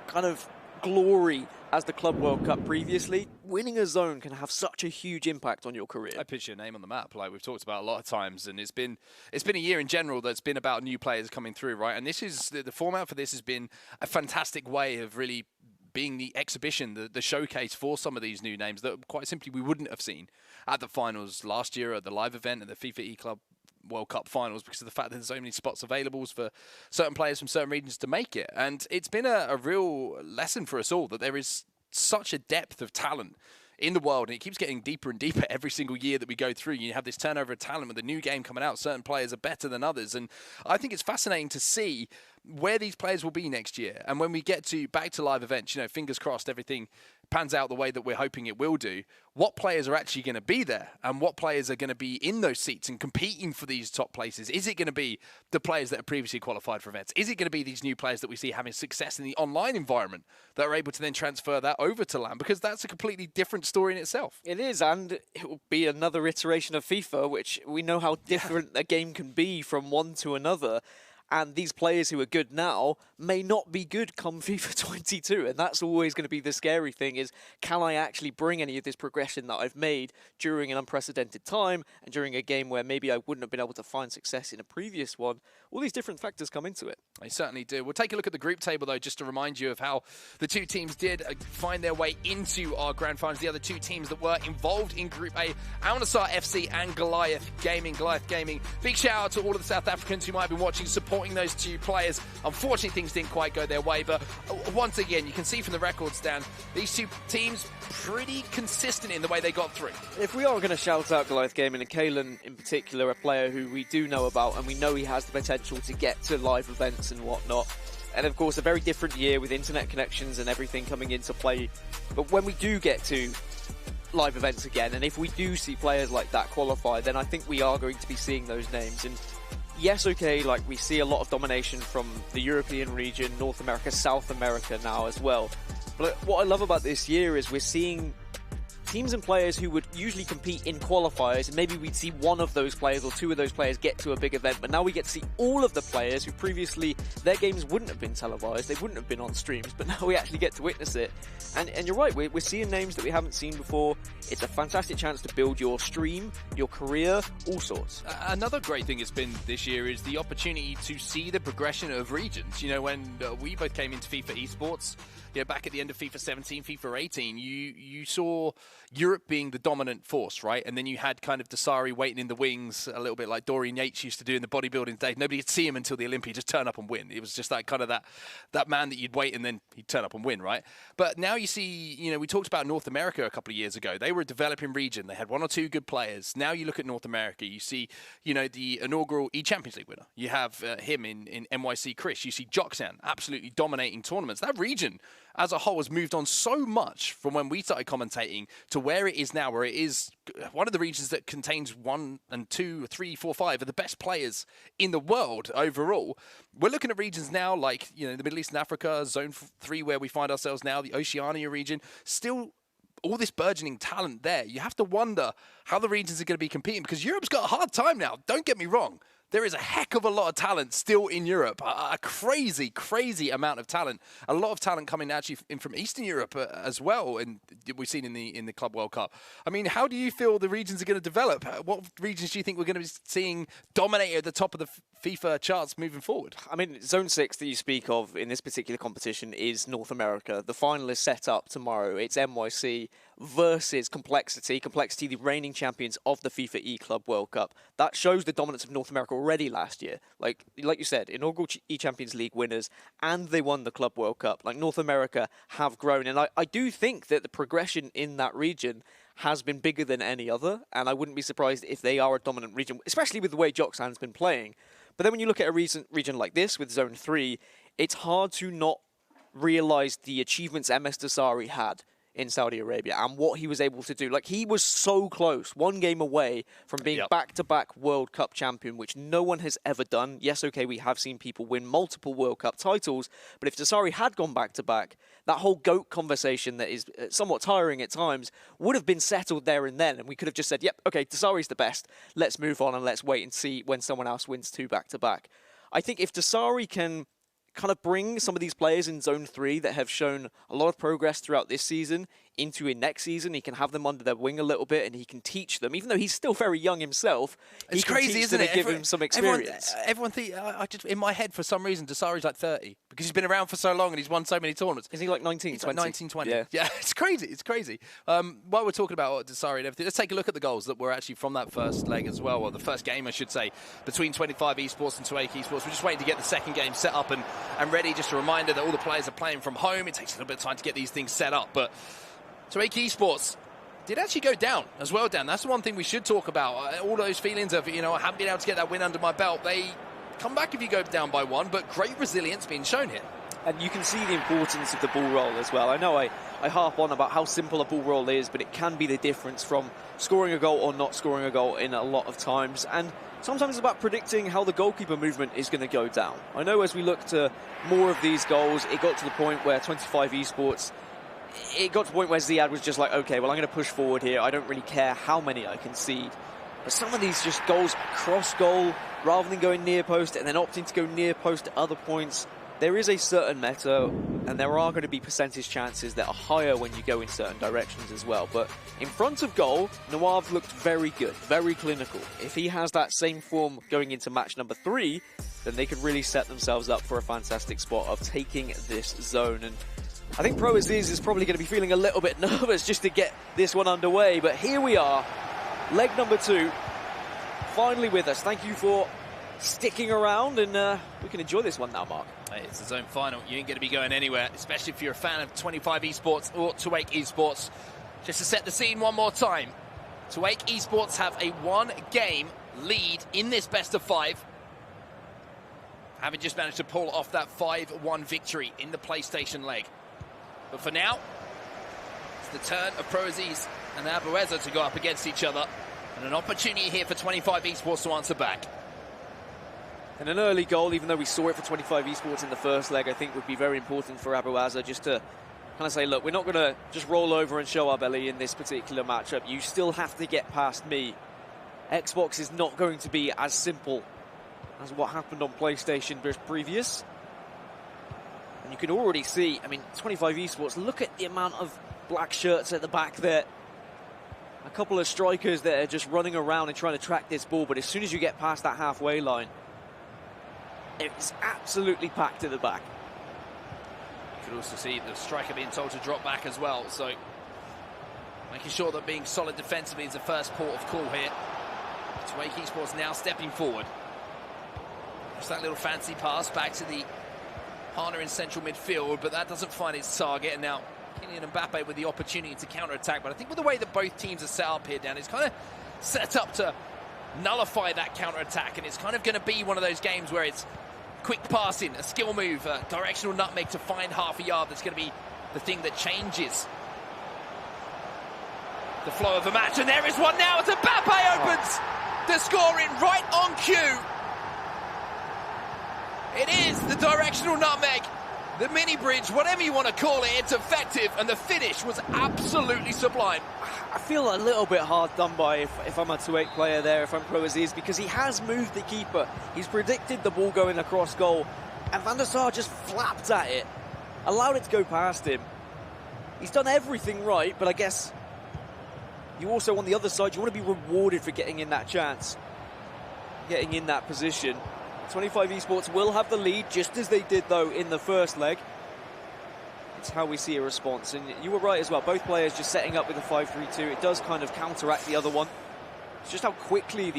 kind of glory as the Club World Cup previously, winning a zone can have such a huge impact on your career. I put your name on the map, like we've talked about a lot of times, and it's been a year in general that's been about new players coming through, right? And this is the format for this has been a fantastic way of really being the exhibition, the showcase for some of these new names that quite simply we wouldn't have seen at the finals last year, at the live event, at the FIFA E-Club World Cup finals, because of the fact that there's so many spots available for certain players from certain regions to make it. And it's been a real lesson for us all that there is such a depth of talent in the world, and it keeps getting deeper and deeper every single year that we go through. You have this turnover of talent with the new game coming out. Certain players are better than others, and I think it's fascinating to see where these players will be next year. And when we get back to live events, you know, fingers crossed everything pans out the way that we're hoping it will do, what players are actually going to be there and what players are going to be in those seats and competing for these top places. Is it going to be the players that are previously qualified for events? Is it going to be these new players that we see having success in the online environment that are able to then transfer that over to LAN? Because that's a completely different story in itself. It is, and it will be another iteration of FIFA, which we know how different a game can be from one to another. And these players who are good now may not be good come FIFA 22. And that's always going to be the scary thing, is can I actually bring any of this progression that I've made during an unprecedented time and during a game where maybe I wouldn't have been able to find success in a previous one? All these different factors come into it. They certainly do. We'll take a look at the group table, though, just to remind you of how the two teams did find their way into our grand finals. The other two teams that were involved in Group A, Al Nassr FC and Goliath Gaming. Big shout out to all of the South Africans who might have been watching, supporting those two players. Unfortunately, things didn't quite go their way, but once again, you can see from the records, Dan, these two teams pretty consistent in the way they got through. If we are going to shout out Goliath Gaming, and Kalen in particular, a player who we do know about, and we know he has the potential to get to live events and whatnot, and of course a very different year with internet connections and everything coming into play. But when we do get to live events again, and if we do see players like that qualify, then I think we are going to be seeing those names. And yes, okay, like we see a lot of domination from the European region, North America, South America now as well. But what I love about this year is we're seeing teams and players who would usually compete in qualifiers, and maybe we'd see one of those players or two of those players get to a big event, but now we get to see all of the players who previously their games wouldn't have been televised, they wouldn't have been on streams, but now we actually get to witness it. And you're right, we're seeing names that we haven't seen before. It's a fantastic chance to build your stream, your career, all sorts. Another great thing it's been this year is the opportunity to see the progression of regions. You know, when we both came into FIFA eSports, back at the end of FIFA 17, FIFA 18, you saw Europe being the dominant force, right? And then you had kind of Dasari waiting in the wings, a little bit like Dorian Yates used to do in the bodybuilding days. Nobody would see him until the Olympia, just turn up and win. It was just that kind of that man that you'd wait and then he'd turn up and win, right? But now you see, we talked about North America a couple of years ago. They were a developing region. They had one or two good players. Now you look at North America, you see, the inaugural E-Champions League winner. You have him in NYC Chris. You see Joxan absolutely dominating tournaments. That region as a whole has moved on so much from when we started commentating to where it is now, where it is one of the regions that contains 1 and 2, 3, 4, 5 of the best players in the world overall. We're looking at regions now like, the Middle East and Africa, Zone 3 where we find ourselves now, the Oceania region, still all this burgeoning talent there. You have to wonder how the regions are going to be competing, because Europe's got a hard time now. Don't get me wrong. There is a heck of a lot of talent still in Europe, a crazy, crazy amount of talent. A lot of talent coming actually in from Eastern Europe as well, and we've seen in the Club World Cup. I mean, how do you feel the regions are going to develop? What regions do you think we're going to be seeing dominate at the top of the FIFA charts moving forward? I mean, Zone 6 that you speak of in this particular competition is North America. The final is set up tomorrow. It's NYC versus Complexity, the reigning champions of the FIFA E-Club World Cup. That shows the dominance of North America already last year. Like you said, inaugural E-Champions League winners, and they won the Club World Cup. Like, North America have grown, and I do think that the progression in that region has been bigger than any other, and I wouldn't be surprised if they are a dominant region, especially with the way Joxan's been playing. But then when you look at a region like this with Zone 3, it's hard to not realise the achievements MS Dasari had in Saudi Arabia and what he was able to do. Like, he was so close, one game away from being back-to-back World Cup champion, which no one has ever done. Yes, okay, we have seen people win multiple World Cup titles, but if Dasari had gone back-to-back, that whole GOAT conversation that is somewhat tiring at times would have been settled there and then, and we could have just said, yep, okay, Dasari's the best, let's move on and let's wait and see when someone else wins 2 back-to-back. I think if Dasari can kind of bring some of these players in Zone 3 that have shown a lot of progress throughout this season into a next season, he can have them under their wing a little bit, and he can teach them, even though he's still very young himself. It's crazy, isn't it? Give him some experience. Everyone think, I just, in my head, for some reason, Dasari's like 30 because he's been around for so long and he's won so many tournaments. Is he like 19, he's 20? Like 19, 20. Yeah, it's crazy. It's crazy. While we're talking about Dasari and everything, let's take a look at the goals that were actually from that first leg as well, or the first game, I should say, between 25 eSports and Tuwaiq eSports. We're just waiting to get the second game set up and ready. Just a reminder that all the players are playing from home. It takes a little bit of time to get these things set up, but Tuwaiq eSports did actually go down as well, Dan. That's the one thing we should talk about. All those feelings of, I haven't been able to get that win under my belt. They come back if you go down by 1, but great resilience being shown here. And you can see the importance of the ball roll as well. I know I harp on about how simple a ball roll is, but it can be the difference from scoring a goal or not scoring a goal in a lot of times. And sometimes it's about predicting how the goalkeeper movement is going to go down. I know as we look to more of these goals, it got to the point where 25 eSports, it got to the point where Ziad was just like, okay, well, I'm going to push forward here. I don't really care how many I concede. But some of these just goals cross goal rather than going near post and then opting to go near post at other points. There is a certain meta, and there are going to be percentage chances that are higher when you go in certain directions as well. But in front of goal, Nawab looked very good, very clinical. If he has that same form going into match number 3, then they could really set themselves up for a fantastic spot of taking this zone. And I think Pro Aziz is probably going to be feeling a little bit nervous just to get this one underway. But here we are, leg number 2, finally with us. Thank you for sticking around, and we can enjoy this one now, Mark. Hey, it's the zone final. You ain't going to be going anywhere, especially if you're a fan of 25 eSports or Tuwaiq eSports. Just to set the scene one more time, Tuwaiq eSports have a 1-game lead in this best of 5, having just managed to pull off that 5-1 victory in the PlayStation leg. But for now, it's the turn of Pro Aziz and Abueza to go up against each other, and an opportunity here for 25 eSports to answer back. And an early goal, even though we saw it for 25 eSports in the first leg, I think would be very important for Abueza just to kind of say, look, we're not going to just roll over and show our belly in this particular matchup. You still have to get past me. Xbox is not going to be as simple as what happened on PlayStation previous. And you can already see, I mean, 25 eSports, look at the amount of black shirts at the back there. A couple of strikers that are just running around and trying to track this ball, but as soon as you get past that halfway line, it's absolutely packed at the back. You can also see the striker being told to drop back as well, so making sure that being solid defensively is the first port of call here. Tuwaiq eSports now stepping forward. Just that little fancy pass back to the partner in central midfield, but that doesn't find its target, and now Kylian Mbappe with the opportunity to counter-attack. But I think with the way that both teams are set up here, Dan, it's kind of set up to nullify that counter-attack, and it's kind of going to be one of those games where it's quick passing, a skill move, a directional nutmeg to find half a yard. That's going to be the thing that changes the flow of the match. And there is one now as Mbappe opens the scoring right on cue. It is the directional nutmeg, the mini bridge, whatever you want to call it. It's effective, and the finish was absolutely sublime. I feel a little bit hard done by if I'm a Tuwaiq player there, if I'm Pro Aziz, because he has moved the keeper. He's predicted the ball going across goal, and Van der Sar just flapped at it, allowed it to go past him. He's done everything right, but I guess you also, on the other side, you want to be rewarded for getting in that chance, getting in that position. 25 eSports will have the lead, just as they did, though, in the first leg. It's how we see a response. And you were right as well. Both players just setting up with a 5-3-2. It does kind of counteract the other one. It's just how quickly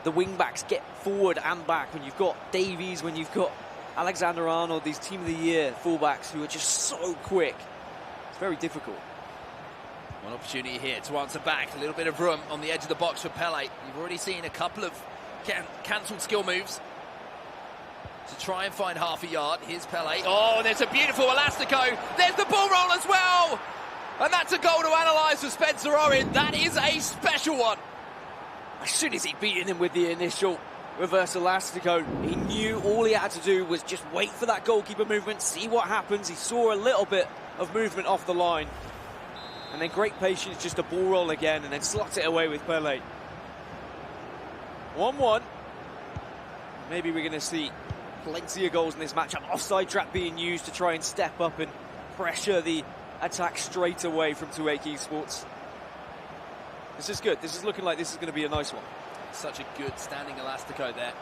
the wing-backs get forward and back. When you've got Davies, when you've got Alexander-Arnold, these Team of the Year fullbacks who are just so quick. It's very difficult. One opportunity here to answer back. A little bit of room on the edge of the box for Pele. You've already seen a couple of cancelled skill moves to try and find half a yard. Here's Pele. Oh, and there's a beautiful Elastico. There's the ball roll as well. And that's a goal to analyse for Spencer Owen. That is a special one. As soon as he beat him with the initial reverse Elastico, he knew all he had to do was just wait for that goalkeeper movement, see what happens. He saw a little bit of movement off the line. And then great patience, just a ball roll again, and then slot it away with Pele. 1-1. Maybe we're going to see plenty of goals in this matchup. Offside trap being used to try and step up and pressure the attack straight away from Tuwaiq eSports. This is good. This is looking like this is going to be a nice one. Such a good standing Elastico there.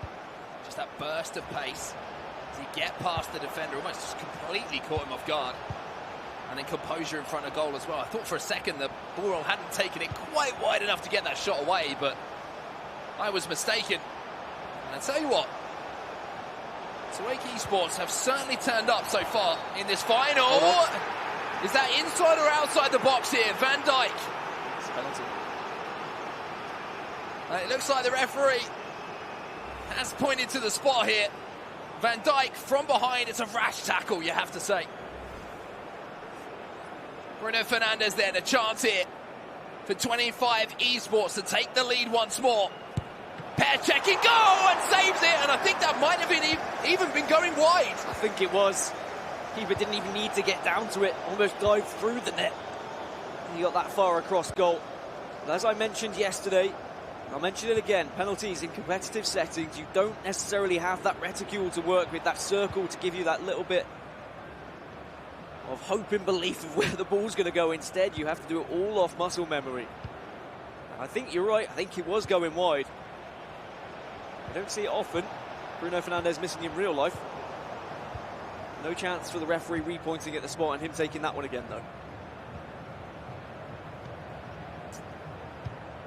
Just that burst of pace. As he get past the defender, almost just completely caught him off guard. And then composure in front of goal as well. I thought for a second the ball roll hadn't taken it quite wide enough to get that shot away, but I was mistaken. And I tell you what, Tuwaiq eSports have certainly turned up so far in this final. Is that inside or outside the box here? Van Dijk. It's a penalty. It looks like the referee has pointed to the spot here. Van Dijk from behind. It's a rash tackle, you have to say. Bruno Fernandes there, the chance here for 25 eSports to take the lead once more. Pair checking, goal, and saves it, and I think that might have been even been going wide. I think it was. Keeper didn't even need to get down to it, almost dived through the net. And he got that far across goal. But as I mentioned yesterday, I'll mention it again, penalties in competitive settings, you don't necessarily have that reticule to work with, that circle to give you that little bit of hope and belief of where the ball's going to go. Instead, you have to do it all off muscle memory. I think you're right. I think it was going wide. I don't see it often. Bruno Fernandes missing in real life. No chance for the referee repointing at the spot and him taking that one again, though.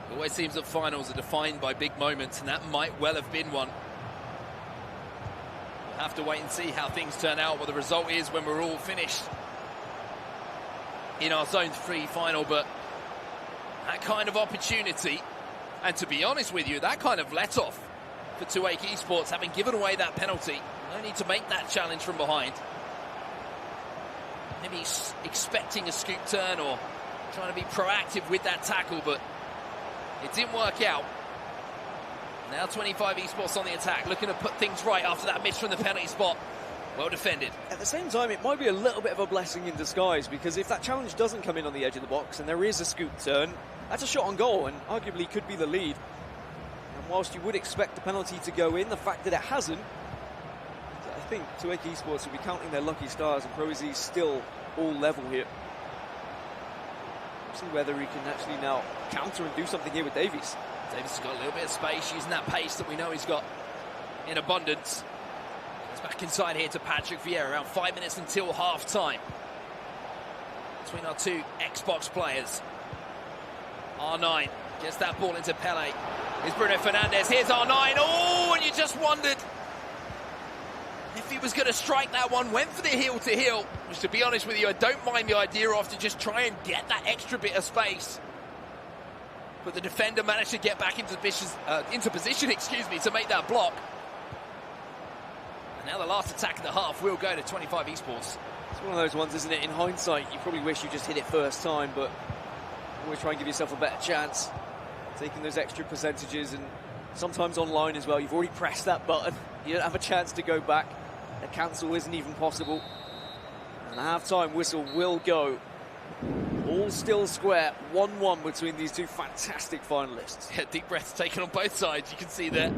It always seems that finals are defined by big moments, and that might well have been one. We'll have to wait and see how things turn out, what the result is when we're all finished in our Zone 3 final, but that kind of opportunity, and to be honest with you, that kind of let-off for Tuwaiq eSports, having given away that penalty. No need to make that challenge from behind. Maybe expecting a scoop turn or trying to be proactive with that tackle, but it didn't work out. Now 25 eSports on the attack, looking to put things right after that miss from the penalty spot. Well defended. At the same time, it might be a little bit of a blessing in disguise, because if that challenge doesn't come in on the edge of the box and there is a scoop turn, that's a shot on goal and arguably could be the lead. And whilst you would expect the penalty to go in, the fact that it hasn't, I think Tuwaiq eSports will be counting their lucky stars, and ProZ's still all level here. See whether he can actually now counter and do something here with Davies. Davies has got a little bit of space, using that pace that we know he's got in abundance. It's back inside here to Patrick Vieira, around 5 minutes until half-time. Between our two Xbox players. R9 gets that ball into Pele. Here's Bruno Fernandes, here's R9. Oh, and you just wondered if he was going to strike that one. Went for the heel-to-heel, which, to be honest with you, I don't mind the idea of, to just try and get that extra bit of space. But the defender managed to get back into position, to make that block. And now the last attack of the half will go to 25 eSports. It's one of those ones, isn't it? In hindsight, you probably wish you just hit it first time, but always try and give yourself a better chance. Taking those extra percentages, and sometimes online as well, you've already pressed that button. You don't have a chance to go back. A cancel isn't even possible. And the half-time whistle will go. All still square, 1-1 between these two fantastic finalists. Yeah, deep breaths taken on both sides, you can see there.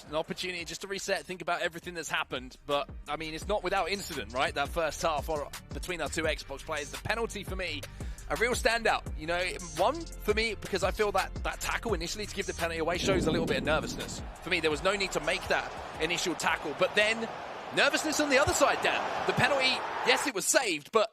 An opportunity just to reset, think about everything that's happened. But, I mean, it's not without incident, right? That first half between our two Xbox players. The penalty, for me, a real standout. You know, one, for me, because I feel that tackle initially to give the penalty away shows a little bit of nervousness. For me, there was no need to make that initial tackle. But then, nervousness on the other side, Dan. The penalty, yes, it was saved, but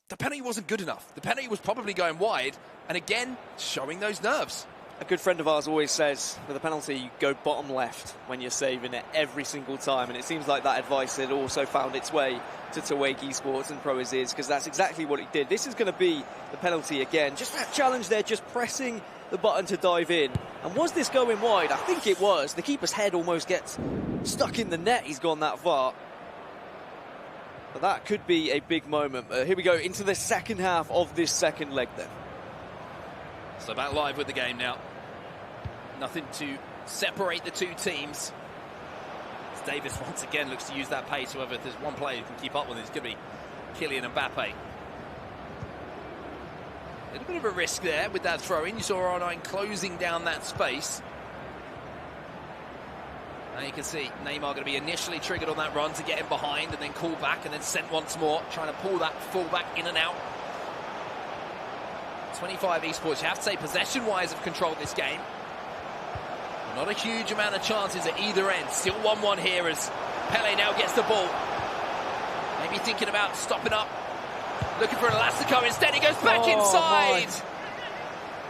the penalty wasn't good enough. The penalty was probably going wide, and again, showing those nerves. A good friend of ours always says, with a penalty, you go bottom left when you're saving it every single time. And it seems like that advice had also found its way to Tuwaiq eSports and ProZ's, because that's exactly what it did. This is going to be the penalty again. Just that challenge there, just pressing the button to dive in. And was this going wide? I think it was. The keeper's head almost gets stuck in the net. He's gone that far. But that could be a big moment. Here we go into the second half of this second leg then. So back live with the game now. Nothing to separate the two teams. As Davis once again looks to use that pace. However, if there's one player who can keep up with it, it's going to be Kylian Mbappe. A little bit of a risk there with that throw-in. You saw R9 closing down that space. Now you can see Neymar going to be initially triggered on that run to get him behind, and then call back and then sent once more, trying to pull that full-back in and out. 25 eSports, you have to say, possession-wise, have controlled this game. Not a huge amount of chances at either end. Still 1-1 here as Pele now gets the ball. Maybe thinking about stopping up. Looking for an Elastico. Instead, he goes back inside.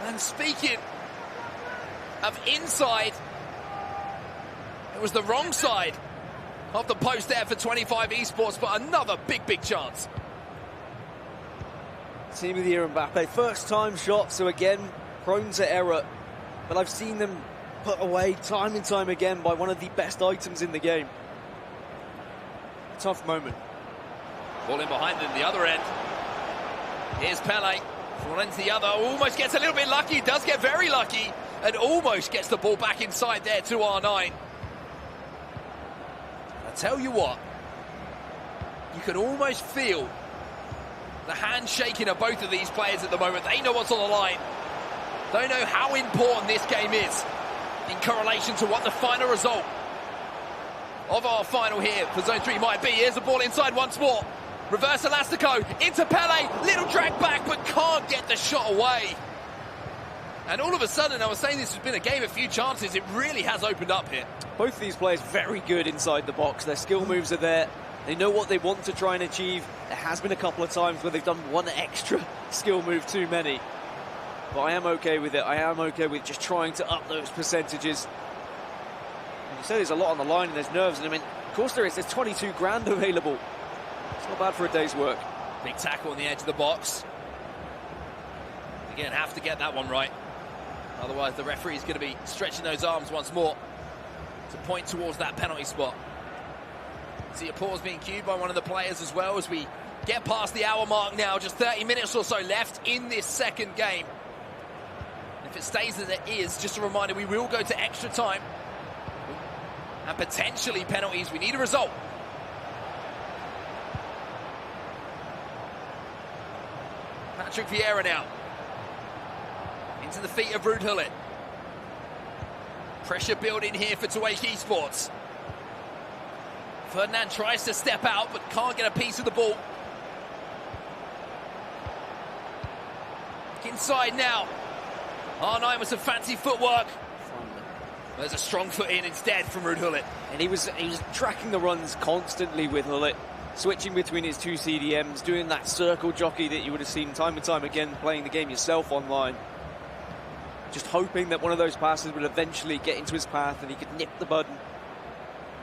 And speaking of inside, it was the wrong side of the post there for 25 eSports, but another big chance. Team of the year Mbappe, first time shot, so again, prone to error. But I've seen them put away time and time again by one of the best items in the game. Tough moment. Ball in behind them, the other end. Here's Pele, from one end to the other, almost gets a little bit lucky, does get very lucky, and almost gets the ball back inside there to R9. I tell you what, you can almost feel the handshaking of both of these players at the moment. They know what's on the line. They know how important this game is in correlation to what the final result of our final here for Zone 3 might be. Here's the ball inside once more. Reverse Elastico into Pele. Little drag back, but can't get the shot away. And all of a sudden, I was saying this has been a game of few chances. It really has opened up here. Both of these players very good inside the box. Their skill moves are there. They know what they want to try and achieve. There has been a couple of times where they've done one extra skill move too many. But I am okay with it. I am okay with just trying to up those percentages. And you say there's a lot on the line and there's nerves. And I mean, of course there is. There's 22 grand available. It's not bad for a day's work. Big tackle on the edge of the box. Again, have to get that one right. Otherwise, the referee's going to be stretching those arms once more to point towards that penalty spot. See a pause being cued by one of the players as well as we get past the hour mark now. Just 30 minutes or so left in this second game. If it stays as it is, just a reminder, we will go to extra time. And potentially penalties. We need a result Patrick Vieira now. Into the feet of Ruud Gullit. Pressure building here for Tuwaiq eSports. Ferdinand tries to step out, but can't get a piece of the ball. Inside now. R9 with some fancy footwork. There's a strong foot in instead from Ruud Gullit. And he was tracking the runs constantly with Gullit, switching between his two CDMs, doing that circle jockey that you would have seen time and time again playing the game yourself online. Just hoping that one of those passes would eventually get into his path and he could nip the bud.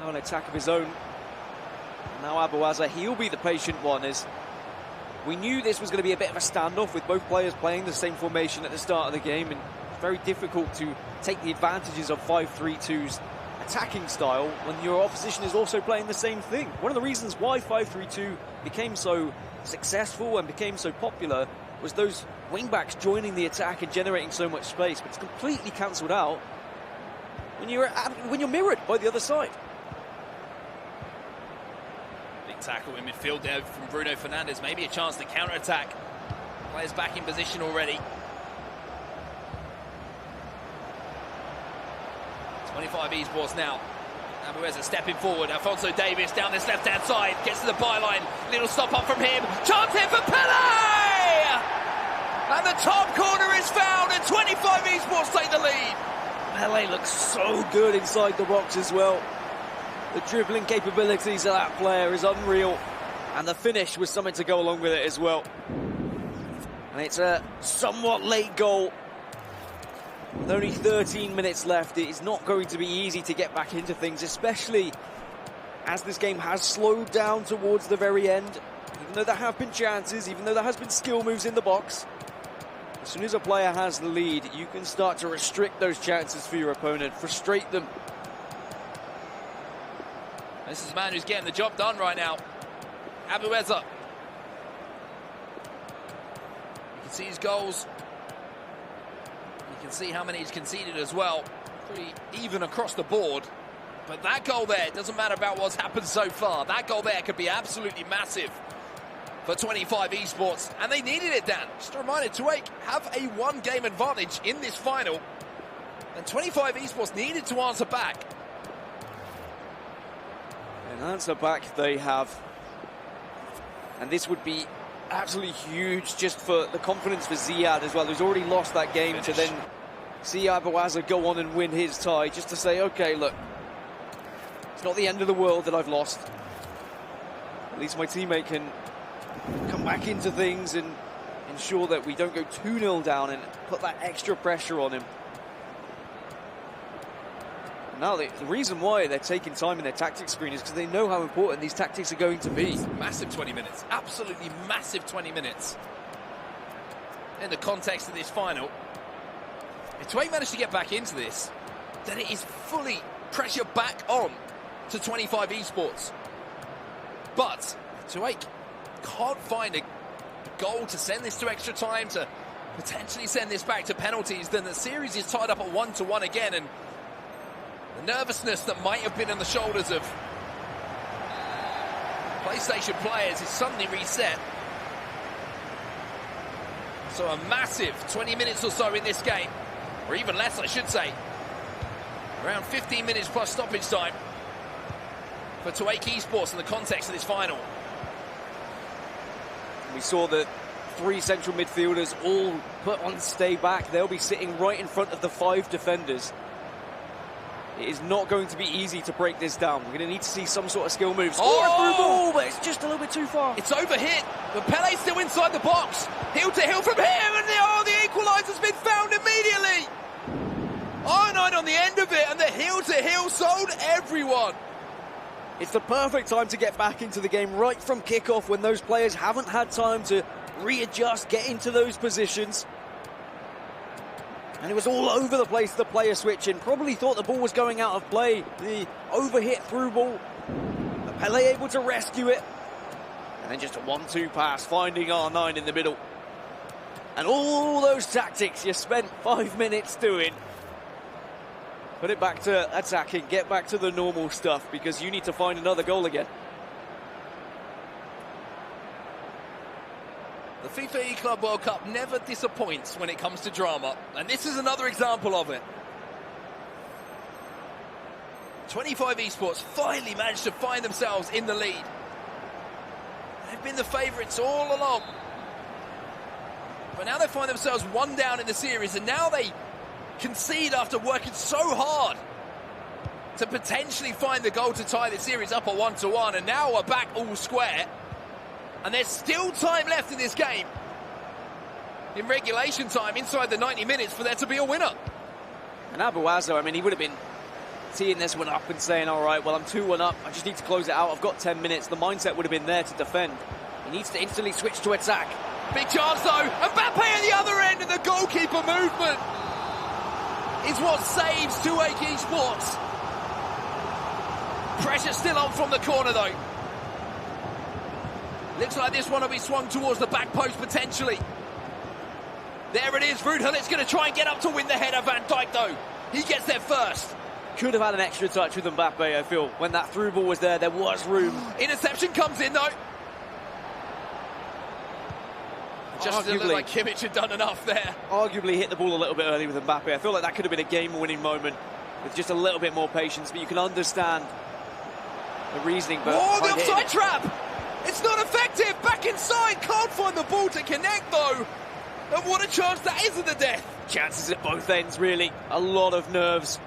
Now an attack of his own. Now Abuaza, he'll be the patient one, as we knew this was going to be a bit of a standoff with both players playing the same formation at the start of the game, and it's very difficult to take the advantages of 5-3-2's attacking style when your opposition is also playing the same thing. One of the reasons why 5-3-2 became so successful and became so popular was those wing-backs joining the attack and generating so much space, but it's completely cancelled out when you're mirrored by the other side. Tackle in midfield there from Bruno Fernandes. Maybe a chance to counter-attack. Players back in position already. 25 eSports now. Abueza stepping forward. Alphonso Davies down this left-hand side. Gets to the byline. Little stop up from him. Chance here for Pele! And the top corner is found, and 25 eSports take the lead. Pele looks so good inside the box as well. The dribbling capabilities of that player is unreal, and the finish was something to go along with it as well. And it's a somewhat late goal. With only 13 minutes left, it is not going to be easy to get back into things, especially as this game has slowed down towards the very end. Even though there have been chances, even though there has been skill moves in the box, as soon as a player has the lead, you can start to restrict those chances for your opponent, frustrate them. This is a man who's getting the job done right now. Abueza. You can see his goals. You can see how many he's conceded as well. Pretty even across the board. But that goal there, it doesn't matter about what's happened so far. That goal there could be absolutely massive for 25 eSports. And they needed it, Dan. Just a reminder, Tuwaiq have a one-game advantage in this final. And 25 eSports needed to answer back. An answer back they have, and this would be absolutely huge just for the confidence for Ziad as well, who's already lost that game. To then see Abuaza go on and win his tie, just to say, okay, look, it's not the end of the world that I've lost. At least my teammate can come back into things and ensure that we don't go 2-0 down and put that extra pressure on him. Now, the reason why they're taking time in their tactics screen is because they know how important these tactics are going to be. Massive 20 minutes. Absolutely massive 20 minutes. In the context of this final, if Tuwaiq managed to get back into this, then it is fully pressure back on to 25 eSports. But Tuwaiq can't find a goal to send this to extra time, to potentially send this back to penalties. Then the series is tied up at 1-1 again, and the nervousness that might have been on the shoulders of PlayStation players is suddenly reset. So a massive 20 minutes or so in this game, or even less, I should say. Around 15 minutes plus stoppage time for Tuwaiq eSports in the context of this final. We saw that 3 central midfielders all put on stay back. They'll be sitting right in front of the 5 defenders. It is not going to be easy to break this down. We're going to need to see some sort of skill move. Score a through ball, but it's just a little bit too far. It's overhit, but Pele's still inside the box. Heel to heel from him, and the equaliser's been found immediately. R9 on the end of it, and the heel to heel sold everyone. It's the perfect time to get back into the game right from kickoff when those players haven't had time to readjust, get into those positions. And it was all over the place, the player switching. Probably thought the ball was going out of play. The overhit through ball. But Pele able to rescue it. And then just a 1-2 pass, finding R9 in the middle. And all those tactics you spent 5 minutes doing. Put it back to attacking, get back to the normal stuff, because you need to find another goal again. The FIFA E-Club World Cup never disappoints when it comes to drama, and this is another example of it. 25 eSports finally managed to find themselves in the lead. They've been the favourites all along. But now they find themselves one down in the series, and now they concede after working so hard to potentially find the goal to tie the series up at 1-1, and now we're back all square. And there's still time left in this game, in regulation time, inside the 90 minutes, for there to be a winner. And Abuazo, I mean, he would have been teeing this one up and saying, all right, well, I'm 2-1 up, I just need to close it out, I've got 10 minutes. The mindset would have been there to defend. He needs to instantly switch to attack. Big chance though, Mbappe at the other end, and the goalkeeper movement is what saves Tuwaiq eSports. Pressure still on from the corner though. Looks like this one will be swung towards the back post potentially. There it is, Rudhulit's going to try and get up to win the header. Van Dijk though, he gets there first. Could have had an extra touch with Mbappe, I feel. When that through ball was there was room. Interception comes in though. Just Arguably, looked like Kimmich had done enough there. Arguably hit the ball a little bit early with Mbappe. I feel like that could have been a game-winning moment with just a little bit more patience, but you can understand the reasoning. Oh, the offside trap! It's not effective! Back inside! Can't find the ball to connect though! And what a chance that is of the death! Chances at both ends, really. A lot of nerves.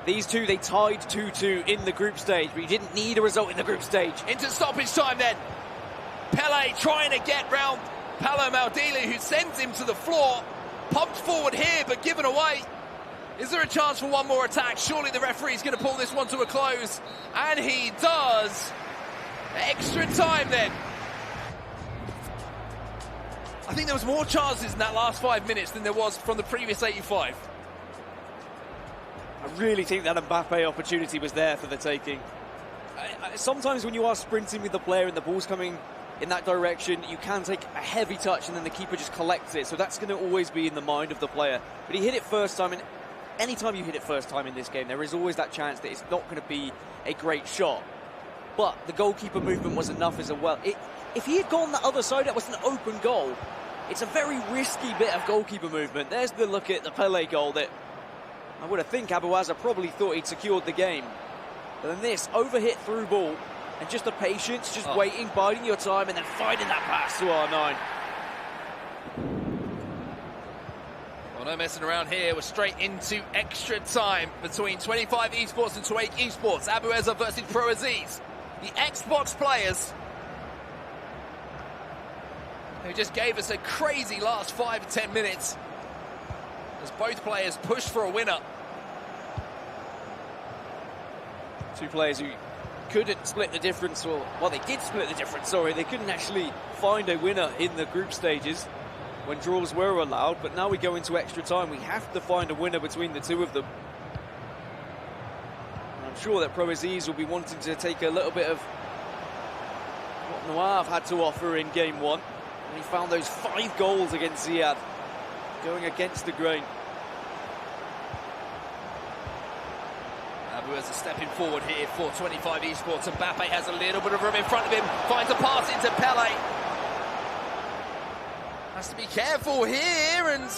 These two, they tied 2-2 in the group stage, but you didn't need a result in the group stage. Into stoppage time then. Pele trying to get round Paolo Maldini, who sends him to the floor. Pumped forward here, but given away. Is there a chance for one more attack? Surely the referee's going to pull this one to a close. And he does. Extra time then. I think there was more chances in that last 5 minutes than there was from the previous 85. I really think that Mbappe opportunity was there for the taking. Sometimes when you are sprinting with the player and the ball's coming in that direction, you can take a heavy touch and then the keeper just collects it. So that's going to always be in the mind of the player. But he hit it first time, and anytime you hit it first time in this game, there is always that chance that it's not going to be a great shot. But the goalkeeper movement was enough as well. If he had gone the other side, that was an open goal. It's a very risky bit of goalkeeper movement. There's the look at the Pele goal that I would have think Abuaza probably thought he'd secured the game. But then this overhit through ball, and just the patience, just waiting, biding your time, and then finding that pass to R9. Well, no messing around here. We're straight into extra time between 25 eSports and Tuwaiq eSports. Abuaza versus Pro Aziz. The Xbox players who just gave us a crazy last 5 to 10 minutes as both players push for a winner. Two players who couldn't split the difference, or, well, they did split the difference, sorry. They couldn't actually find a winner in the group stages when draws were allowed, but now we go into extra time. We have to find a winner between the two of them. And I'm sure that Pro Aziz will be wanting to take a little bit of what Noir have had to offer in game one. And he found those 5 goals against Ziyad, going against the grain. Abuaza stepping forward here for 25 eSports, and Mbappe has a little bit of room in front of him, finds a pass into Pele. Has to be careful here, and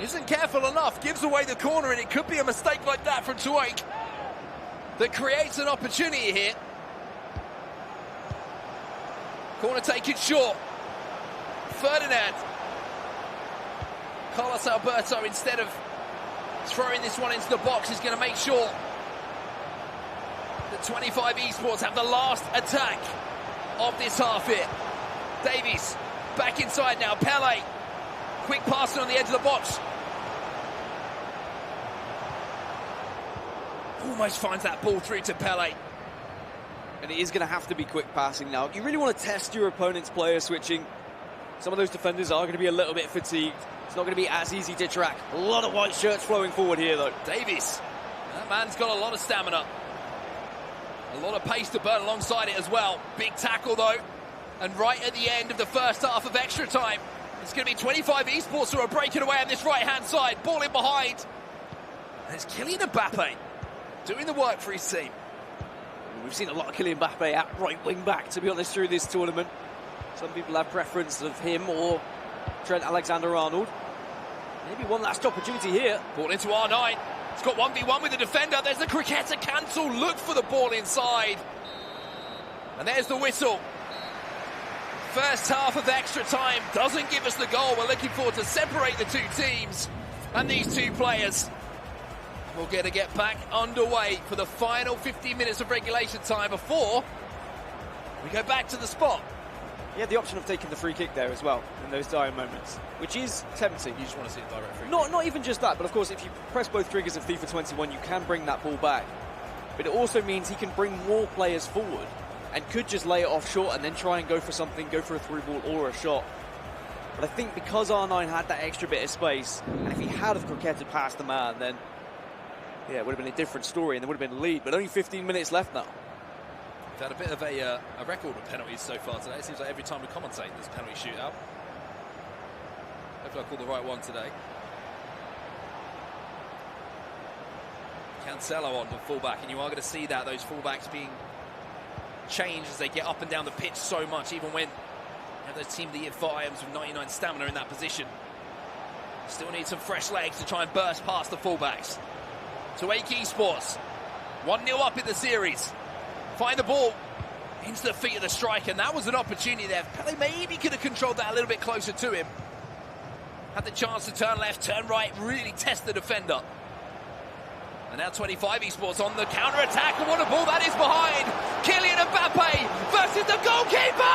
isn't careful enough, gives away the corner, and it could be a mistake like that from Tuwaiq that creates an opportunity here. Corner taken short. Ferdinand. Carlos Alberto, instead of throwing this one into the box, is going to make sure that 25 eSports have the last attack of this half here. Davies back inside now. Pele, quick passing on the edge of the box. Almost finds that ball through to Pele. And it is going to have to be quick passing now. You really want to test your opponent's player switching. Some of those defenders are going to be a little bit fatigued. It's not going to be as easy to track. A lot of white shirts flowing forward here, though. Davies, that man's got a lot of stamina. A lot of pace to burn alongside it as well. Big tackle, though. And right at the end of the first half of extra time, it's going to be 25 eSports who are breaking away on this right-hand side. Ball in behind. And it's Kylian Mbappe doing the work for his team. We've seen a lot of Kylian Mbappe at right wing back, to be honest, through this tournament. Some people have preference of him or Trent Alexander-Arnold. Maybe one last opportunity here. Ball into R9. It's got 1v1 with the defender. There's the cricketer cancel. Look for the ball inside. And there's the whistle. First half of extra time doesn't give us the goal. We're looking forward to separate the two teams and these two players. We're going to get back underway for the final 15 minutes of regulation time before we go back to the spot. He had the option of taking the free kick there as well in those dire moments, which is tempting. You just want to see the direct free kick. Not even just that, but of course if you press both triggers in FIFA 21 you can bring that ball back. But it also means he can bring more players forward and could just lay it off short and then try and go for something, go for a through ball or a shot. But I think because R9 had that extra bit of space, and if he had have cricketed past the man, then yeah, it would have been a different story and there would have been a lead. But only 15 minutes left now. We've had a bit of a record of penalties so far today. It seems like every time we commentate there's a penalty shootout. Hopefully I called the right one today. Cancelo on the fullback, and you are going to see that, those fullbacks being changed as they get up and down the pitch so much, even when you have those Team of the Year items with 99 stamina in that position. Still need some fresh legs to try and burst past the fullbacks. Tuwaiq eSports, 1-0 up in the series. Find the ball into the feet of the striker, and that was an opportunity there. Pele maybe could have controlled that a little bit closer to him. Had the chance to turn left, turn right, really test the defender. And now 25 eSports on the counter-attack, and what a ball that is behind. Kylian Mbappe versus the goalkeeper,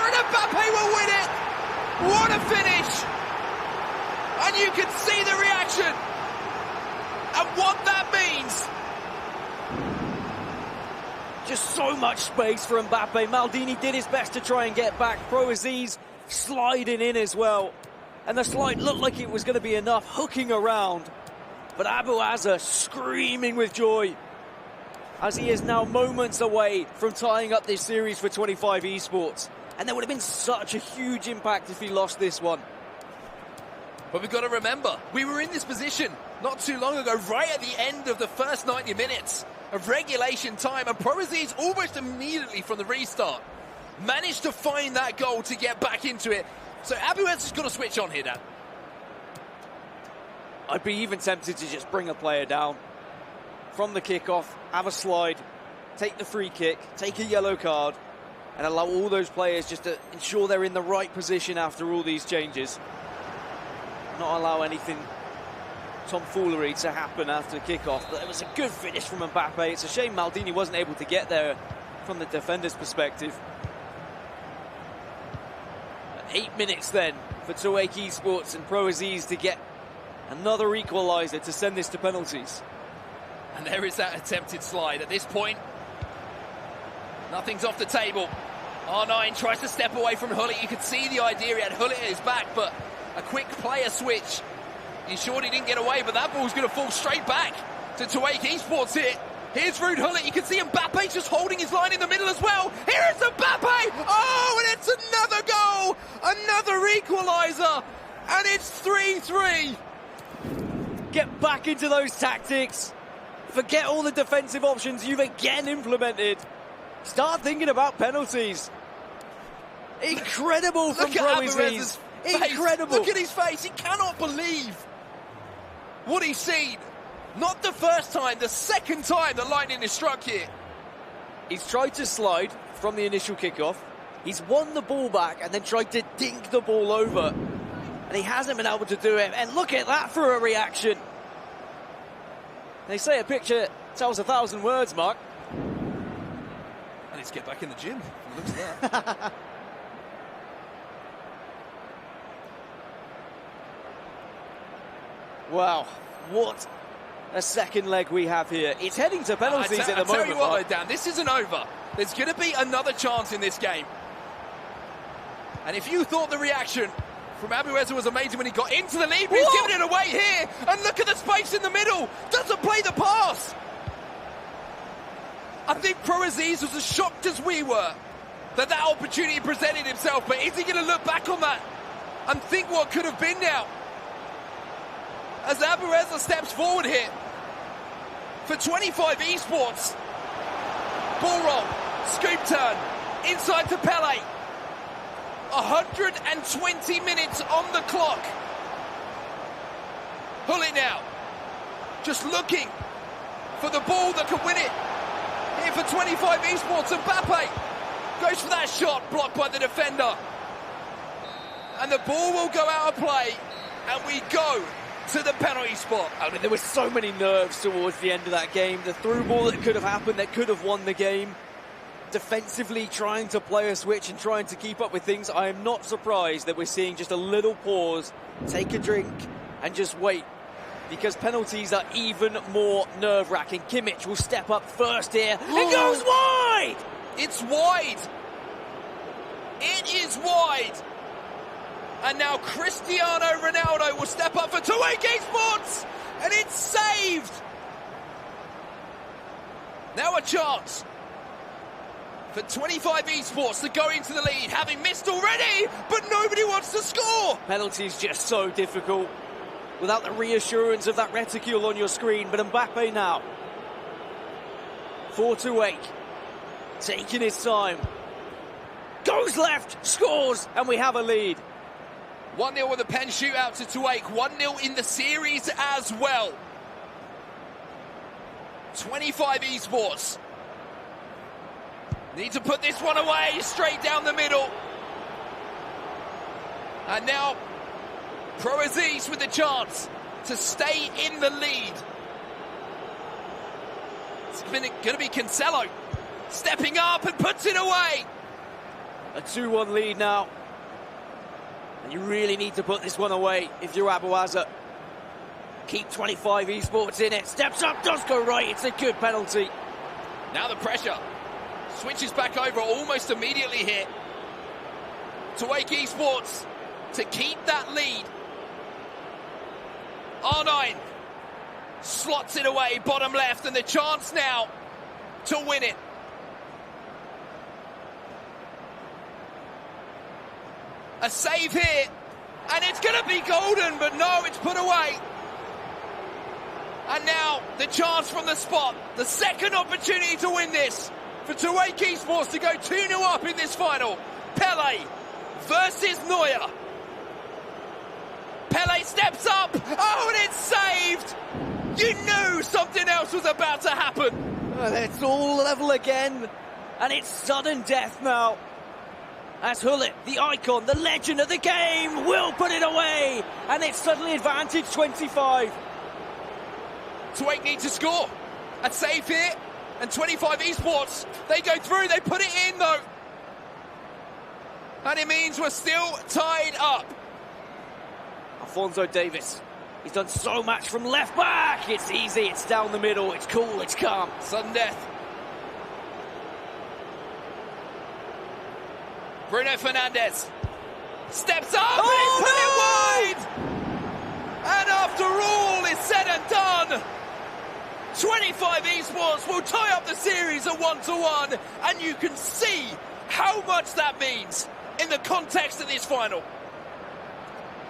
and Mbappe will win it. What a finish. And you can see the reaction. And what that means. Just so much space for Mbappe. Maldini did his best to try and get back. Pro Aziz sliding in as well. And the slide looked like it was going to be enough, hooking around. But Abu Azza screaming with joy as he is now moments away from tying up this series for 25 eSports. And there would have been such a huge impact if he lost this one. But we've got to remember, we were in this position not too long ago, right at the end of the first 90 minutes of regulation time, and Pro Aziz almost immediately from the restart managed to find that goal to get back into it. So Abu Azza's got to switch on here, Dan. I'd be even tempted to just bring a player down from the kickoff, have a slide, take the free kick, take a yellow card, and allow all those players just to ensure they're in the right position after all these changes. Not allow anything tomfoolery to happen after kickoff. But it was a good finish from Mbappe. It's a shame Maldini wasn't able to get there from the defender's perspective. 8 minutes then for Tuwaiq eSports and Pro Aziz to get another equaliser to send this to penalties. And there is that attempted slide. At this point, nothing's off the table. R9 tries to step away from Hullet. You could see the idea, he had Hullet at his back, but a quick player switch ensured he didn't get away, but that ball's going to fall straight back to Tuwaiq eSports here. Here's Ruud Hullet. You can see Mbappe just holding his line in the middle as well. Here's Mbappe! Oh, and it's another goal! Another equaliser! And it's 3-3. Get back into those tactics. Forget all the defensive options you've again implemented. Start thinking about penalties. Incredible from Pro Aziz. Incredible. Look at his face. He cannot believe what he's seen. Not the first time, the second time that lightning is struck here. He's tried to slide from the initial kickoff. He's won the ball back and then tried to dink the ball over. And he hasn't been able to do it. And look at that for a reaction. They say a picture tells 1,000 words, Mark. I need to get back in the gym. Looks at that. Wow, what a second leg we have here. It's heading to penalties at the moment. I tell you what, though, Dan, this isn't over. There's going to be another chance in this game. And if you thought the reaction from Abu Azza was amazing when he got into the lead, but he's giving it away here. And look at the space in the middle. Doesn't play the pass. I think Pro Aziz was as shocked as we were that that opportunity presented himself. But is he going to look back on that and think what could have been now? As Abu Azza steps forward here for 25 eSports. Ball roll, scoop turn, inside to Pele. 120 minutes on the clock. Hullet now, just looking for the ball that could win it. Here for 25 eSports, and Mbappe goes for that shot, blocked by the defender. And the ball will go out of play, and we go to the penalty spot. I mean, there were so many nerves towards the end of that game. The through ball that could have happened, that could have won the game. Defensively trying to play a switch and trying to keep up with things. I am not surprised that we're seeing just a little pause, take a drink, and just wait. Because penalties are even more nerve-wracking. Kimmich will step up first here. It goes wide! It's wide. It is wide. And now Cristiano Ronaldo will step up for Tuwaiq eSports, and it's saved. Now a chance for 25 eSports to go into the lead, having missed already, but nobody wants to score. Penalties just so difficult without the reassurance of that reticule on your screen. But Mbappe now for Tuwaiq, taking his time, goes left, scores, and we have a lead. 1-0 with a pen shootout to Tuwaiq. 1-0 in the series as well. 25 eSports need to put this one away, straight down the middle. And now Pro Aziz with the chance to stay in the lead. It's going to be Cancelo stepping up and puts it away. A 2-1 lead now. And you really need to put this one away if you're Abuaza. Keep 25 eSports in it. Steps up, does go right. It's a good penalty. Now the pressure switches back over almost immediately here. Tuwaiq eSports to keep that lead. R9 slots it away, bottom left, and the chance now to win it. A save here, and it's going to be golden, but no, it's put away. And now the chance from the spot, the second opportunity to win this for Tuwaiq eSports to go 2-0 up in this final. Pele versus Neuer. Pele steps up, oh, and it's saved. You knew something else was about to happen. Well, it's all level again, and it's sudden death now. As Hullet, the icon, the legend of the game, will put it away, and it's suddenly advantage 25. Tuwaiq need to score. A save here, and 25 eSports, they go through, they put it in though. And it means we're still tied up. Alphonso Davies, he's done so much from left back. It's easy, it's down the middle, it's cool, it's calm. Sudden death. Bruno Fernandes steps up and he put it wide. And after all is said and done, 25 eSports will tie up the series at 1-1, and you can see how much that means in the context of this final.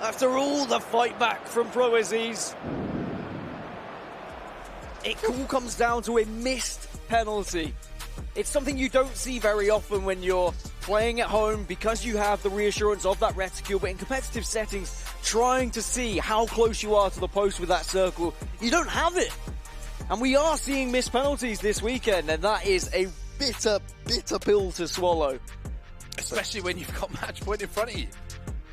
After all the fight back from Pro Aziz, it all comes down to a missed penalty. It's something you don't see very often when you're playing at home because you have the reassurance of that reticule, but in competitive settings, trying to see how close you are to the post with that circle, you don't have it. And we are seeing missed penalties this weekend, and that is a bitter, bitter pill to swallow. Especially when you've got match point in front of you.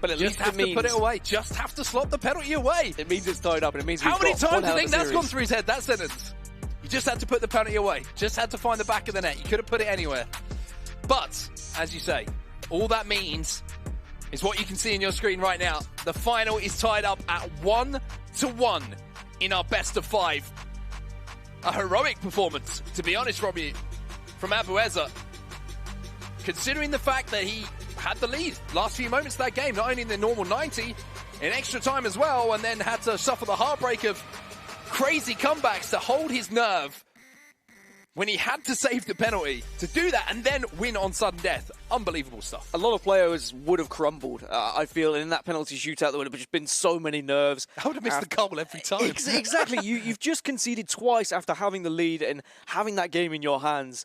But at least just have to put it away. Just have to slot the penalty away. It means it's tied up, and it means how many times do you think that's series gone through his head, that sentence? You just had to put the penalty away. Just had to find the back of the net. You could have put it anywhere. But, as you say, all that means is what you can see in your screen right now. The final is tied up at 1-1 in our best of 5. A heroic performance, to be honest, Robbie, from Abueza. Considering the fact that he had the lead last few moments of that game, not only in the normal 90, in extra time as well, and then had to suffer the heartbreak of crazy comebacks to hold his nerve when he had to save the penalty, to do that and then win on sudden death. Unbelievable stuff. A lot of players would have crumbled, I feel, in that penalty shootout. There would have just been so many nerves. I would have missed the goal every time. Exactly. You've just conceded twice after having the lead and having that game in your hands.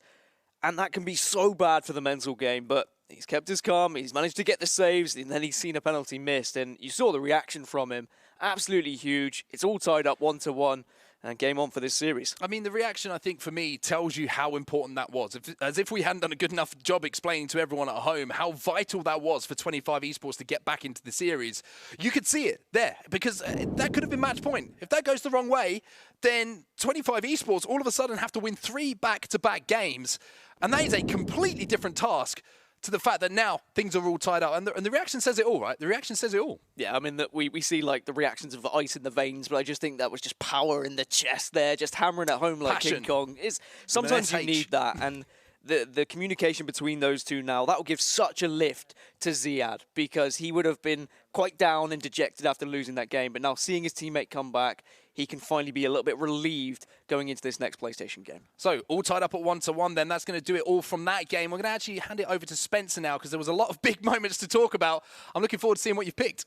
And that can be so bad for the mental game. But he's kept his calm, he's managed to get the saves, and then he's seen a penalty missed, and you saw the reaction from him. Absolutely huge. It's all tied up 1-1. And game on for this series. I mean, the reaction, I think, for me, tells you how important that was. As if we hadn't done a good enough job explaining to everyone at home how vital that was for 25 eSports to get back into the series. You could see it there, because that could have been match point. If that goes the wrong way, then 25 eSports all of a sudden have to win 3 back-to-back games. And that is a completely different task to the fact that now things are all tied up. And the reaction says it all, right? The reaction says it all. Yeah, I mean, that we see, like, the reactions of the ice in the veins, but I just think that was just power in the chest there, just hammering at home like Passion. King Kong. Sometimes you need that, and the communication between those two now, that will give such a lift to Ziad, because he would have been quite down and dejected after losing that game, but now seeing his teammate come back, he can finally be a little bit relieved going into this next PlayStation game. So, all tied up at 1-1 then. That's going to do it all from that game. We're going to actually hand it over to Spencer now, because there was a lot of big moments to talk about. I'm looking forward to seeing what you've picked.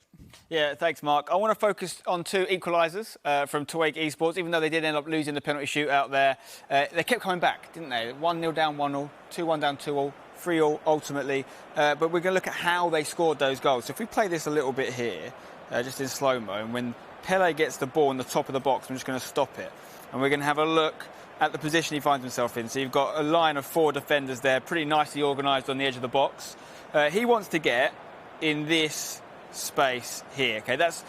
Yeah, thanks, Mark. I want to focus on 2 equalisers from Tuwaiq eSports. Even though they did end up losing the penalty shootout there, they kept coming back, didn't they? 1-0 down, 1-0, 2-1 down, 2-0, 3-0 ultimately. But we're going to look at how they scored those goals. So if we play this a little bit here, just in slow-mo, and when Pele gets the ball in the top of the box, I'm just going to stop it. And we're going to have a look at the position he finds himself in. So you've got a line of 4 defenders there, pretty nicely organised on the edge of the box. He wants to get in this space here. Okay, that's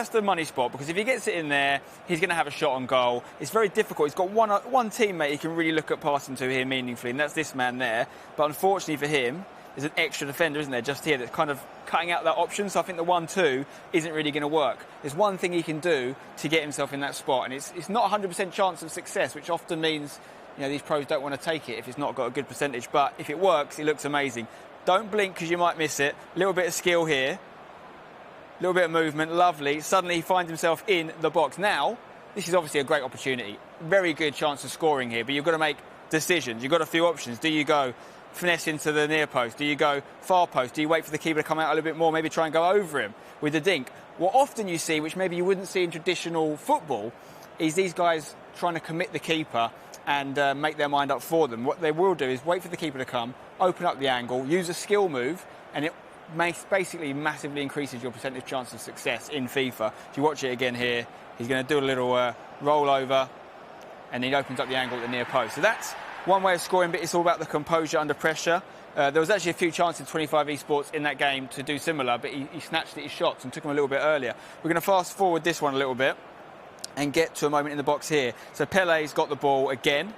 the money spot, because if he gets it in there, he's going to have a shot on goal. It's very difficult. He's got one teammate he can really look at passing to here meaningfully, and that's this man there. But unfortunately for him, there's an extra defender, isn't there, just here, that's kind of cutting out that option. So I think the 1-2 isn't really going to work. There's one thing he can do to get himself in that spot, and it's not 100% chance of success, which often means, you know, these pros don't want to take it if it's not got a good percentage. But if it works, it looks amazing. Don't blink, because you might miss it. A little bit of skill here. A little bit of movement, lovely. Suddenly he finds himself in the box. Now, this is obviously a great opportunity. Very good chance of scoring here, but you've got to make decisions. You've got a few options. Do you go finesse into the near post? Do you go far post? Do you wait for the keeper to come out a little bit more, maybe try and go over him with the dink? What often you see, which maybe you wouldn't see in traditional football, is these guys trying to commit the keeper and make their mind up for them. What they will do is wait for the keeper to come, open up the angle, use a skill move, and it basically massively increases your percentage chance of success in FIFA. If you watch it again here, he's going to do a little roll over, and then he opens up the angle at the near post. So that's one way of scoring, but it's all about the composure under pressure. There was actually a few chances 25 eSports in that game to do similar, but he snatched at his shots and took them a little bit earlier. We're going to fast forward this one a little bit and get to a moment in the box here. So Pele's got the ball again.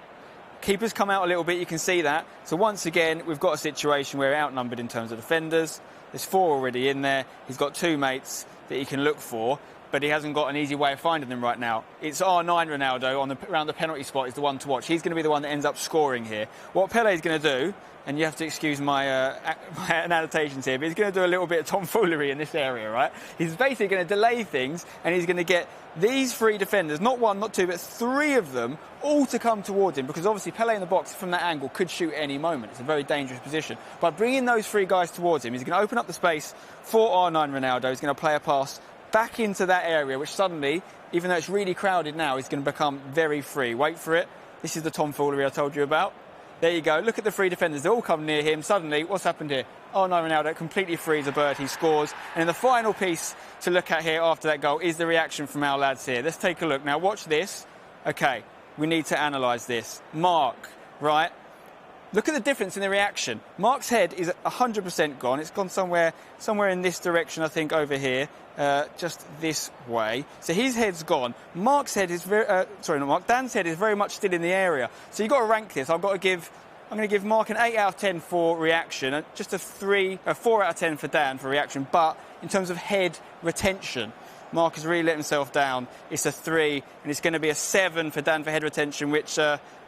Keeper's come out a little bit, you can see that. So once again, we've got a situation where we're outnumbered in terms of defenders. There's 4 already in there. He's got 2 mates that he can look for, but he hasn't got an easy way of finding them right now. It's R9 Ronaldo around the penalty spot is the one to watch. He's going to be the one that ends up scoring here. What Pele's going to do, and you have to excuse my annotations here, but he's going to do a little bit of tomfoolery in this area, right? He's basically going to delay things, and he's going to get these 3 defenders, not 1, not 2, but 3 of them, all to come towards him, because obviously Pele in the box from that angle could shoot at any moment. It's a very dangerous position. By bringing those 3 guys towards him, he's going to open up the space for R9 Ronaldo. He's going to play a pass back into that area, which suddenly, even though it's really crowded now, is going to become very free. Wait for it. This is the tomfoolery I told you about. There you go. Look at the 3 defenders. They all come near him. Suddenly, what's happened here? Oh no, Ronaldo completely frees a bird. He scores. And then the final piece to look at here after that goal is the reaction from our lads here. Let's take a look. Now, watch this. Okay, we need to analyse this. Mark, right? Look at the difference in the reaction. Mark's head is 100% gone. It's gone somewhere in this direction, I think, over here. Just this way. So his head's gone. Mark's head is Dan's head is very much still in the area. So you've got to rank this. I'm going to give Mark an 8 out of 10 for reaction, just a 4 out of 10 for Dan for reaction. But in terms of head retention, Mark has really let himself down. It's a 3, and it's going to be a 7 for Dan for head retention, which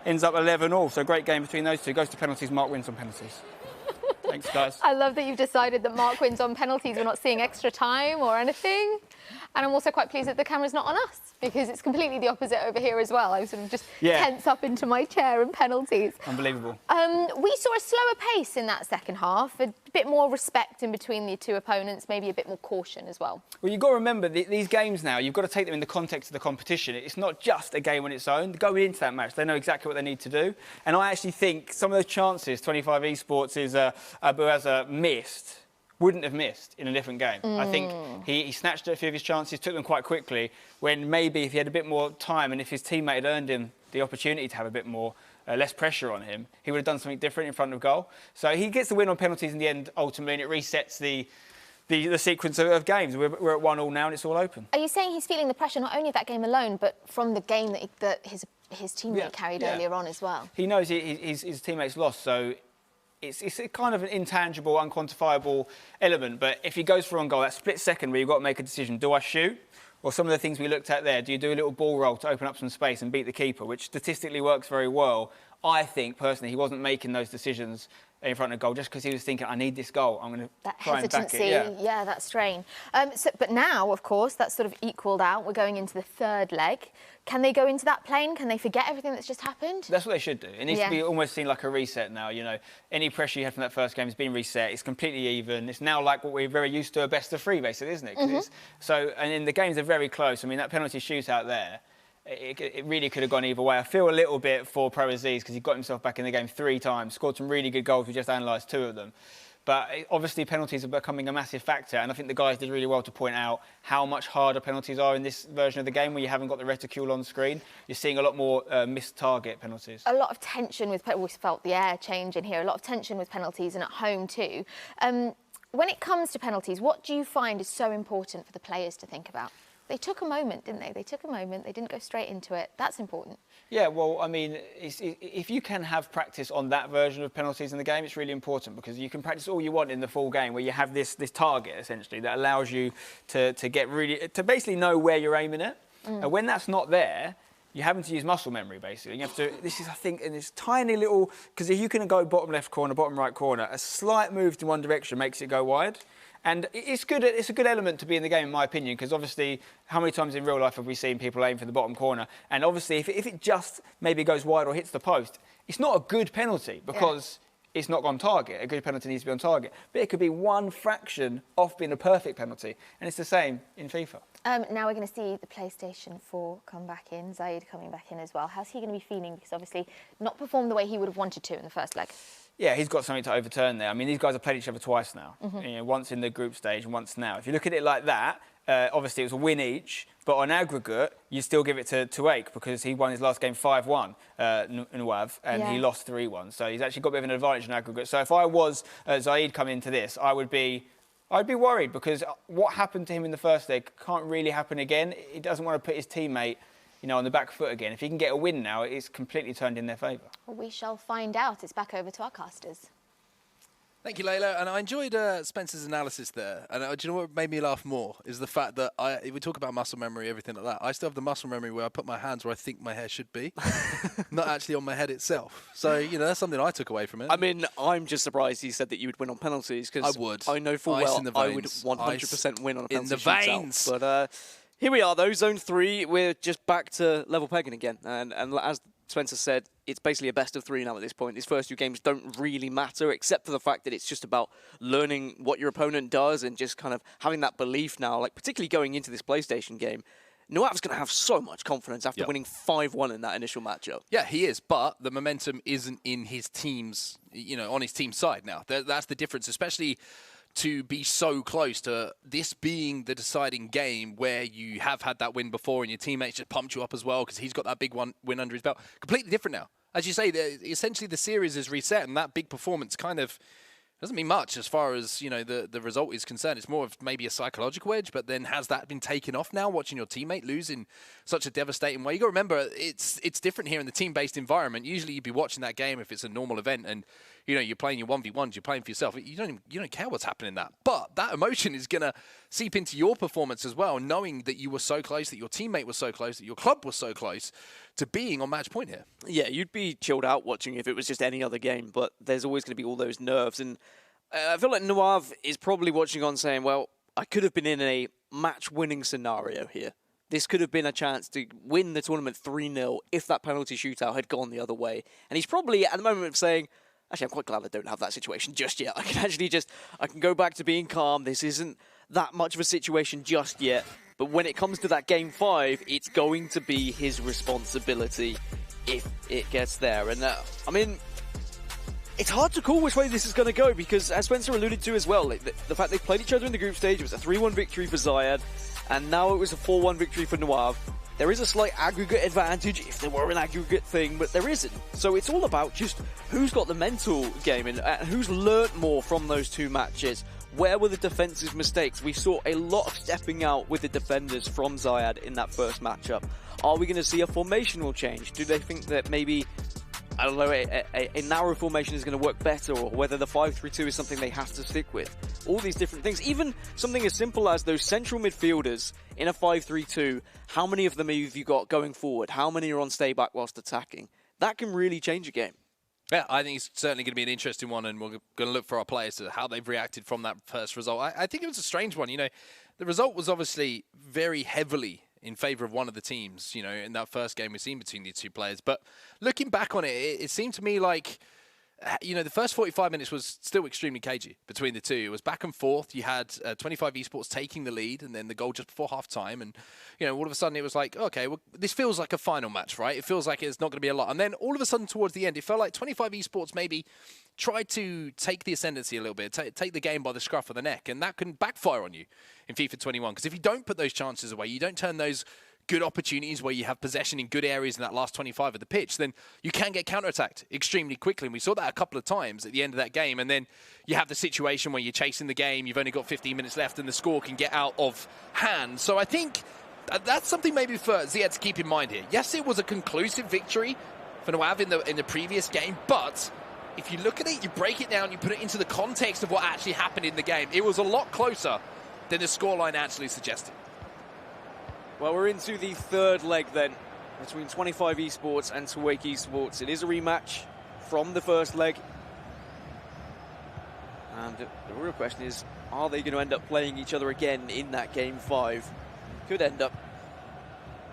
ends up 11 all. So a great game between those two. Goes to penalties. Mark wins on penalties. Thanks, guys. I love that you've decided that Mark wins on penalties. We're not seeing extra time or anything. And I'm also quite pleased that the camera's not on us, because it's completely the opposite over here as well. I sort of just tense up into my chair and penalties. Unbelievable. We saw a slower pace in that second half, a bit more respect in between the two opponents, maybe a bit more caution as well. Well, you've got to remember, these games now, you've got to take them in the context of the competition. It's not just a game on its own. Going into that match, they know exactly what they need to do. And I actually think some of those chances 25 eSports is Abuaza missed, wouldn't have missed in a different game. I think he snatched a few of his chances, took them quite quickly, when maybe if he had a bit more time and if his teammate had earned him the opportunity to have a bit more, less pressure on him, he would have done something different in front of goal. So he gets the win on penalties in the end, ultimately, and it resets the sequence of games. We're at 1-1 now and it's all open. Are you saying he's feeling the pressure not only of that game alone, but from the game that his teammate carried earlier on as well? He knows his teammate's lost, so it's a kind of an intangible, unquantifiable element. But if he goes for on goal, that split second where you've got to make a decision, do I shoot? Or some of the things we looked at there, do you do a little ball roll to open up some space and beat the keeper, which statistically works very well. I think, personally, he wasn't making those decisions in front of goal just because he was thinking, I need this goal, I'm going to try and back it. Yeah, that strain. But now, of course, that's sort of equalled out. We're going into the third leg. Can they go into that plane? Can they forget everything that's just happened? That's what they should do. It needs to be almost seen like a reset now. You know, any pressure you had from that first game has been reset. It's completely even. It's now like what we're very used to, a best of three, basically, isn't it? So, and then the games are very close. I mean, that penalty shootout there, it really could have gone either way. I feel a little bit for Pro Aziz because he got himself back in the game 3 times, scored some really good goals. We just analysed 2 of them. But obviously penalties are becoming a massive factor, and I think the guys did really well to point out how much harder penalties are in this version of the game where you haven't got the reticule on screen. You're seeing a lot more missed target penalties. A lot of tension with... We felt the air change in here. A lot of tension with penalties and at home too. When it comes to penalties, what do you find is so important for the players to think about? They took a moment, didn't they? They took a moment. They didn't go straight into it. That's important. Yeah, well, I mean, if you can have practice on that version of penalties in the game, it's really important because you can practice all you want in the full game where you have this target, essentially, that allows you to basically know where you're aiming at. And when that's not there, you're having to use muscle memory, basically. You have to, this is, I think, in this tiny little... Because if you can go bottom left corner, bottom right corner, a slight move to one direction makes it go wide. And it's good. It's a good element to be in the game, in my opinion, because obviously, how many times in real life have we seen people aim for the bottom corner? And obviously, if it just maybe goes wide or hits the post, it's not a good penalty because it's not on target. A good penalty needs to be on target. But it could be one fraction off being a perfect penalty. And it's the same in FIFA. Now we're going to see the PlayStation 4 come back in, Zaid coming back in as well. How's he going to be feeling? Because obviously not performed the way he would have wanted to in the first leg. Yeah, he's got something to overturn there. I mean, these guys have played each other twice now. You know, once in the group stage and once now. If you look at it like that, obviously it was a win each, but on aggregate, you still give it to Tuwaiq because he won his last game 5-1, Nuav, and he lost 3-1. So he's actually got a bit of an advantage in aggregate. So if I was Zaid coming into this, I'd be worried because what happened to him in the first leg can't really happen again. He doesn't want to put his teammate, you know, on the back foot again. If he can get a win now, it's completely turned in their favour. Well, we shall find out. It's back over to our casters. Thank you, Layla. And I enjoyed Spencer's analysis there. And do you know what made me laugh more? Is the fact that we talk about muscle memory, everything like that. I still have the muscle memory where I put my hands where I think my hair should be, not actually on my head itself. So, you know, that's something I took away from it. I mean, I'm just surprised he said that you would win on penalties because I would. I know full well I would 100% win on a penalty shootout. In the veins. But here we are, though. Zone 3, we're just back to level pegging again. And as Spencer said, it's basically a best of 3 now at this point. These first 2 games don't really matter, except for the fact that it's just about learning what your opponent does and just kind of having that belief now, like particularly going into this PlayStation game. Noav's going to have so much confidence after winning 5-1 in that initial matchup. Yeah, he is, but the momentum isn't in his team's, you know, on his team's side now. That's the difference, especially to be so close to this being the deciding game where you have had that win before and your teammates just pumped you up as well because he's got that big win under his belt. Completely different now. As you say, essentially the series is reset and that big performance kind of doesn't mean much as far as, you know, the result is concerned. It's more of maybe a psychological edge, but then has that been taken off now, watching your teammate lose in such a devastating way? You got to remember, it's different here in the team-based environment. Usually you'd be watching that game if it's a normal event and, you know, you're playing your 1v1s, you're playing for yourself. You don't care what's happening in that. But that emotion is going to seep into your performance as well, knowing that you were so close, that your teammate was so close, that your club was so close to being on match point here. Yeah, you'd be chilled out watching if it was just any other game, but there's always going to be all those nerves. And I feel like Noav is probably watching on saying, well, I could have been in a match-winning scenario here. This could have been a chance to win the tournament 3-0 if that penalty shootout had gone the other way. And he's probably at the moment of saying, actually, I'm quite glad I don't have that situation just yet. I can go back to being calm. This isn't that much of a situation just yet. But when it comes to that game 5, it's going to be his responsibility if it gets there. And I mean, it's hard to call which way this is going to go because, as Spencer alluded to as well, the fact they played each other in the group stage, it was a 3-1 victory for Zayad, and now it was a 4-1 victory for Nuav. There is a slight aggregate advantage if there were an aggregate thing, but there isn't. So it's all about just who's got the mental game and who's learnt more from those two matches. Where were the defensive mistakes? We saw a lot of stepping out with the defenders from Zayad in that first matchup. Are we going to see a formational change? Do they think that maybe, I don't know, a narrow formation is going to work better, or whether the 5-3-2 is something they have to stick with? All these different things. Even something as simple as those central midfielders in a 5-3-2, how many of them have you got going forward? How many are on stay back whilst attacking? That can really change a game. Yeah, I think it's certainly going to be an interesting one, and we're going to look for our players to how they've reacted from that first result. I think it was a strange one. You know, the result was obviously very heavily in favour of one of the teams, you know, in that first game we've seen between the two players. But looking back on it, it seemed to me like, you know, the first 45 minutes was still extremely cagey between the two. It was back and forth. You had 25 eSports taking the lead and then the goal just before half-time. And, you know, all of a sudden it was like, okay, well, this feels like a final match, right? It feels like it's not going to be a lot. And then all of a sudden towards the end, it felt like 25 eSports maybe tried to take the ascendancy a little bit, take the game by the scruff of the neck. And that can backfire on you in FIFA 21. Because if you don't put those chances away, you don't turn those good opportunities where you have possession in good areas in that last 25 of the pitch, then you can get counterattacked extremely quickly. And we saw that a couple of times at the end of that game. And then you have the situation where you're chasing the game, you've only got 15 minutes left, and the score can get out of hand. So I think that's something maybe for Ziyad to keep in mind here. Yes, it was a conclusive victory for Nuav in the previous game, but if you look at it, you break it down, you put it into the context of what actually happened in the game, it was a lot closer than the scoreline actually suggested. Well, we're into the third leg then, between 25 eSports and Tuwaiq eSports. It is a rematch from the first leg. And the real question is, are they going to end up playing each other again in that game 5? Could end up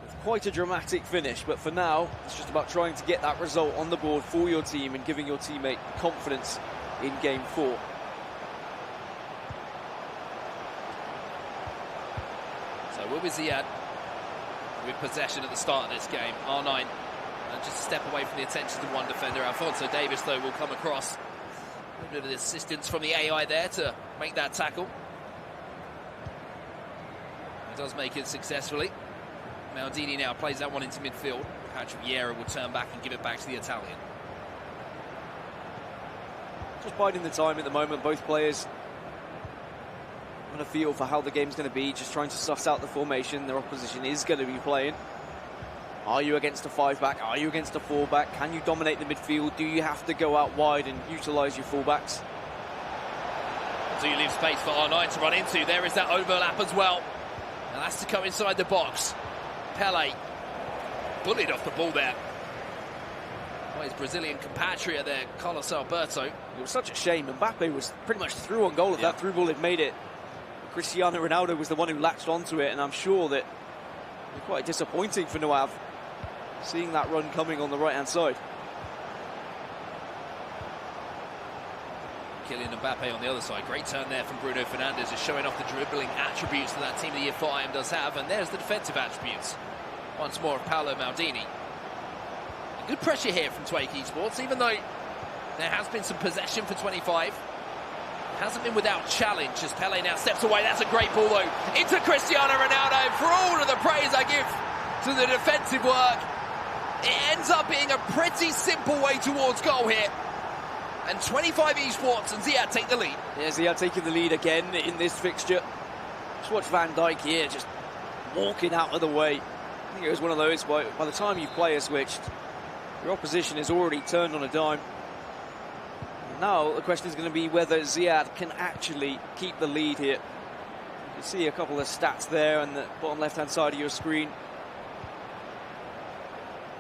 with quite a dramatic finish, but for now, it's just about trying to get that result on the board for your team and giving your teammate confidence in game 4. So we'll be Ziyad with possession at the start of this game. R9 just a step away from the attention of one defender. Alfonso Davis, though, will come across. A little bit of assistance from the AI there to make that tackle. He does make it successfully. Maldini now plays that one into midfield. Patrick Vieira will turn back and give it back to the Italian. Just biding the time at the moment, both players a feel for how the game's going to be, just trying to suss out the formation their opposition is going to be playing. Are you against a 5-back? Are you against a 4-back? Can you dominate the midfield? Do you have to go out wide and utilise your fullbacks? Do you leave space for R9 to run into? There is that overlap as well. And that's to come inside the box. Pele bullied off the ball there. Well, his Brazilian compatriot there, Carlos Alberto. It was such a shame. Mbappe was pretty much through on goal if that through ball had made it. Cristiano Ronaldo was the one who latched onto it, and I'm sure that it was quite disappointing for Nuav seeing that run coming on the right-hand side. Kylian Mbappe on the other side. Great turn there from Bruno Fernandes, just showing off the dribbling attributes that Team of the Year for IM does have, and there's the defensive attributes. Once more of Paolo Maldini. Good pressure here from Tuwaiq eSports, even though there has been some possession for 25. Hasn't been without challenge as Pele now steps away. That's a great ball, though, into Cristiano Ronaldo. For all of the praise I give to the defensive work, it ends up being a pretty simple way towards goal here. And 25 eSports and Ziyad take the lead. Yeah, Ziyad taking the lead again in this fixture. Just watch Van Dijk here, just walking out of the way. I think it was one of those, by the time you player switched, your opposition is already turned on a dime. Now the question is going to be whether Ziyad can actually keep the lead here. You can see a couple of stats there on the bottom left-hand side of your screen.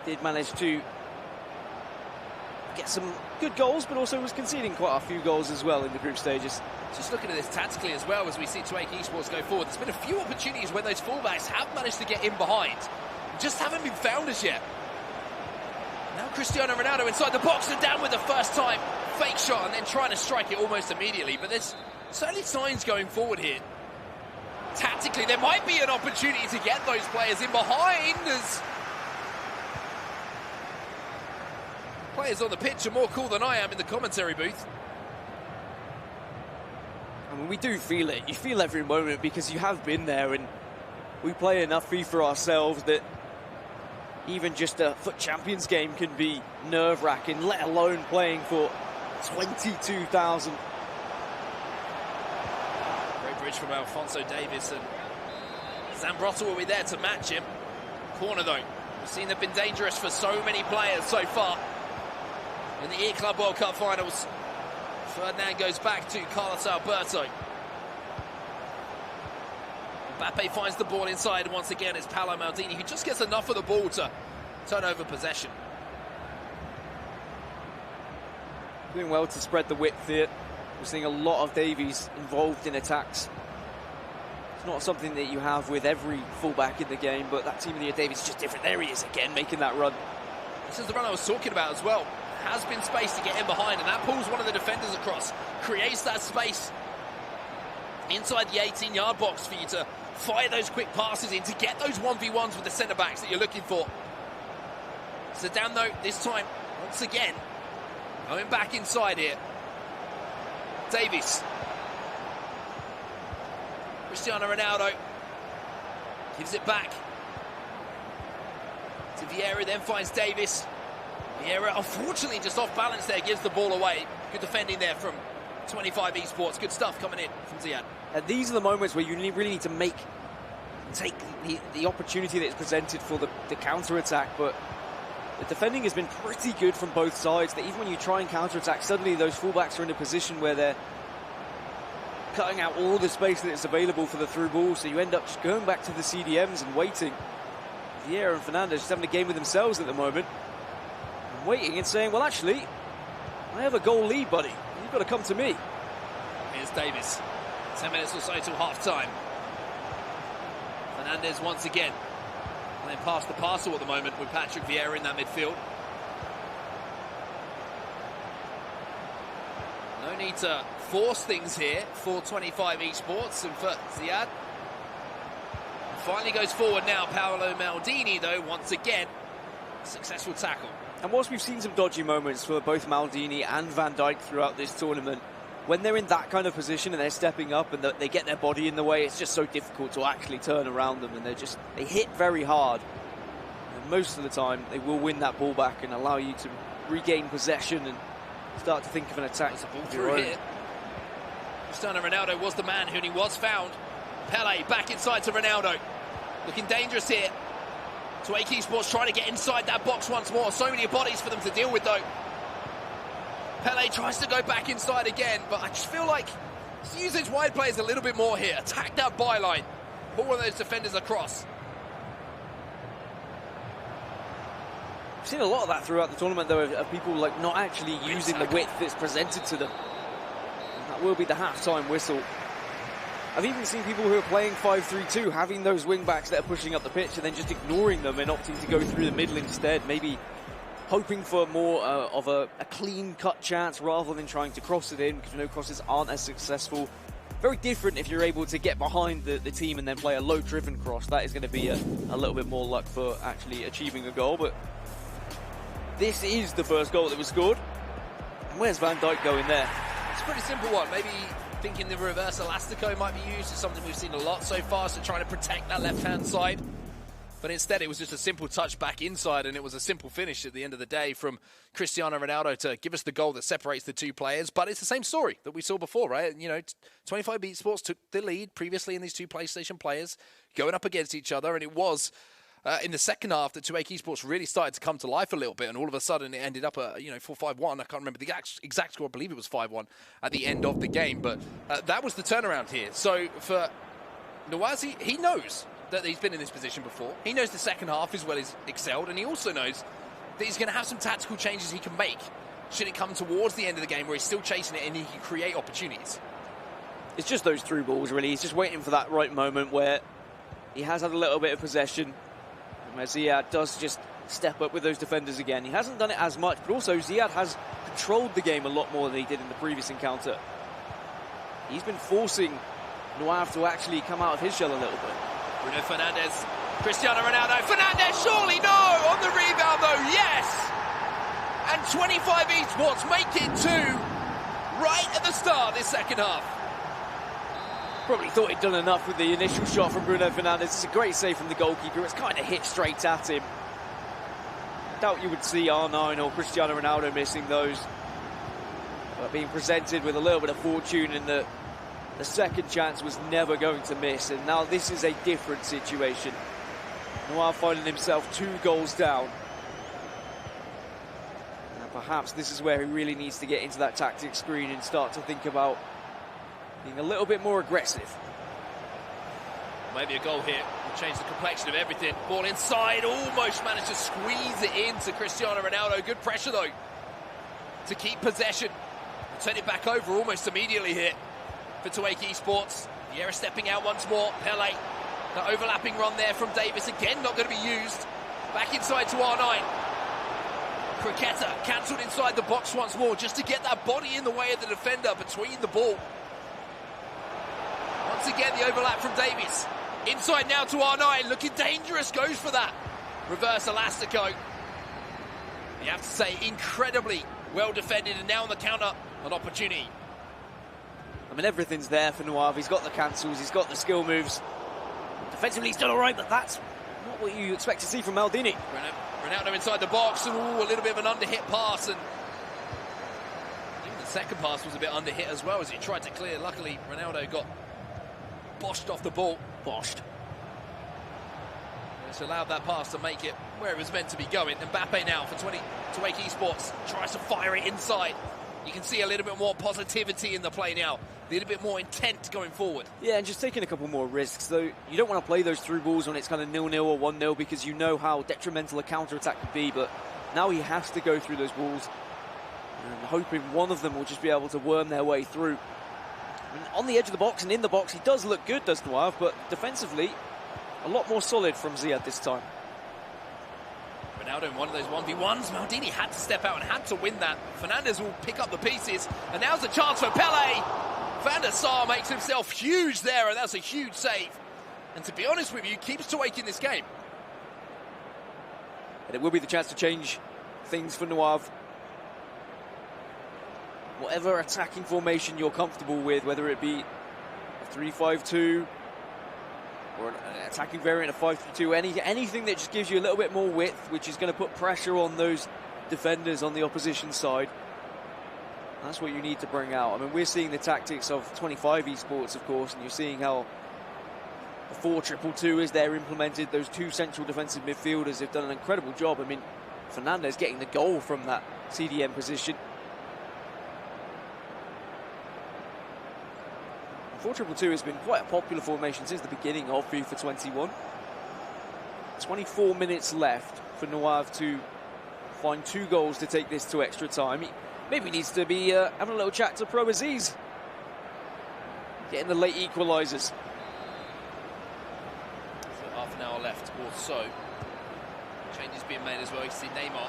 Did manage to get some good goals, but also was conceding quite a few goals as well in the group stages. Just looking at this tactically as well, as we see Tuwaiq eSports go forward, there's been a few opportunities where those fullbacks have managed to get in behind, just haven't been found as yet. Now Cristiano Ronaldo inside the box and down with the first time. Fake shot and then trying to strike it almost immediately, but there's certainly signs going forward here. Tactically, there might be an opportunity to get those players in behind as players on the pitch are more cool than I am in the commentary booth. I mean, we do feel it. You feel every moment because you have been there, and we play enough FIFA ourselves that even just a FUT Champions game can be nerve-wracking, let alone playing for 22,000. Great bridge from Alphonso Davies, and Zambrotta will be there to match him. Corner though, we've seen they've been dangerous for so many players so far in the E-Club World Cup finals. Ferdinand goes back to Carlos Alberto. Mbappe finds the ball inside, and once again it's Paolo Maldini who just gets enough of the ball to turn over possession. Doing well to spread the width here. We're seeing a lot of Davies involved in attacks. It's not something that you have with every fullback in the game, but that Team of the Year Davies is just different. There he is again, making that run. This is the run I was talking about as well. Has been space to get in behind, and that pulls one of the defenders across, creates that space inside the 18-yard box for you to fire those quick passes in, to get those 1v1s with the centre-backs that you're looking for. Zidane, though, this time, once again, going back inside here. Davies. Cristiano Ronaldo gives it back to Vieira, then finds Davies. Vieira, unfortunately, just off balance there, gives the ball away. Good defending there from 25 eSports. Good stuff coming in from Ziad. And these are the moments where you really need to take the opportunity that is presented for the counter-attack, but the defending has been pretty good from both sides, that even when you try and counter-attack, suddenly those fullbacks are in a position where they're cutting out all the space that is available for the through ball, so you end up just going back to the CDMs and waiting. Vieira and Fernandez just having a game with themselves at the moment, and waiting and saying, well, actually, I have a goal lead, buddy. You've got to come to me. Here's Davies. 10 minutes or so till half-time. Fernandez once again. And then past the parcel at the moment with Patrick Vieira in that midfield. No need to force things here for 25 eSports and for Ziad. Finally goes forward now. Paolo Maldini, though, once again, successful tackle. And whilst we've seen some dodgy moments for both Maldini and Van Dijk throughout this tournament, when they're in that kind of position and they're stepping up and they get their body in the way, it's just so difficult to actually turn around them, and they hit very hard. And most of the time, they will win that ball back and allow you to regain possession and start to think of an attack. There's a ball through here. Cristiano Ronaldo was the man who he was found. Pele back inside to Ronaldo. Looking dangerous here. Tuwaiq eSports trying to get inside that box once more. So many bodies for them to deal with, though. Pele tries to go back inside again, but I just feel like let's use his wide players a little bit more here. Attack that byline. Pull one of those defenders across. I've seen a lot of that throughout the tournament, though, of people like not actually using the width that's presented to them. And that will be the half-time whistle. I've even seen people who are playing 5-3-2 having those wing-backs that are pushing up the pitch and then just ignoring them and opting to go through the middle instead, maybe hoping for more of a clean-cut chance rather than trying to cross it in, because we know crosses aren't as successful. Very different if you're able to get behind the team and then play a low-driven cross. That is going to be a little bit more luck for actually achieving a goal, but this is the first goal that was scored. And where's Van Dijk going there? It's a pretty simple one. Maybe thinking the reverse elastico might be used. It's something we've seen a lot so far, so trying to protect that left-hand side. But instead, it was just a simple touch back inside, and it was a simple finish at the end of the day from Cristiano Ronaldo to give us the goal that separates the two players. But it's the same story that we saw before, right? You know, 25 eSports took the lead previously in these two PlayStation players going up against each other, and it was in the second half that Tuwaiq eSports really started to come to life a little bit, and all of a sudden it ended up at 4-5-1. I can't remember the exact score. I believe it was 5-1 at the end of the game, but that was the turnaround here. So for Nawazi, he knows that he's been in this position before. He knows the second half is well as excelled, and he also knows that he's going to have some tactical changes he can make should it come towards the end of the game where he's still chasing it and he can create opportunities? It's just those through balls, really. He's just waiting for that right moment where he has had a little bit of possession. And where Ziad does just step up with those defenders again. He hasn't done it as much, but also Ziad has controlled the game a lot more than he did in the previous encounter. He's been forcing Nuav to actually come out of his shell a little bit. Bruno Fernandes, Cristiano Ronaldo, Fernandes, surely no! On the rebound though, yes! And 25 eSports make it 2 right at the start of this second half. Probably thought he'd done enough with the initial shot from Bruno Fernandes. It's a great save from the goalkeeper. It's kind of hit straight at him. Doubt you would see R9 or Cristiano Ronaldo missing those. But being presented with a little bit of fortune, and the second chance was never going to miss. And now this is a different situation. Noir finding himself 2 goals down. And perhaps this is where he really needs to get into that tactic screen and start to think about being a little bit more aggressive. Maybe a goal here will change the complexion of everything. Ball inside, almost managed to squeeze it into Cristiano Ronaldo. Good pressure though to keep possession. Turn it back over almost immediately here for Tuwaiq eSports. Vieira stepping out once more. Pele, the overlapping run there from Davis, again not going to be used. Back inside to R9. Croqueta cancelled inside the box once more just to get that body in the way of the defender between the ball. Once again the overlap from Davis. Inside now to R9, looking dangerous, goes for that. Reverse Elastico. You have to say, incredibly well defended, and now on the counter, an opportunity. I mean, everything's there for Nuav. He's got the cancels, he's got the skill moves. Defensively, he's done all right, but that's not what you expect to see from Maldini. Ronaldo inside the box, and a little bit of an under-hit pass, and even the second pass was a bit under-hit as well as he tried to clear. Luckily, Ronaldo got boshed off the ball. Boshed. It's allowed that pass to make it where it was meant to be going. Mbappe now for Tuwaiq eSports tries to fire it inside. You can see a little bit more positivity in the play now. A little bit more intent going forward. Yeah, and just taking a couple more risks, though. You don't want to play those through balls when it's kind of 0-0 or 1-0 because you know how detrimental a counter-attack could be, but now he has to go through those balls and hoping one of them will just be able to worm their way through. I mean, on the edge of the box and in the box, he does look good, does Nuav, but defensively, a lot more solid from Ziad this time. Ronaldo in one of those 1v1s. Maldini had to step out and had to win that. Fernandes will pick up the pieces, and now's a chance for Pele. Van der Sar makes himself huge there, and that's a huge save. And to be honest with you, keeps Tuwaiq in this game. And it will be the chance to change things for Nuav. Whatever attacking formation you're comfortable with, whether it be a 3-5-2 or an attacking variant of 5-3-2, anything that just gives you a little bit more width, which is going to put pressure on those defenders on the opposition side. That's what you need to bring out. I mean, we're seeing the tactics of 25 eSports, of course, and you're seeing how the 4-2-2 is there implemented. Those 2 central defensive midfielders have done an incredible job. I mean, Fernandes getting the goal from that CDM position. 4-2-2 has been quite a popular formation since the beginning of FIFA 21. 24 minutes left for Nuav to find 2 goals to take this to extra time. He maybe needs to be having a little chat to Pro Aziz, getting the late equalisers. So half an hour left or so. Changes being made as well. You see Neymar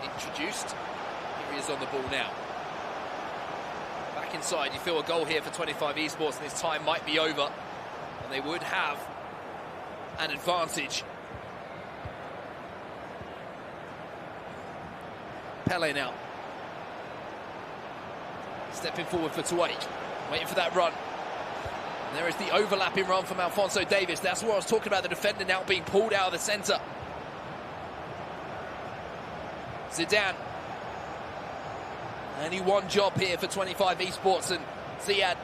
introduced. Here he is on the ball now. Back inside, you feel a goal here for 25 eSports, and this time might be over, and they would have an advantage. Pele now. Stepping forward for Tuwaiq, waiting for that run. And there is the overlapping run from Alphonso Davies. That's what I was talking about, the defender now being pulled out of the centre. Zidane. Only one job here for 25 eSports, and Ziad,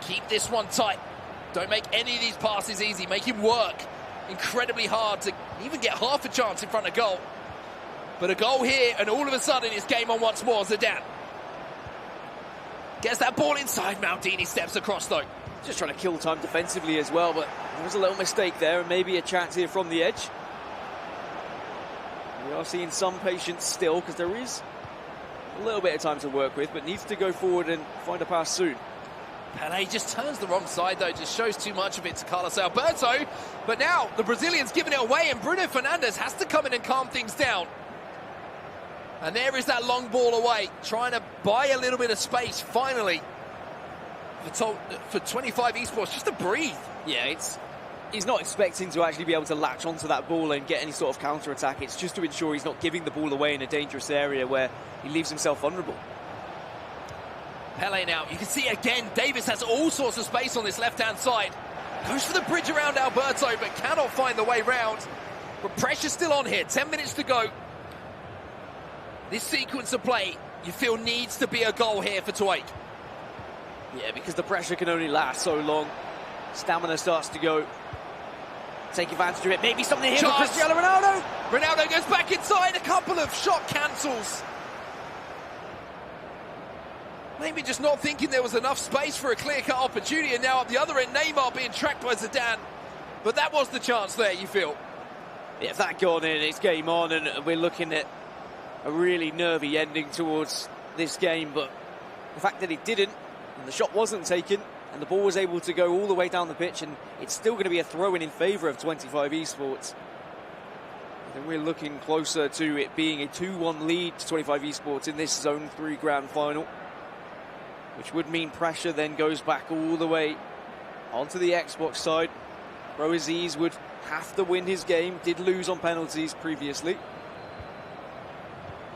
keep this one tight. Don't make any of these passes easy. Make him work incredibly hard to even get half a chance in front of goal. But a goal here, and all of a sudden it's game on once more. Zidane gets that ball inside. Maldini steps across though. Just trying to kill time defensively as well, but there was a little mistake there, and maybe a chance here from the edge. We are seeing some patience still, because there is a little bit of time to work with, but needs to go forward and find a pass soon. Pele just turns the wrong side, though, just shows too much of it to Carlos Alberto. But now the Brazilian's giving it away, and Bruno Fernandes has to come in and calm things down. And there is that long ball away, trying to buy a little bit of space, finally, for 25 eSports, just to breathe. Yeah, he's not expecting to actually be able to latch onto that ball and get any sort of counter-attack. It's just to ensure he's not giving the ball away in a dangerous area where he leaves himself vulnerable. Pele now, you can see again, Davis has all sorts of space on this left-hand side. Goes for the bridge around Alberto, but cannot find the way round. But pressure's still on here, 10 minutes to go. This sequence of play, you feel needs to be a goal here for Tuwaiq. Yeah, because the pressure can only last so long. Stamina starts to go. Take advantage of it. Maybe something here for Cristiano Ronaldo. Ronaldo goes back inside. A couple of shot cancels. Maybe just not thinking there was enough space for a clear-cut opportunity, and now at the other end, Neymar being tracked by Zidane. But that was the chance there, you feel. Yeah, if that gone in, it's game on, and we're looking at a really nervy ending towards this game. But the fact that it didn't, and the shot wasn't taken, and the ball was able to go all the way down the pitch, and it's still going to be a throw-in in favour of 25 eSports. I think we're looking closer to it being a 2-1 lead to 25 eSports in this Zone 3 Grand Final, which would mean pressure then goes back all the way onto the Xbox side. Pro Aziz would have to win his game, did lose on penalties previously.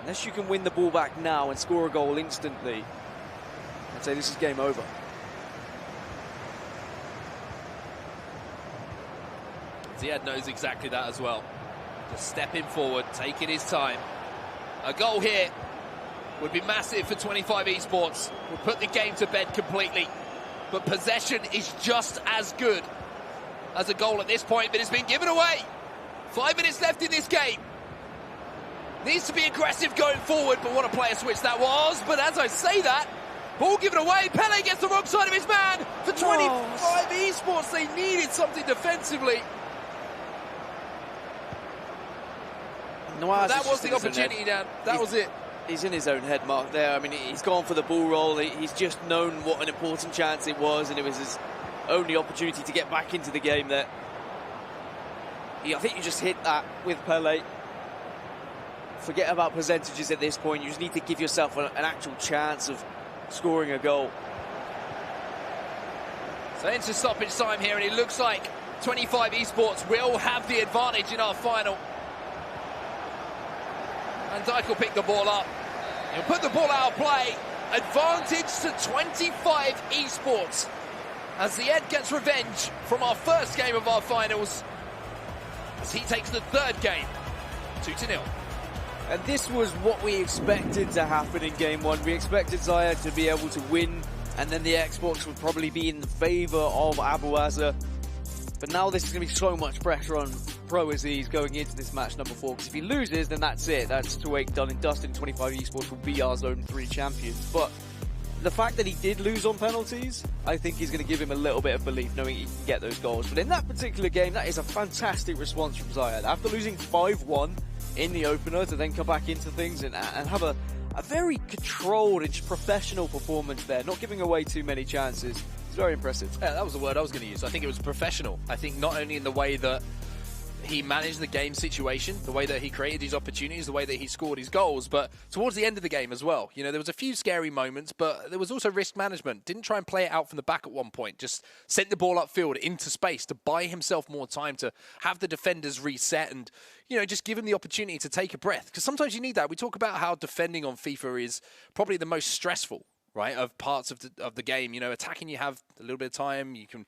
Unless you can win the ball back now and score a goal instantly, I'd say this is game over. Ziad knows exactly that as well. Just stepping forward, taking his time. A goal here would be massive for 25 eSports. Would put the game to bed completely. But possession is just as good as a goal at this point, but it's been given away. 5 minutes left in this game. Needs to be aggressive going forward, but what a player switch that was. But as I say that, ball given away. Pele gets the wrong side of his man. For 25 eSports, they needed something defensively. That was the opportunity, Dan. That was it. He's in his own head, Mark, there. I mean, he's gone for the ball roll. He's just known what an important chance it was, and it was his only opportunity to get back into the game there. I think you just hit that with Pele. Forget about percentages at this point. You just need to give yourself an actual chance of scoring a goal. So into stoppage time here, and it looks like 25 eSports will have the advantage in our final. And Tuwaiq will pick the ball up. He'll put the ball out of play. Advantage to 25 eSports as the Ed gets revenge from our first game of our finals as he takes the third game, 2-0. And this was what we expected to happen in game one. We expected Zaya to be able to win, and then the Xbox would probably be in favour of Abu Azza. But now this is going to be so much pressure on Pro Aziz going into this match number 4, because if he loses, then that's it. That's Tuwaiq done and dusted, and 25 eSports will be our Zone 3 champions. But the fact that he did lose on penalties, I think is going to give him a little bit of belief, knowing he can get those goals. But in that particular game, that is a fantastic response from Zayed. After losing 5-1 in the opener, to then come back into things and have a very controlled and just professional performance there, not giving away too many chances. It's very impressive. Yeah, that was the word I was going to use. I think it was professional. I think not only in the way that he managed the game situation, the way that he created his opportunities, the way that he scored his goals, but towards the end of the game as well. You know, there was a few scary moments, but there was also risk management. Didn't try and play it out from the back at one point. Just sent the ball upfield into space to buy himself more time, to have the defenders reset and, you know, just give him the opportunity to take a breath. Because sometimes you need that. We talk about how defending on FIFA is probably the most stressful, right, of parts of the game. You know, attacking, you have a little bit of time, you can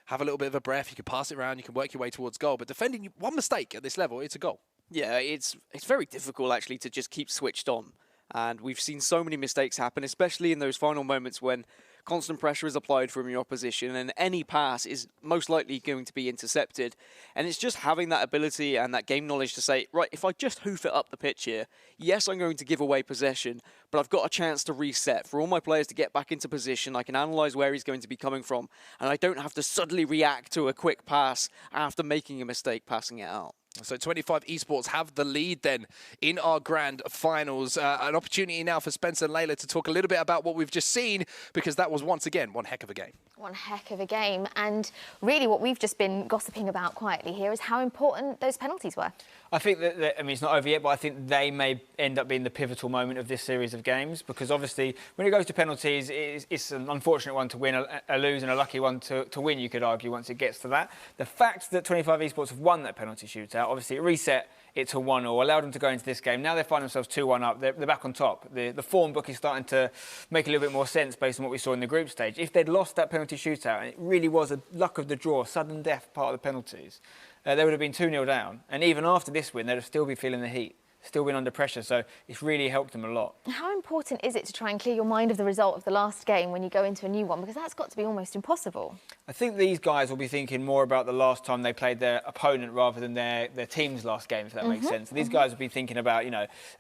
have a little bit of a breath, you can pass it around, you can work your way towards goal. But defending, one mistake at this level, it's a goal. Yeah, it's very difficult actually to just keep switched on. And we've seen so many mistakes happen, especially in those final moments when constant pressure is applied from your opposition and any pass is most likely going to be intercepted. And it's just having that ability and that game knowledge to say, right, if I just hoof it up the pitch here, yes, I'm going to give away possession, but I've got a chance to reset. For all my players to get back into position, I can analyse where he's going to be coming from, and I don't have to suddenly react to a quick pass after making a mistake passing it out. So 25 eSports have the lead then in our grand finals. An opportunity now for Spencer and Layla to talk a little bit about what we've just seen, because that was once again one heck of a game. One heck of a game. And really what we've just been gossiping about quietly here is how important those penalties were. I think that, I mean, it's not over yet, but I think they may end up being the pivotal moment of this series of games, because obviously when it goes to penalties, it's an unfortunate one to win, a lose, and a lucky one to win, you could argue, once it gets to that. The fact that 25 eSports have won that penalty shootout, obviously it reset it to 1-1, allowed them to go into this game. Now they find themselves 2-1 up. They're back on top. The form book is starting to make a little bit more sense based on what we saw in the group stage. If they'd lost that penalty shootout, and it really was a luck of the draw, sudden death part of the penalties, they would have been 2-0 down. And even after this win, they'd have still be feeling the heat, still been under pressure. So it's really helped them a lot. How important is it to try and clear your mind of the result of the last game when you go into a new one? Because that's got to be almost impossible. I think these guys will be thinking more about the last time they played their opponent rather than their team's last game, if that makes sense. These guys will be thinking about,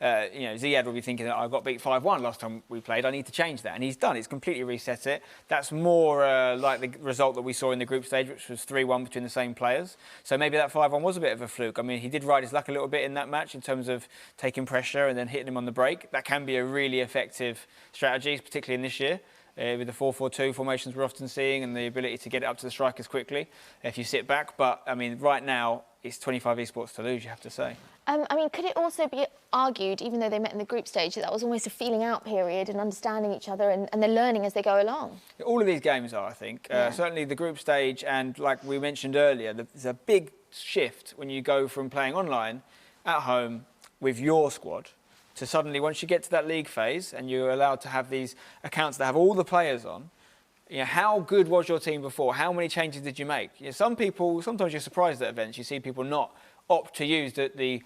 Ziad will be thinking that I got beat 5-1 last time we played. I need to change that. And he's done. He's completely reset it. That's more like the result that we saw in the group stage, which was 3-1 between the same players. So maybe that 5-1 was a bit of a fluke. I mean, he did ride his luck a little bit in that match in terms of taking pressure and then hitting him on the break. That can be a really effective strategy, particularly in this year. With the 4-4-2 formations we're often seeing and the ability to get it up to the strikers quickly if you sit back. But, I mean, right now, it's 25 eSports to lose, you have to say. I mean, could it also be argued, even though they met in the group stage, that was almost a feeling out period and understanding each other and they're learning as they go along? All of these games are, I think. Certainly the group stage, and like we mentioned earlier, there's a big shift when you go from playing online at home with your squad to suddenly, once you get to that league phase and you're allowed to have these accounts that have all the players on, how good was your team before? How many changes did you make? Some people, sometimes you're surprised at events. You see people not opt to use the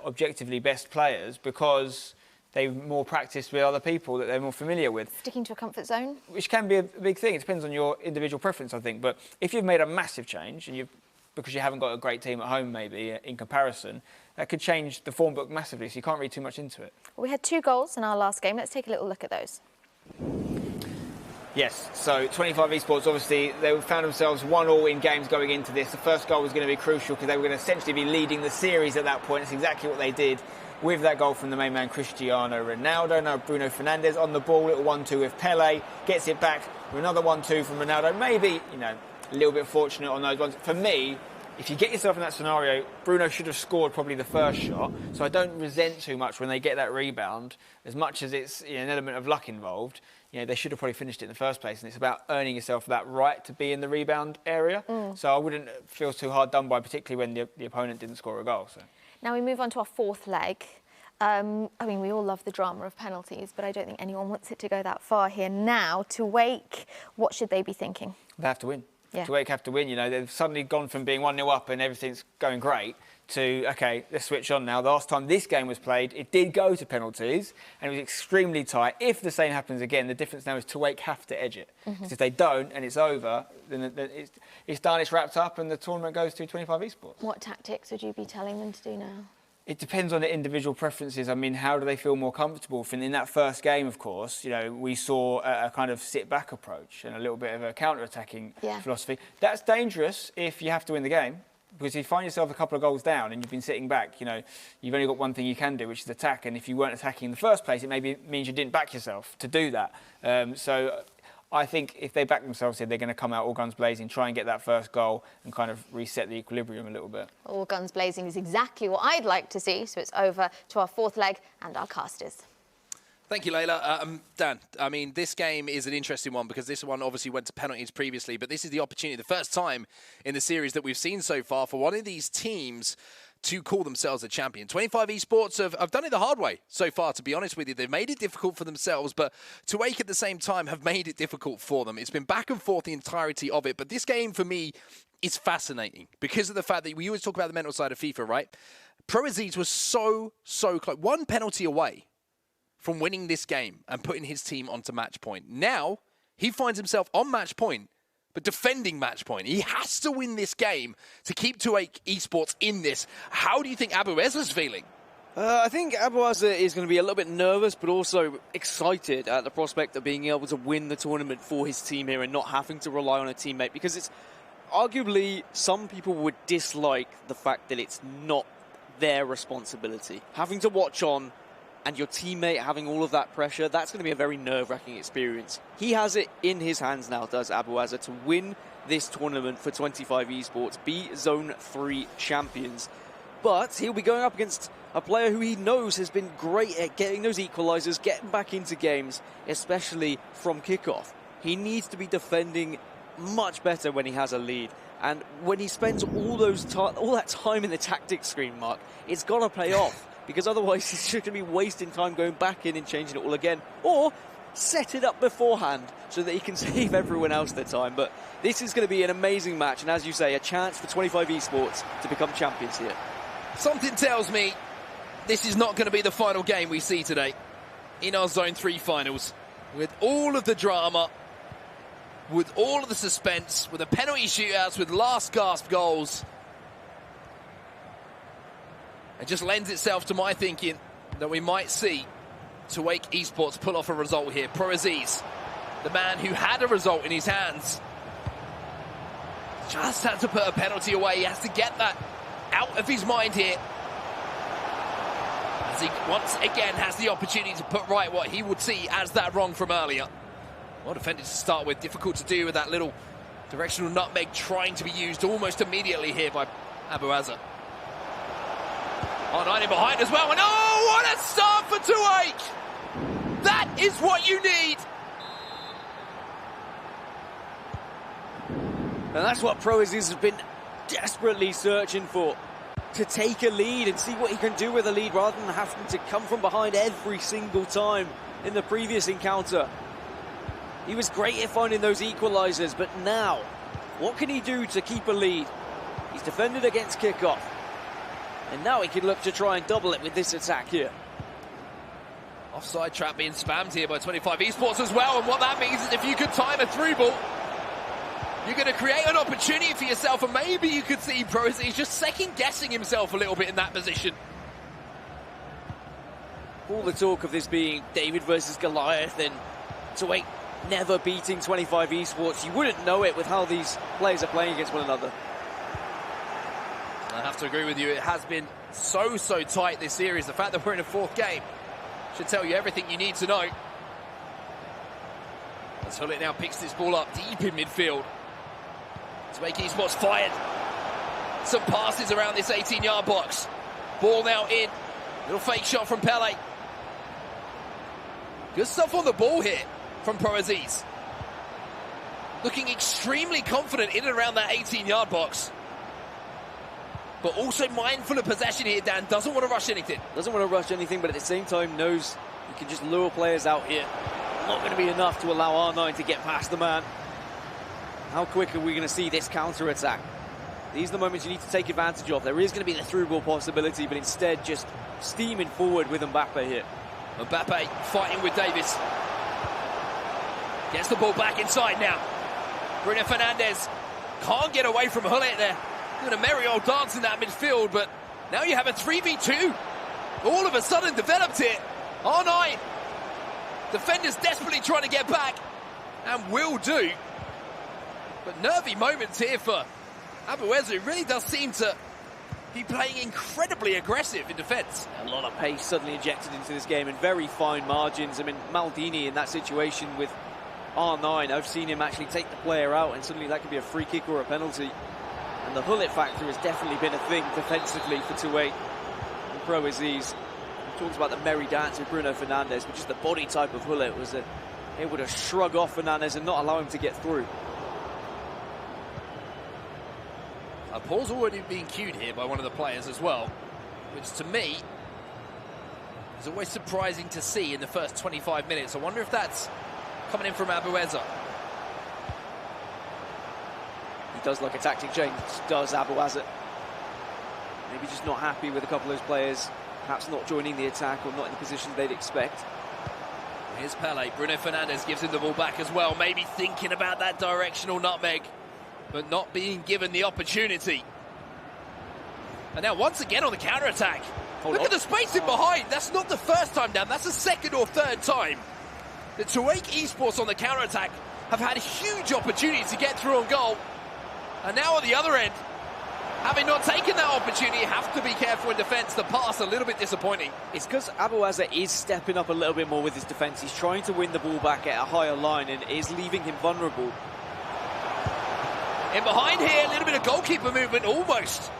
objectively best players because they've more practiced with other people that they're more familiar with. Sticking to a comfort zone? Which can be a big thing. It depends on your individual preference, I think. But if you've made a massive change and because you haven't got a great team at home, maybe, in comparison, that could change the form book massively, so you can't read too much into it. Well, we had 2 goals in our last game. Let's take a little look at those. Yes, so 25 eSports, obviously, they found themselves 1-1 in games going into this. The first goal was going to be crucial because they were going to essentially be leading the series at that point. It's exactly what they did with that goal from the main man, Cristiano Ronaldo. Now Bruno Fernandes on the ball, little 1-2 with Pele, gets it back with another 1-2 from Ronaldo. Maybe, a little bit fortunate on those ones. For me, if you get yourself in that scenario, Bruno should have scored probably the first shot. So I don't resent too much when they get that rebound. As much as it's an element of luck involved, they should have probably finished it in the first place. And it's about earning yourself that right to be in the rebound area. So I wouldn't feel too hard done by, particularly when the opponent didn't score a goal. So. Now we move on to our 4th leg. I mean, we all love the drama of penalties, but I don't think anyone wants it to go that far here. Now, Tuwaiq, what should they be thinking? They have to win. Tuwaiq have to win. They've suddenly gone from being 1-0 up and everything's going great to, OK, let's switch on now. The last time this game was played, it did go to penalties and it was extremely tight. If the same happens again, the difference now is Tuwaiq have to edge it. Because if they don't and it's over, then it's done, it's wrapped up and the tournament goes to 25 eSports. What tactics would you be telling them to do now? It depends on the individual preferences. I mean, how do they feel more comfortable? In that first game, of course, we saw a kind of sit-back approach and a little bit of a counter-attacking philosophy. That's dangerous if you have to win the game, because if you find yourself a couple of goals down and you've been sitting back, you've only got one thing you can do, which is attack. And if you weren't attacking in the first place, it maybe means you didn't back yourself to do that. So I think if they back themselves here, they're going to come out all guns blazing, try and get that first goal and kind of reset the equilibrium a little bit. All guns blazing is exactly what I'd like to see. So it's over to our 4th leg and our casters. Thank you, Layla. Dan, I mean, this game is an interesting one because this one obviously went to penalties previously, but this is the opportunity, the first time in the series that we've seen so far for one of these teams to call themselves a champion. 25 eSports have done it the hard way so far, to be honest with you. They've made it difficult for themselves, but Tuwaiq at the same time have made it difficult for them. It's been back and forth the entirety of it, but this game for me is fascinating because of the fact that we always talk about the mental side of FIFA, right? Pro Aziz was so close. 1 penalty away from winning this game and putting his team onto match point. Now, he finds himself on match point, but defending match point. He has to win this game to keep Tuwaiq eSports in this. How do you think Abu Ezra's feeling? I think Abu Ezra is going to be a little bit nervous, but also excited at the prospect of being able to win the tournament for his team here and not having to rely on a teammate, because arguably, some people would dislike the fact that it's not their responsibility. Having to watch on and your teammate having all of that pressure, that's going to be a very nerve-wracking experience. He has it in his hands now, does Abuaza, to win this tournament for 25 eSports, be Zone 3 champions. But he'll be going up against a player who he knows has been great at getting those equalizers, getting back into games, especially from kickoff. He needs to be defending much better when he has a lead. And when he spends all that time in the tactics screen, Mark, it's going to pay off. Because otherwise he's just going to be wasting time going back in and changing it all again. Or set it up beforehand so that he can save everyone else their time. But this is going to be an amazing match. And as you say, a chance for 25 eSports to become champions here. Something tells me this is not going to be the final game we see today in our Zone 3 finals. With all of the drama, with all of the suspense, with the penalty shootouts, with last gasp goals. It just lends itself to my thinking that we might see Tuwaiq eSports pull off a result here. ProAziz, the man who had a result in his hands, just had to put a penalty away. He has to get that out of his mind here, as he once again has the opportunity to put right what he would see as that wrong from earlier. Well defended to start with, difficult to do with that little directional nutmeg trying to be used almost immediately here by Abuaza. R9 in behind as well, and oh, what a start for Tuwaiq! That is what you need! And that's what ProAziz has been desperately searching for. To take a lead and see what he can do with a lead rather than having to come from behind every single time in the previous encounter. He was great at finding those equalizers, but now, what can he do to keep a lead? He's defended against kickoff. And now he can look to try and double it with this attack here. Offside trap being spammed here by 25 eSports as well, and what that means is if you could time a through ball, you're going to create an opportunity for yourself, and maybe you could see ProAziz just second-guessing himself a little bit in that position. All the talk of this being David versus Goliath and Tuwaiq never beating 25 eSports, you wouldn't know it with how these players are playing against one another. I have to agree with you, it has been so tight this series. The fact that we're in a fourth game should tell you everything you need to know. As Hullet now picks this ball up deep in midfield. Tuwaiq eSports fired some passes around this 18-yard box. Ball now in. Little fake shot from Pele. Good stuff on the ball here from ProAziz. Looking extremely confident in and around that 18-yard box. But also mindful of possession here, Dan. Doesn't want to rush anything. Doesn't want to rush anything, but at the same time knows he can just lure players out here. Not going to be enough to allow R9 to get past the man. How quick are we going to see this counter-attack? These are the moments you need to take advantage of. There is going to be the through ball possibility, but instead just steaming forward with Mbappe here. Mbappe fighting with Davis. Gets the ball back inside now. Bruno Fernandes can't get away from Hullet there. Doing a merry old dance in that midfield, but now you have a 3v2. All of a sudden developed it. R9. Defenders desperately trying to get back, and will do. But nervy moments here for Abuaza, who really does seem to be playing incredibly aggressive in defence. A lot of pace suddenly injected into this game and very fine margins. I mean, Maldini in that situation with R9, I've seen him actually take the player out, and suddenly that could be a free kick or a penalty. And the Hullet factor has definitely been a thing defensively for Tuwaiq and ProAziz. He talks about the merry dance with Bruno Fernandes, but just the body type of Hullet was able to shrug off Fernandes and not allow him to get through. A pause already being cued here by one of the players as well, which to me is always surprising to see in the first 25 minutes. I wonder if that's coming in from Abuaza. He does like a tactic change, does Abuaza. Maybe just not happy with a couple of those players, perhaps not joining the attack or not in the position they'd expect. Here's Pele. Bruno Fernandes gives him the ball back as well, maybe thinking about that directional nutmeg, but not being given the opportunity. And now once again on the counter-attack. Look at the space in behind. That's not the first time down. That's the second or third time that Tuwaiq eSports on the counter-attack have had a huge opportunity to get through on goal. And now on the other end, having not taken that opportunity, you have to be careful in defence. The pass a little bit disappointing. It's because Abuaza is stepping up a little bit more with his defence. He's trying to win the ball back at a higher line and is leaving him vulnerable. In behind here, a little bit of goalkeeper movement, almost.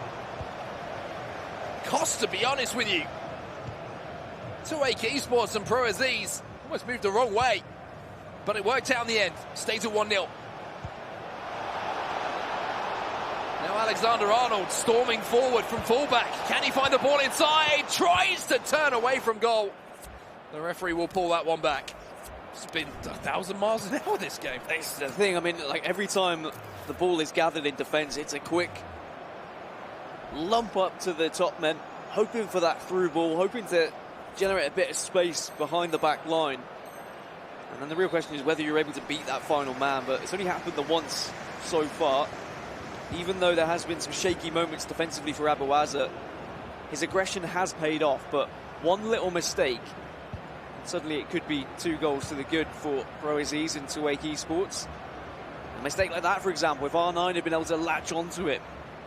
Cost, to be honest with you. Tuwaiq eSports and Pro Aziz almost moved the wrong way. But it worked out in the end. Stays at 1-0. Now Alexander-Arnold storming forward from fullback. Can he find the ball inside? Tries to turn away from goal. The referee will pull that one back. It's been 1,000 miles an hour this game. It's the thing, I mean, like every time the ball is gathered in defence, it's a quick lump up to the top men, hoping for that through ball, hoping to generate a bit of space behind the back line. And then the real question is whether you're able to beat that final man, but it's only happened the once so far. Even though there has been some shaky moments defensively for Abuaza, his aggression has paid off, but one little mistake, and suddenly it could be 2 goals to the good for Pro Aziz and Tuwaiq eSports. A mistake like that, for example, if R9 had been able to latch onto it.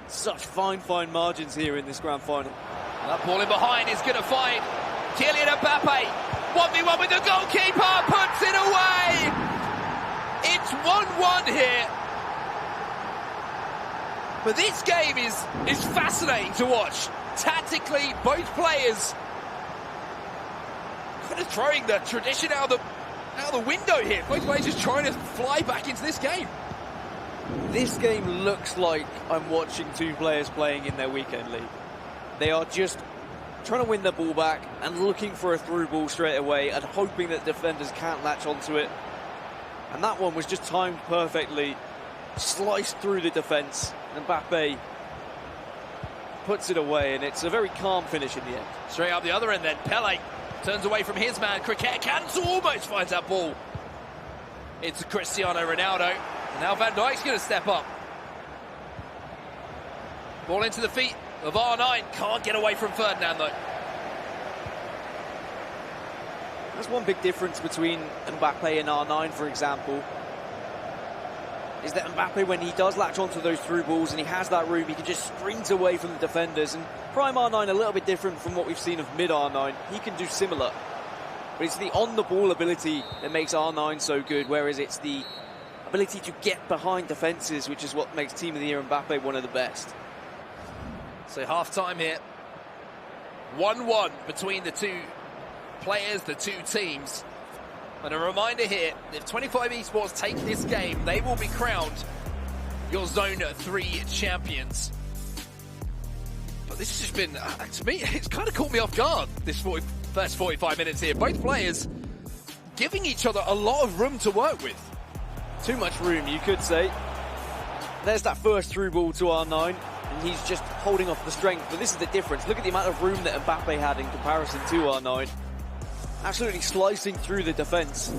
Such fine margins here in this grand final. And that ball in behind is going to find Kylian Mbappe. 1v1 with the goalkeeper, puts it away! It's 1-1 here. But this game is fascinating to watch. Tactically, both players kind of throwing the tradition out of the window here. Both players just trying to fly back into this game. This game looks like I'm watching 2 players playing in their weekend league. They are just trying to win the ball back and looking for a through ball straight away and hoping that defenders can't latch onto it. And that one was just timed perfectly, sliced through the defence. Mbappe puts it away, and it's a very calm finish in the end. Straight up the other end then, Pele turns away from his man. Cricket cancel, almost finds that ball. It's Cristiano Ronaldo. And now Van Dijk's going to step up. Ball into the feet of R9. Can't get away from Ferdinand, though. That's one big difference between Mbappe and R9, for example, is that Mbappe, when he does latch onto those through balls and he has that room, he can just sprint away from the defenders. And Prime R9 a little bit different from what we've seen of mid R9. He can do similar. But it's the on-the-ball ability that makes R9 so good, whereas it's the ability to get behind defences, which is what makes Team of the Year Mbappe one of the best. So half-time here. 1-1 between the 2 players, the 2 teams. And a reminder here, if 25 eSports take this game, they will be crowned your Zone 3 champions. But this has just been, to me, it's kind of caught me off guard, this first 45 minutes here. Both players giving each other a lot of room to work with. Too much room, you could say. There's that first through ball to R9, and he's just holding off the strength. But this is the difference. Look at the amount of room that Mbappe had in comparison to R9. Absolutely slicing through the defence.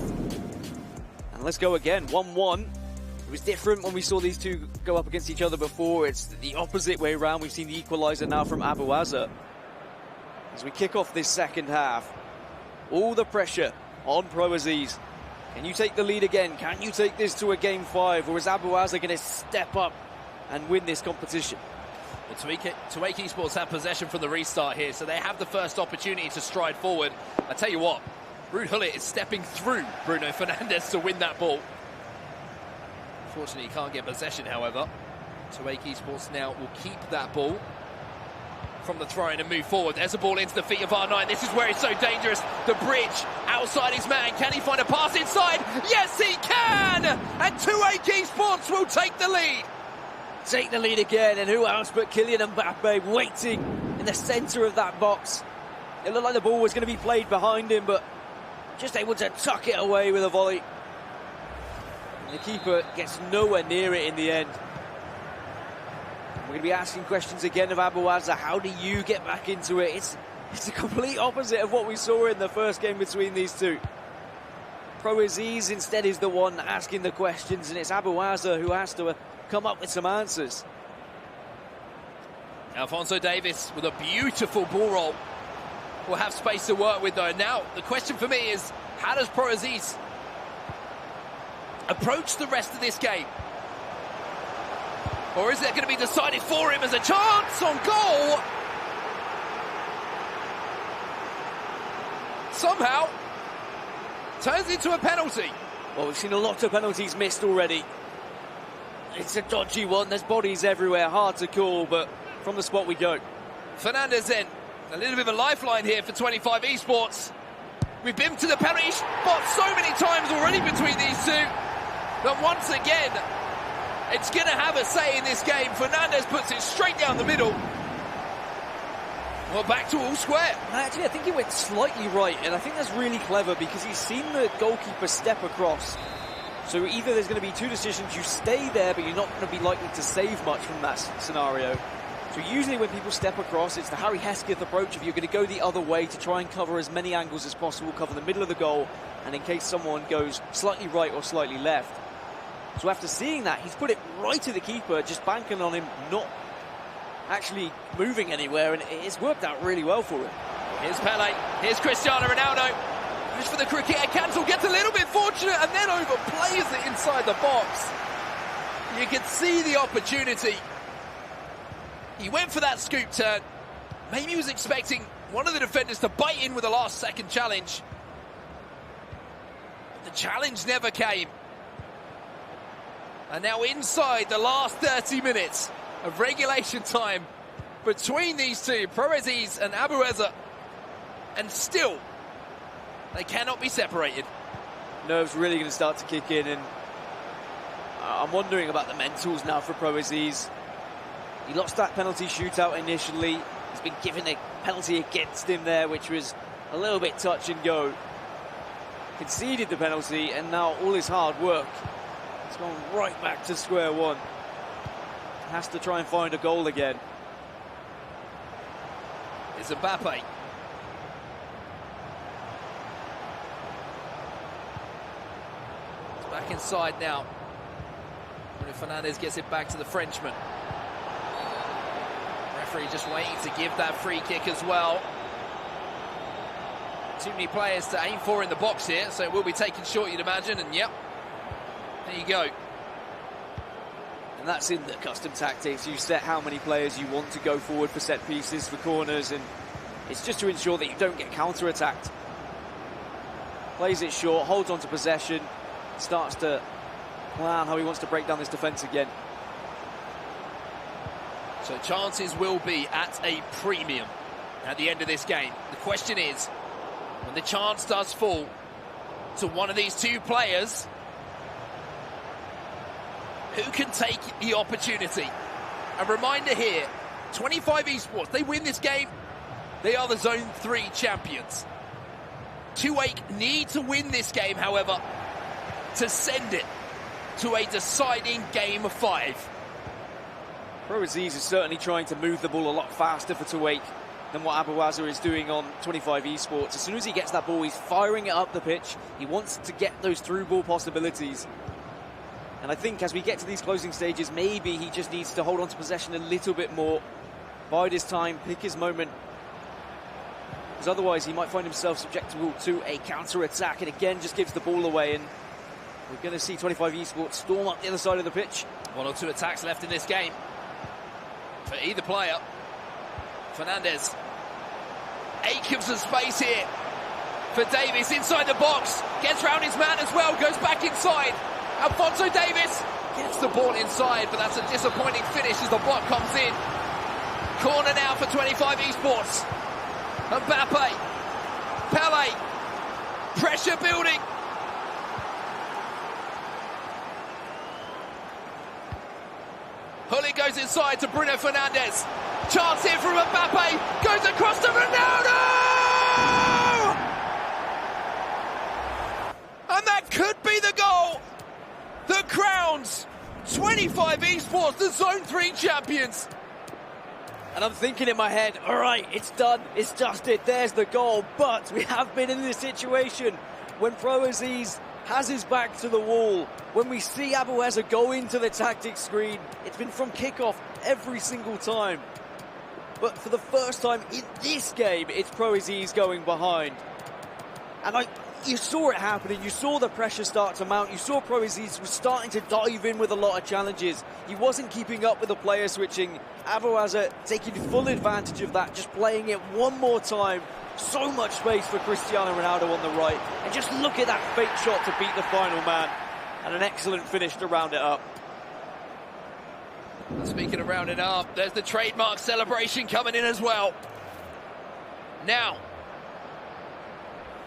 And let's go again, 1-1. It was different when we saw these 2 go up against each other before. It's the opposite way around. We've seen the equaliser now from Abuaza. As we kick off this second half, all the pressure on Pro Aziz. Can you take the lead again? Can you take this to a game 5? Or is Abuaza going to step up and win this competition? Well, Tuwaiq eSports have possession from the restart here, so they have the first opportunity to stride forward. I tell you what, Ruud Gullit is stepping through Bruno Fernandes to win that ball. Unfortunately, he can't get possession, however. Tuwaiq eSports now will keep that ball from the throw-in and move forward. There's a ball into the feet of R9. This is where it's so dangerous. The bridge outside his man. Can he find a pass inside? Yes, he can! And Tuwaiq eSports will take the lead. Take the lead again, and who else but Kylian Mbappe waiting in the centre of that box. It looked like the ball was going to be played behind him, but just able to tuck it away with a volley. And the keeper gets nowhere near it in the end. We're going to be asking questions again of Abuaza. How do you get back into it? It's the complete opposite of what we saw in the first game between these 2. Pro Aziz instead is the one asking the questions, and it's Abuaza who has to come up with some answers. Alphonso Davies with a beautiful ball roll. Will have space to work with, though. Now, the question for me is, how does Pro Aziz approach the rest of this game? Or is it going to be decided for him as a chance on goal? Somehow turns into a penalty. Well, we've seen a lot of penalties missed already. It's a dodgy one. There's bodies everywhere. Hard to call, but from the spot we go. Fernandez then. A little bit of a lifeline here for 25 eSports. We've been to the penalty spot so many times already between these two that once again, it's going to have a say in this game. Fernandez puts it straight down the middle. Well, back to all square. Actually, I think he went slightly right, and I think that's really clever because he's seen the goalkeeper step across. So either there's going to be two decisions: you stay there, but you're not going to be likely to save much from that scenario. So usually when people step across, it's the Harry Hesketh approach. If you're going to go the other way to try and cover as many angles as possible, cover the middle of the goal, and in case someone goes slightly right or slightly left. So after seeing that, he's put it right to the keeper, just banking on him not actually moving anywhere, and it's worked out really well for him. Here's Pele, here's Cristiano Ronaldo. Just for the cricketer, cancel, gets a little bit fortunate, and then overplays it inside the box. You can see the opportunity. He went for that scoop turn. Maybe he was expecting one of the defenders to bite in with a last-second challenge. The challenge never came. And now inside the last 30 minutes of regulation time between these two, Proaziz and Abueza, and still they cannot be separated. Nerves really going to start to kick in, and I'm wondering about the mentals now for Proaziz. He lost that penalty shootout initially. He's been given a penalty against him there, which was a little bit touch and go. Conceded the penalty, and now all his hard work has gone right back to square one. Has to try and find a goal again. It's Mbappe. It's back inside now. Bruno Fernandes gets it back to the Frenchman. Referee just waiting to give that free kick as well. Too many players to aim for in the box here, so it will be taken short, you'd imagine, and yep, there you go. And that's in the custom tactics. You set how many players you want to go forward for set pieces, for corners, and it's just to ensure that you don't get counter-attacked. Plays it short, holds on to possession, starts to plan how he wants to break down this defence again. So chances will be at a premium at the end of this game. The question is, when the chance does fall to one of these two players, who can take the opportunity? A reminder here, 25 eSports, they win this game, they are the Zone 3 champions. Tuwaiq need to win this game, however, to send it to a deciding game of 5. Proaziz is certainly trying to move the ball a lot faster for Tuwaiq than what Abueza is doing on 25 eSports. As soon as he gets that ball, he's firing it up the pitch. He wants to get those through ball possibilities. And I think as we get to these closing stages, maybe he just needs to hold on to possession a little bit more, bide his time, pick his moment. Because otherwise he might find himself susceptible to a counter-attack, and again just gives the ball away. And we're going to see 25 eSports storm up the other side of the pitch. 1 or 2 attacks left in this game for either player. Fernandez. 8 of some space here for Davis inside the box. Gets round his man as well, goes back inside. Alphonso Davis gets the ball inside, but that's a disappointing finish as the block comes in. Corner now for 25 eSports. Mbappe. Pele. Pressure building. Hully goes inside to Bruno Fernandes. Chance here from Mbappe. Goes across to Ronaldo! And that could be the goal that crowns 25 eSports the Zone 3 champions. And I'm thinking in my head, all right, it's done, it's dusted, there's the goal. But we have been in this situation when Proaziz has his back to the wall. When we see Abueza go into the tactics screen, it's been from kickoff every single time. But for the first time in this game, it's Proaziz going behind. And you saw it happening. You saw the pressure start to mount. You saw ProAziz was starting to dive in with a lot of challenges. He wasn't keeping up with the player switching. Abuaza taking full advantage of that, just playing it one more time. So much space for Cristiano Ronaldo on the right. And just look at that fake shot to beat the final man. And an excellent finish to round it up. Speaking of rounding up, there's the trademark celebration coming in as well. Now,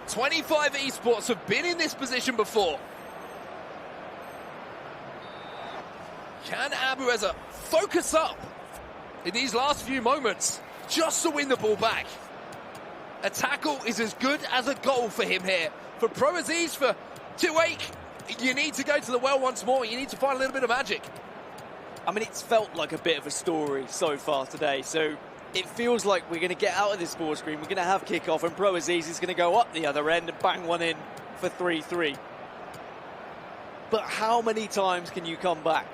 25 eSports have been in this position before. Can Abuaza focus up in these last few moments just to win the ball back? A tackle is as good as a goal for him here. For ProAziz, for Tuwaiq, you need to go to the well once more. You need to find a little bit of magic. I mean, it's felt like a bit of a story so far today. So it feels like we're going to get out of this score screen. We're going to have kickoff, and ProAziz is going to go up the other end and bang one in for 3-3. But how many times can you come back?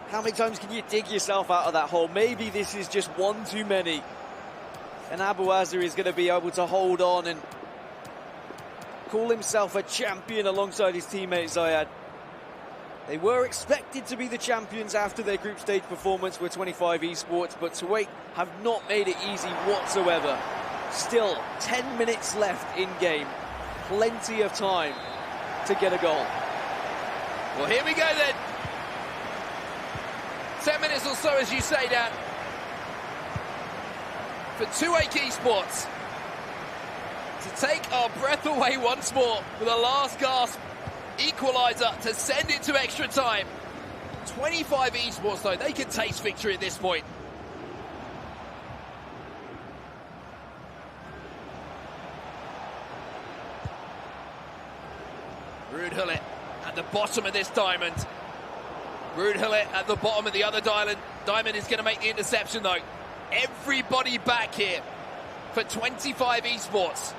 How many times can you dig yourself out of that hole? Maybe this is just one too many. And Abuaza is going to be able to hold on and call himself a champion alongside his teammate Ziyad. They were expected to be the champions after their group stage performance with 25 eSports, but Tuwaiq have not made it easy whatsoever. Still, 10 minutes left in game. Plenty of time to get a goal. Well, here we go then. 10 minutes or so, as you say, Dan. For Tuwaiq eSports to take our breath away once more with a last gasp equaliser to send it to extra time. 25 eSports, though, they can taste victory at this point. Ruud Gullit at the bottom of this diamond. Ruud Gullit at the bottom of the other diamond. Diamond is going to make the interception, though. Everybody back here for 25 eSports.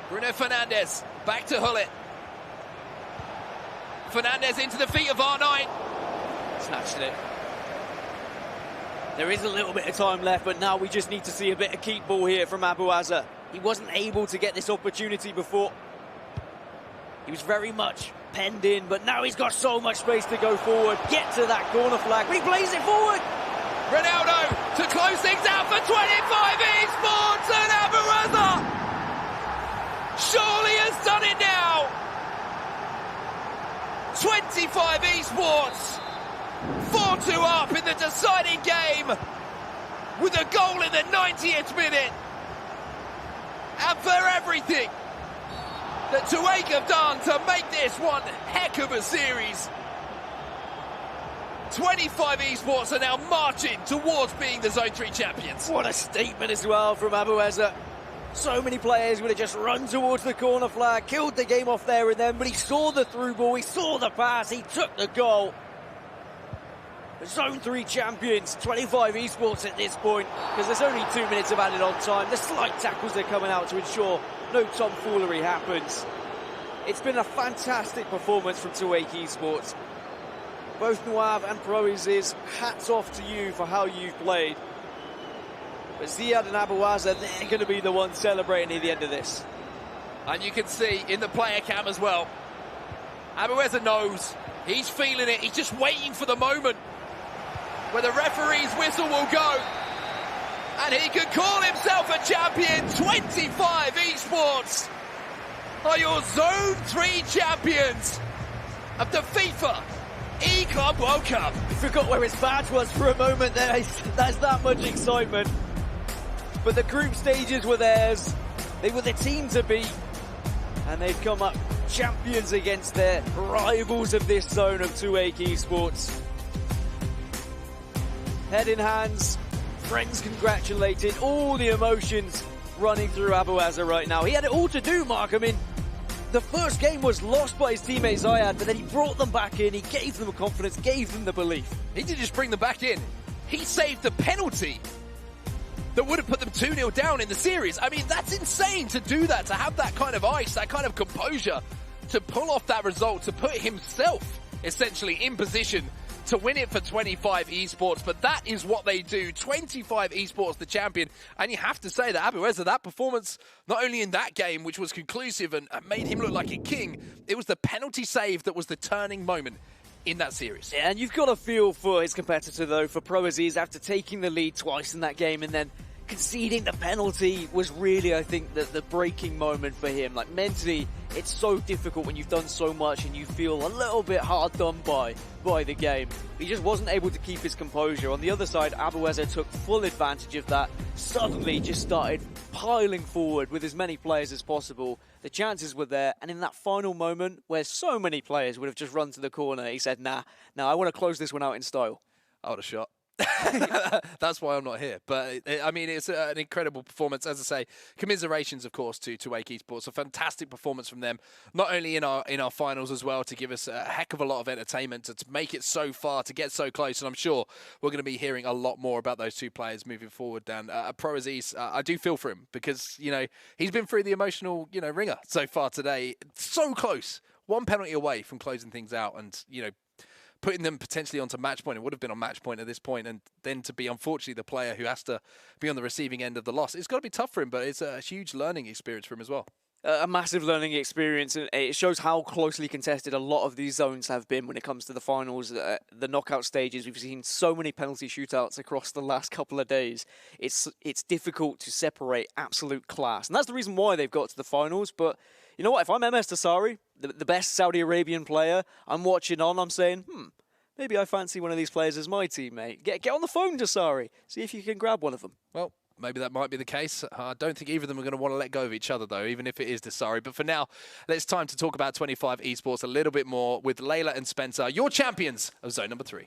Bruno Fernandes back to Gullit. Fernandes into the feet of R9. Snatched it. There is a little bit of time left, but now we just need to see a bit of keep ball here from Abuaza. He wasn't able to get this opportunity before. He was very much penned in, but now he's got so much space to go forward. Get to that corner flag. He plays it forward. Ronaldo to close things out for 25 eSports, and Abuaza surely has done it now. 25 eSports, 4-2 up in the deciding game with a goal in the 90th minute. And for everything that Tuwaiq have done to make this one heck of a series, 25 eSports are now marching towards being the Zone 3 champions. What a statement as well from Abuaza. So many players would have just run towards the corner flag, killed the game off there and then, but he saw the through ball, he saw the pass, he took the goal. The Zone 3 champions, 25 eSports at this point, because there's only 2 minutes of added on time. The slight tackles are coming out to ensure no tomfoolery happens. It's been a fantastic performance from Tuwaiq eSports. Both Nuav and ProAziz, hats off to you for how you've played. But Ziyad and Abuaza, they're going to be the ones celebrating at the end of this. And you can see in the player cam as well, Abuaza knows, he's feeling it, he's just waiting for the moment where the referee's whistle will go and he can call himself a champion. 25 eSports are your Zone 3 champions of the FIFA E-Club World Cup. I forgot where his badge was for a moment there. There's that much excitement. But the group stages were theirs. They were the team to beat. And they've come up champions against their rivals of this zone of Tuwaiq eSports. Head in hands, friends congratulated, all the emotions running through Abuaza right now. He had it all to do, Mark. I mean, the first game was lost by his teammate Ziyad, but then he brought them back in, he gave them confidence, gave them the belief. He didn't just bring them back in, he saved the penalty that would have put them 2-0 down in the series. I mean, that's insane to do that, to have that kind of ice, that kind of composure, to pull off that result, to put himself essentially in position to win it for 25 eSports, but that is what they do. 25 eSports, the champion. And you have to say that Abueza, that performance, not only in that game, which was conclusive and made him look like a king, it was the penalty save that was the turning moment in that series. Yeah, and you've got to feel for his competitor, though, for Pro Aziz, after taking the lead twice in that game and then conceding the penalty was really, I think, the breaking moment for him. Like, mentally, it's so difficult when you've done so much and you feel a little bit hard done by the game. He just wasn't able to keep his composure. On the other side, Abueza took full advantage of that, suddenly just started piling forward with as many players as possible. The chances were there, and in that final moment, where so many players would have just run to the corner, he said, nah, I want to close this one out in style. I would have shot. That's why I'm not here. But I mean, it's an incredible performance. As I say, commiserations, of course, to Tuwaiq eSports. A fantastic performance from them, not only in our finals as well, to give us a heck of a lot of entertainment, to make it so far, to get so close. And I'm sure we're going to be hearing a lot more about those two players moving forward. Dan, Pro Aziz, I do feel for him because, you know, he's been through the emotional, you know, ringer so far today. So close, one penalty away from closing things out, and, you know, putting them potentially onto match point. It would have been on match point at this point, and then to be, unfortunately, the player who has to be on the receiving end of the loss. It's got to be tough for him, but it's a huge learning experience for him as well. A massive learning experience, and it shows how closely contested a lot of these zones have been when it comes to the finals, the knockout stages. We've seen so many penalty shootouts across the last couple of days. It's difficult to separate absolute class, and that's the reason why they've got to the finals. But you know what? If I'm MS Tasari, the best Saudi Arabian player, I'm watching on, I'm saying, maybe I fancy one of these players as my teammate. Get on the phone, Tasari. See if you can grab one of them. Well, maybe that might be the case. I don't think either of them are going to want to let go of each other, though, even if it is Tasari. But for now, it's time to talk about 25 eSports a little bit more with Layla and Spencer, your champions of Zone number 3.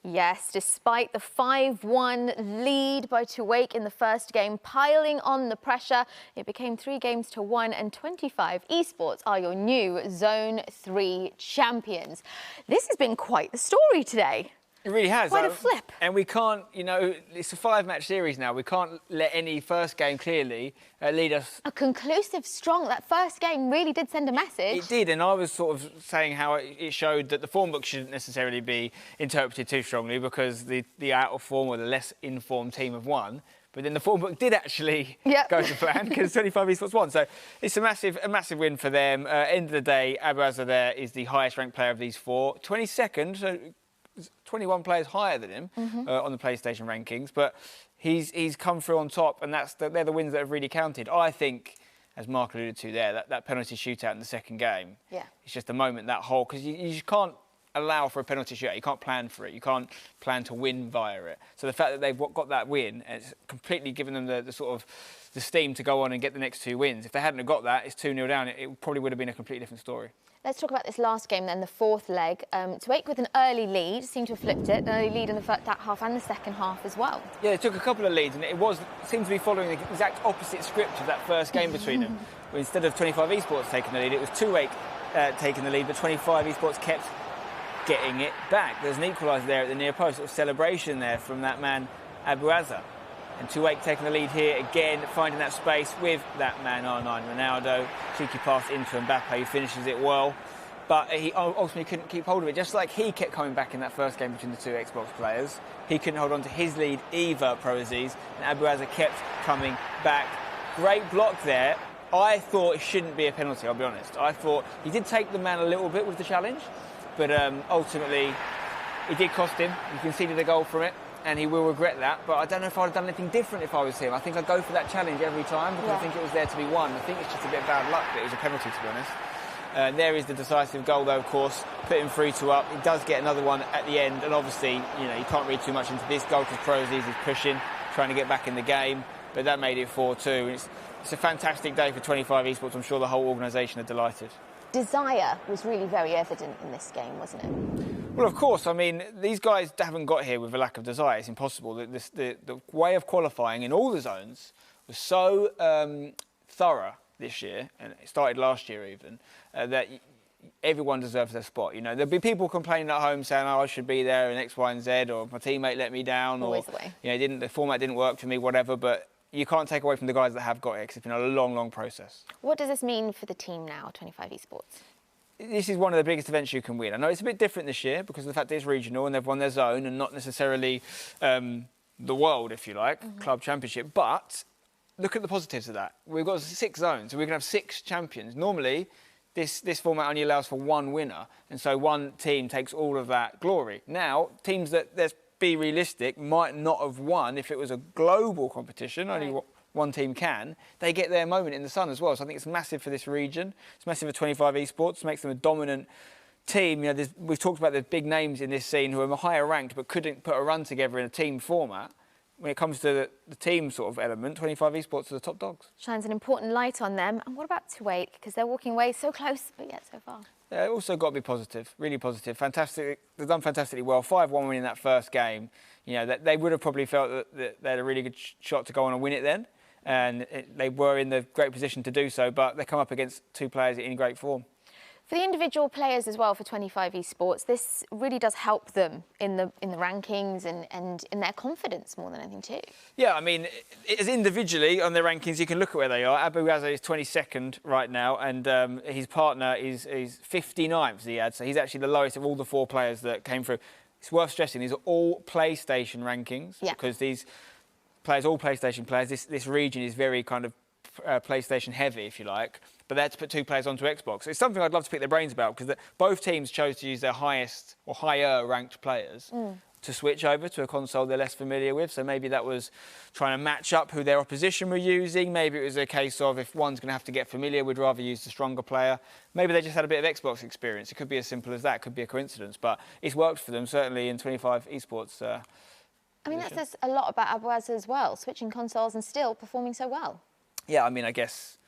Yes, despite the 5-1 lead by Tuwaiq in the first game, piling on the pressure, it became 3-1, and 25 eSports are your new Zone 3 champions. This has been quite the story today. It really has. Quite a flip. And we can't, you know, it's a 5-match series now. We can't let any first game clearly lead us. A conclusive, strong, that first game really did send a message. It did, and I was sort of saying how it showed that the form book shouldn't necessarily be interpreted too strongly because the out of form or the less informed team have won. But then the form book did actually go to plan because 25 eSports won. So it's a massive win for them. End of the day, Abueza there is the highest ranked player of these four. 22nd, so 21 players higher than him on the PlayStation rankings, but he's come through on top, and they're the wins that have really counted. I think, as Mark alluded to there, that penalty shootout in the second game, it's just a moment, that whole, because you just can't allow for a penalty shootout. You can't plan for it. You can't plan to win via it. So the fact that they've got that win, it's completely given them the sort of the steam to go on and get the next 2 wins. If they hadn't have got that, it's 2-0 down. It probably would have been a completely different story. Let's talk about this last game then, the fourth leg. Tuwaiq with an early lead, seemed to have flipped it, an early lead in the first half and the second half as well. Yeah, they took a couple of leads, and it seemed to be following the exact opposite script of that first game between them. Where instead of 25 eSports taking the lead, it was Tuwaiq taking the lead, but 25 eSports kept getting it back. There's an equaliser there at the near post, sort of celebration there from that man Abueza. And Tuwaiq taking the lead here again, finding that space with that man R9 Ronaldo. Cheeky pass into Mbappe, who finishes it well. But he ultimately couldn't keep hold of it. Just like he kept coming back in that first game between the two Xbox players, he couldn't hold on to his lead either, Pro Aziz. And Abueza kept coming back. Great block there. I thought it shouldn't be a penalty, I'll be honest. I thought he did take the man a little bit with the challenge, but ultimately it did cost him. He conceded a goal from it, and he will regret that. But I don't know if I'd have done anything different if I was him. I think I'd go for that challenge every time because I think it was there to be won. I think it's just a bit of bad luck that it was a penalty, to be honest. There is the decisive goal, though, of course, put him 3-2 up. He does get another one at the end, and obviously, you know, you can't read too much into this goal because Pro Aziz is pushing, trying to get back in the game, but that made it 4-2. It's a fantastic day for 25 eSports. I'm sure the whole organisation are delighted. Desire was really very evident in this game, wasn't it? Well, of course. I mean, these guys haven't got here with a lack of desire. It's impossible. The way of qualifying in all the zones was so thorough this year, and it started last year even, that everyone deserves their spot. You know, there'll be people complaining at home saying, "Oh, I should be there in X, Y, and Z," or "My teammate let me down," Always the way. You know, the format didn't work for me, whatever. But you can't take away from the guys that have got it, 'cause it's been a long, long process. What does this mean for the team now, 25 eSports? this is one of the biggest events you can win. I know it's a bit different this year because of the fact that it's regional and they've won their zone and not necessarily the world, if you like, club championship. But look at the positives of that. We've got 6 zones, so we can have 6 champions. Normally, this format only allows for 1 winner, and so one team takes all of that glory. Now, teams that, let's be realistic, might not have won if it was a global competition, only one team can, they get their moment in the sun as well. So I think it's massive for this region. It's massive for 25 eSports, makes them a dominant team. You know, we've talked about the big names in this scene who are higher ranked but couldn't put a run together in a team format. When it comes to the team sort of element, 25 eSports are the top dogs. Shines an important light on them. And what about Tuwaiq? Because they're walking away so close, but yet so far. Yeah, also got to be positive, really positive. Fantastic. They've done fantastically well. 5-1 win in that first game. You know, they would have probably felt that they had a really good shot to go on and win it then. And they were in the great position to do so, but they come up against 2 players in great form. For the individual players as well, for 25 eSports, this really does help them in the rankings and in their confidence more than anything too. Yeah, I mean, as individually on their rankings, you can look at where they are. Abuaza is 22nd right now, and his partner is 59th, Ziad, so he's actually the lowest of all the 4 players that came through. It's worth stressing, these are all PlayStation rankings, because these players, all PlayStation players, this region is very kind of PlayStation heavy, if you like, but they had to put 2 players onto Xbox. It's something I'd love to pick their brains about, because both teams chose to use their highest or higher ranked players to switch over to a console they're less familiar with. So maybe that was trying to match up who their opposition were using. Maybe it was a case of if one's going to have to get familiar, we'd rather use the stronger player. Maybe they just had a bit of Xbox experience. It could be as simple as that. It could be a coincidence, but it's worked for them, certainly in 25 eSports. I mean, that says a lot about Abuaza as well, switching consoles and still performing so well. Yeah, I mean, I guess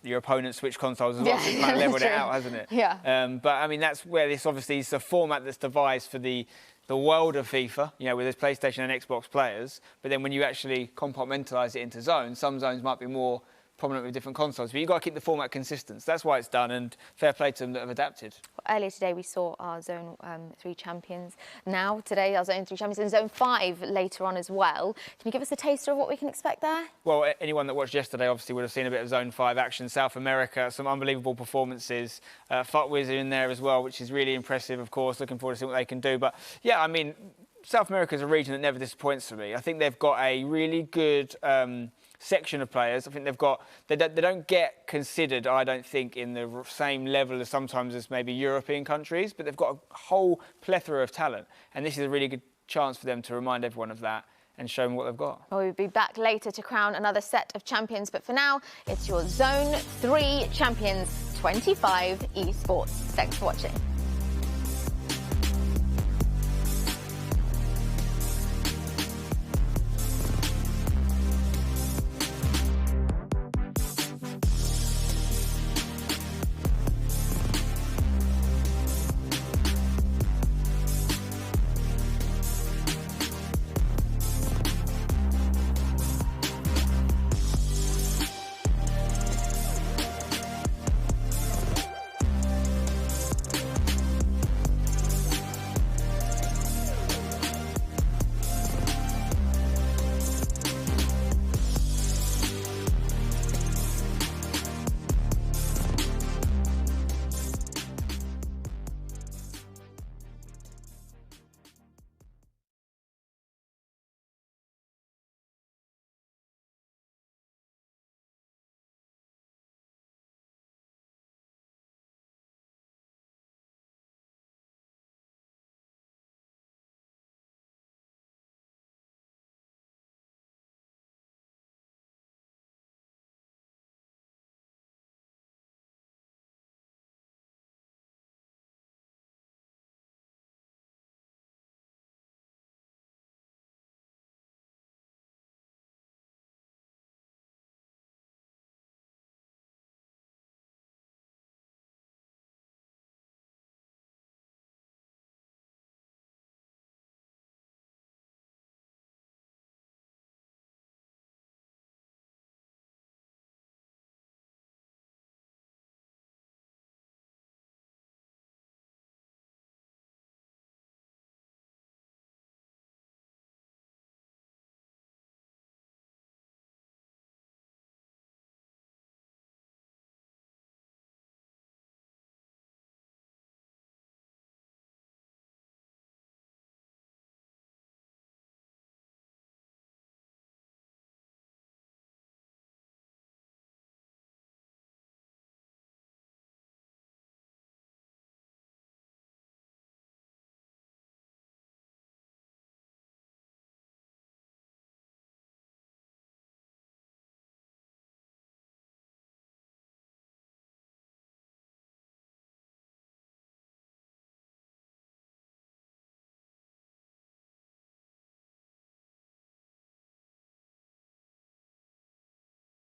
your opponent switched consoles as well, so it's kind of levelled it out, hasn't it? Yeah. But, I mean, that's where this obviously is a format that's devised for the world of FIFA, you know, with there's PlayStation and Xbox players. But then when you actually compartmentalise it into zones, some zones might be more prominent with different consoles. But you've got to keep the format consistent. So that's why it's done, and fair play to them that have adapted. Well, earlier today, we saw our Zone 3 champions. Now, today, our Zone 3 champions and Zone 5 later on as well. Can you give us a taster of what we can expect there? Well, anyone that watched yesterday obviously would have seen a bit of Zone 5 action. South America, some unbelievable performances. FIFAe are in there as well, which is really impressive, of course. Looking forward to seeing what they can do. But, yeah, I mean, South America is a region that never disappoints for me. I think they've got a really good section of players. I think they've got, they don't get considered, I don't think, in the same level as sometimes as maybe European countries, but they've got a whole plethora of talent. And this is a really good chance for them to remind everyone of that and show them what they've got. Well, we'll be back later to crown another set of champions, but for now, it's your Zone 3 champions, 25 eSports. Thanks for watching.